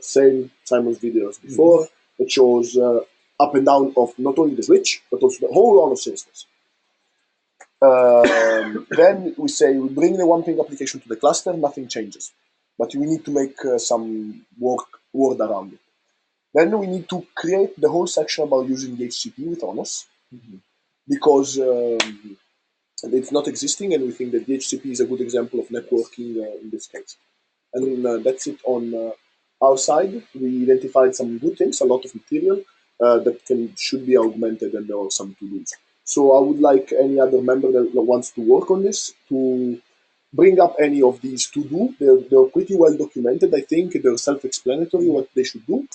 S2: same Simon's videos before that shows up and down of not only the switch, but also the whole ONOS instance. Then we say we bring the one-ping application to the cluster, nothing changes. But we need to make some word around it. Then we need to create the whole section about using the HCP with ONOS, because it's not existing, and we think that DHCP is a good example of networking in this case. And that's it on our side. We identified some good things, a lot of material that should be augmented, and there are some to-dos. So I would like any other member that wants to work on this to bring up any of these to-do. They're pretty well documented, I think. They're self-explanatory what they should do.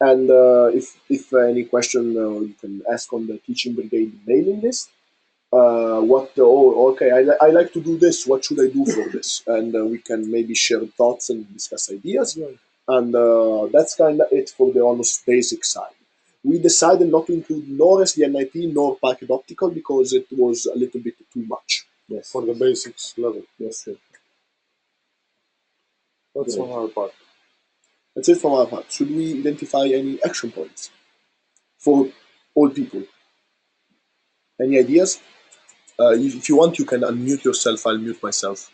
S2: And if any question, you can ask on the Teaching Brigade mailing list. I like to do this, what should I do for this? And we can maybe share thoughts and discuss ideas. And that's kind of it for the ONOS basic side. We decided not to include nor SDNIP nor packet optical because it was a little bit too much.
S4: Yes, for the basics level.
S3: Yes, sir.
S4: That's on our part.
S2: That's it from our part. Should we identify any action points for all people? Any ideas? If you want, you can unmute yourself. I'll mute myself.